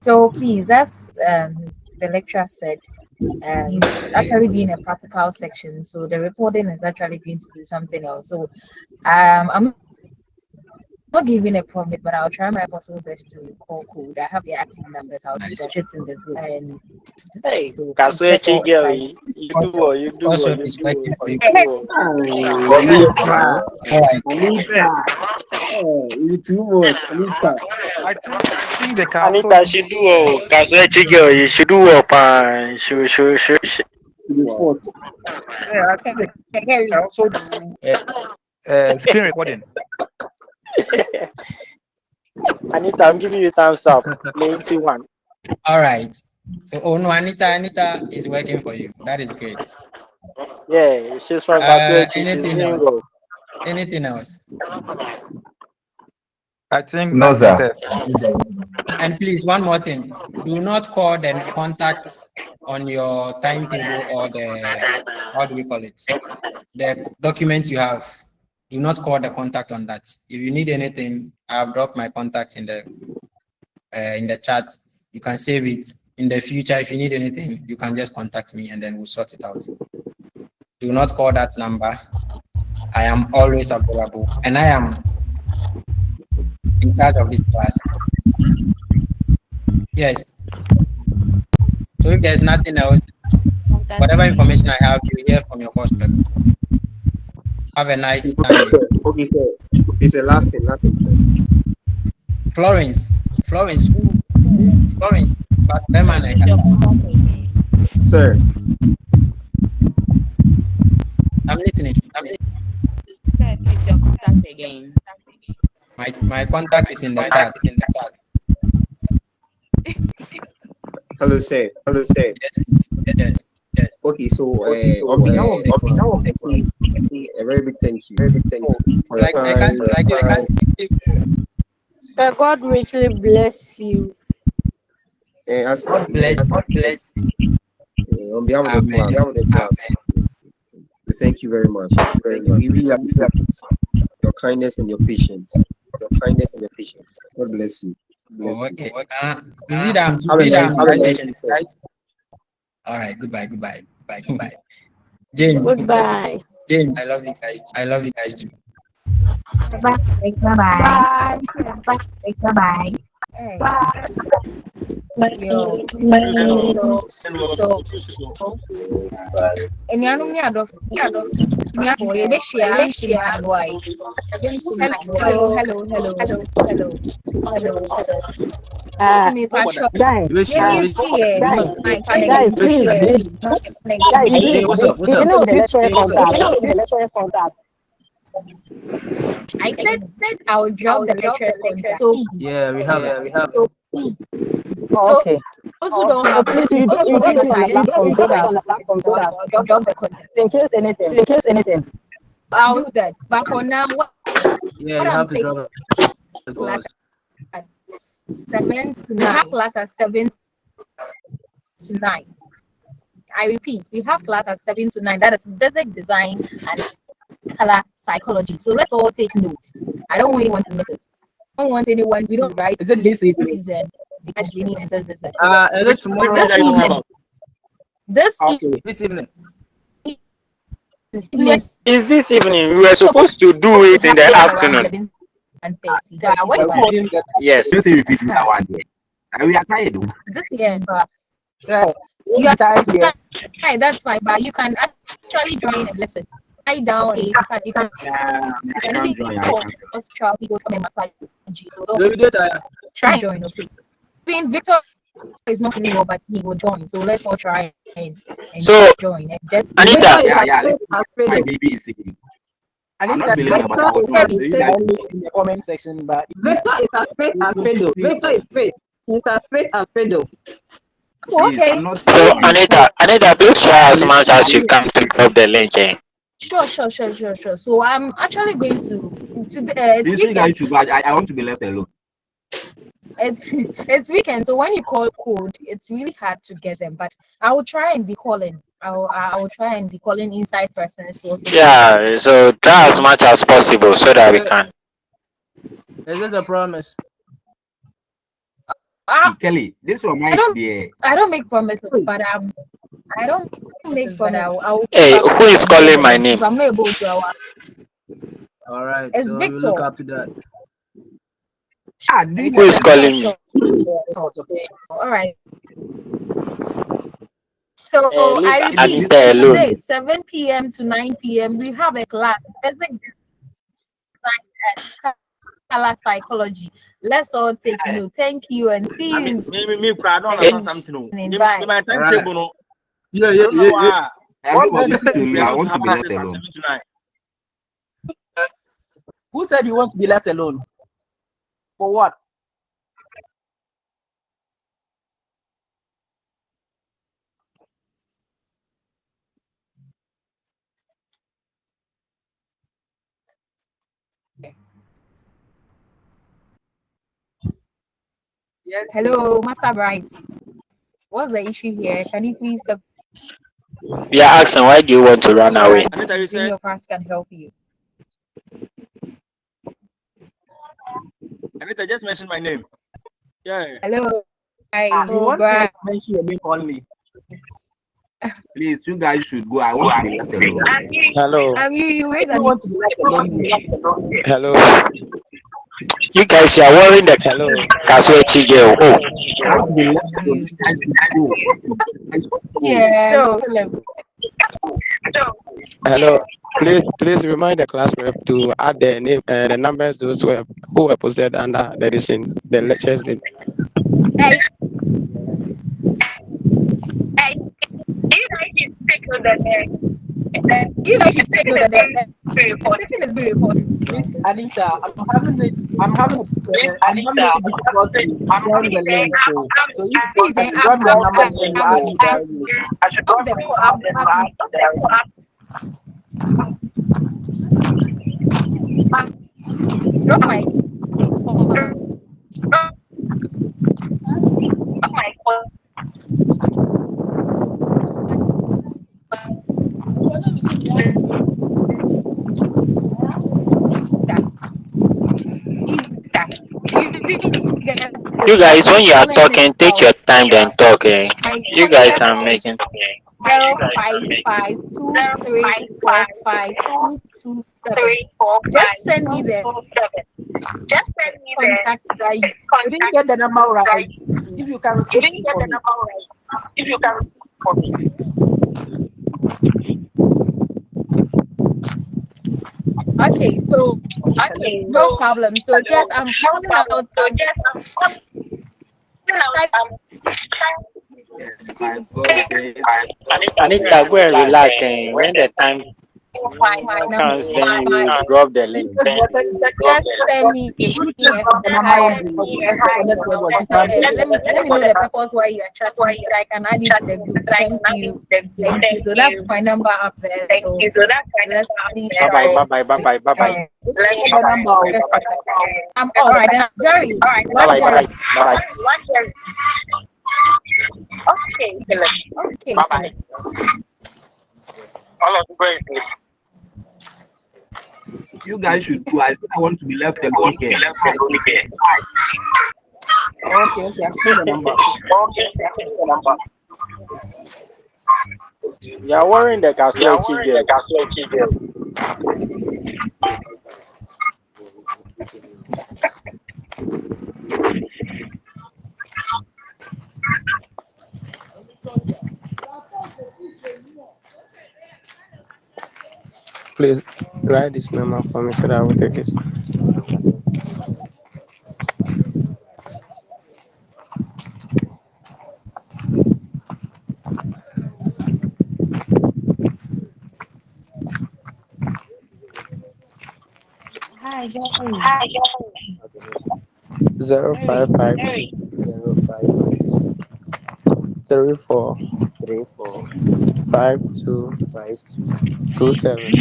Speaker 9: So please, as the lecturer said, it's actually being a practical section, so the recording is actually going to be something else. So I'm not giving a promise, but I'll try my possible best to call code. I have the active numbers. I'll distribute it in the group. And
Speaker 4: hey, Kaswechi girl, you do what you do.
Speaker 5: You too much, Anita.
Speaker 14: I think they can.
Speaker 4: Anita, she do what? Kaswechi girl, you should do what? She.
Speaker 14: Yeah, I think I also do screen recording.
Speaker 20: Anita, I'm giving you thumbs up. 91.
Speaker 1: All right. So, oh no, Anita is working for you. That is great.
Speaker 20: Yeah, she's from Baswell. She's
Speaker 1: Anything
Speaker 20: doing
Speaker 1: else?
Speaker 20: well.
Speaker 1: Anything else?
Speaker 14: I think
Speaker 17: No,
Speaker 14: that's
Speaker 17: sir.
Speaker 14: it.
Speaker 1: And please, one more thing. Do not call the contact on your timetable or the, how do we call it? The document you have. Do not call the contact on that. If you need anything, I've dropped my contact in the chat. You can save it. In the future, if you need anything, you can just contact me and then we'll sort it out. Do not call that number. I am always available and I am in charge of this class. Yes. So if there's nothing else, whatever information I have, you hear from your course rep. Have a nice Sunday.
Speaker 5: Okay, sir. Okay, sir. Last thing, sir.
Speaker 1: Florence, but
Speaker 5: Sir.
Speaker 1: I'm listening.
Speaker 9: It's your contact again.
Speaker 1: My contact is in the chat.
Speaker 5: Hello, sir.
Speaker 1: Yes.
Speaker 5: Okay, so on behalf of the class, I say a very big thank you. For your time.
Speaker 10: Sir, God richly bless you.
Speaker 1: God bless.
Speaker 5: On behalf of the class, we thank you very much. We really appreciate it. Your kindness and your patience. God bless you.
Speaker 1: Okay. Is it right? All right. Goodbye. James.
Speaker 10: Goodbye.
Speaker 1: James. I love you guys too.
Speaker 9: Bye.
Speaker 11: Guys, please.
Speaker 13: What's up?
Speaker 11: You know the lecturer's contact.
Speaker 9: I said I'll drop the lecturer's contact. So
Speaker 13: Yeah, we have it.
Speaker 11: Oh, okay.
Speaker 9: those who don't have,
Speaker 11: Please, you don't on the platform so that
Speaker 9: drop the contact.
Speaker 11: in case anything.
Speaker 9: I'll do that. But for now,
Speaker 13: Yeah, you have to drop it.
Speaker 9: Class at 7 to 9. We have class at 7 to 9. I repeat, we have class at 7 to 9. That is basic design and color psychology. So let's all take notes. I don't want anyone to miss it. I don't want anyone to write.
Speaker 15: Is it this evening?
Speaker 9: Is it
Speaker 13: tomorrow?
Speaker 9: This
Speaker 13: evening.
Speaker 20: Is this evening? We were supposed to do it in the afternoon. Yes.
Speaker 8: Just repeat that one day. We are tired.
Speaker 9: Just again, but you are tired. That's fine, but you can actually join and listen. Write down you can people come and massage you. So don't try and join, okay? Victor is not anymore, but he will join. So let's all try and join.
Speaker 8: Anita, my baby is sick. I'm not feeling about I was
Speaker 15: in the comment section, but
Speaker 12: Victor is as straight as Pedro. Victor is straight. He's as straight as Pedro.
Speaker 9: Okay.
Speaker 20: So Anita, please try as much as you can to drop the link.
Speaker 9: Sure. So I'm actually going to
Speaker 8: I want to be left alone.
Speaker 9: It's weekend, so when you call code, it's really hard to get them. But I will try and be calling. I will try and be calling inside persons.
Speaker 20: Yeah, so try as much as possible so that we can.
Speaker 13: Is this a promise?
Speaker 8: Kelly, this one might be.
Speaker 9: I don't make promises, but I don't make promises.
Speaker 20: Hey, who is calling my name?
Speaker 9: If I'm not able to.
Speaker 13: All right,
Speaker 9: it's
Speaker 13: so
Speaker 9: Victor.
Speaker 13: we look up to that.
Speaker 20: Who is calling me?
Speaker 9: All right. So I repeat, today 7 p.m. to 9 p.m. we have a class, basic color psychology. Let's all take note. Thank you and see you.
Speaker 18: Me, I don't understand something. My timetable,
Speaker 13: Yeah.
Speaker 18: What
Speaker 21: listen to me. I want to be left
Speaker 18: classes at
Speaker 21: alone.
Speaker 18: 7 to 9?
Speaker 15: Who said you want to be left alone? For what?
Speaker 9: Yes. Hello, Master Bright. What's the issue here? Can you please stop?
Speaker 20: We are asking, why do you want to run away?
Speaker 18: Anita, you said
Speaker 9: Your parents can help you.
Speaker 18: Anita just mentioned my name. Yeah.
Speaker 9: Hello. Hi,
Speaker 15: You want to mention your name only.
Speaker 21: Please, you guys should go. I want to be left alone.
Speaker 20: Hello.
Speaker 9: You raise
Speaker 15: You want to be left alone.
Speaker 20: Hello. You guys are wearing the Kaswechi girl. Oh.
Speaker 21: I want to be left alone. You guys should go.
Speaker 9: Yeah.
Speaker 22: Hello. Please remind the class rep to add the name, the numbers those who were posted under the lectures.
Speaker 9: Hey. You guys should take note of that. The second is very important.
Speaker 15: Please, Anita, I'm having a difficulty joining the link. So if you drop your number, then you add me directly.
Speaker 9: I should drop my
Speaker 20: You guys, when you are talking, take your time then talk. Eh? You guys are making.
Speaker 9: 05523452227. Just send me the contact that you
Speaker 15: didn't get the number right. If you can repeat it for me.
Speaker 9: Okay, so no problem. So just I'm calling out.
Speaker 20: Anita, go and relax. Eh? When the time comes, then you drop the link.
Speaker 9: Just send me let me know the purpose why you are trusting me so I can add it to the group. Thank you. So that's my number up there. So let's please try.
Speaker 20: Bye bye.
Speaker 9: I'm all right. Jerry.
Speaker 20: Bye.
Speaker 9: Okay.
Speaker 20: Bye. All of you.
Speaker 21: You guys should go. I want to be left alone here.
Speaker 15: Okay, I've seen the number.
Speaker 20: You are wearing the Kaswechi girl.
Speaker 22: Please write this number for me so that I will take it.
Speaker 19: Hi, Jeffrey.
Speaker 22: 0552 34 5227.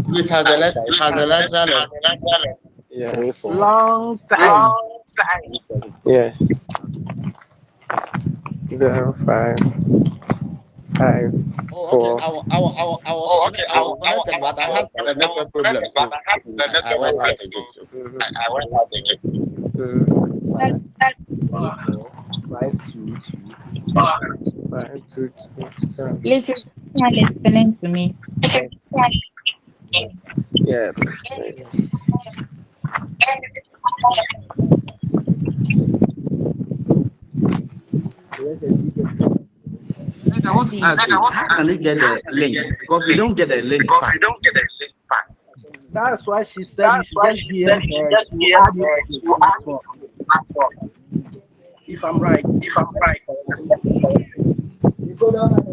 Speaker 8: Please have the letter left.
Speaker 22: Yeah.
Speaker 15: Long time.
Speaker 22: Yes. 055.
Speaker 8: Oh, okay. I was connected, but I had the network problem. So I went out again. So I went out again.
Speaker 22: 5227.
Speaker 19: Please, you're listening to me.
Speaker 22: Yeah.
Speaker 8: I want to ask you, how can we get the link? Because we don't get the link fast.
Speaker 15: That's why she said you should just DM her to add it to the platform. If I'm right. You go down and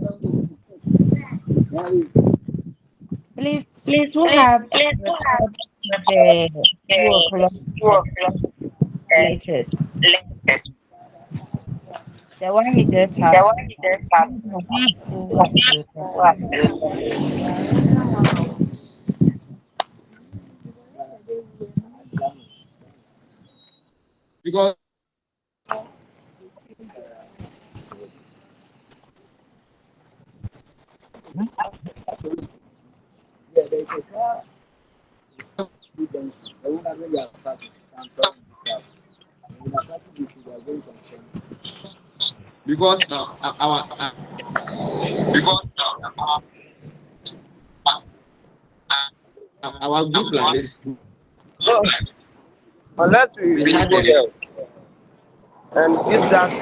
Speaker 19: Please, who have recorded the 2 o'clock latest? The one you just have.
Speaker 8: Because because our group like this.
Speaker 22: Unless we
Speaker 8: We had
Speaker 22: go
Speaker 8: a
Speaker 22: there and this last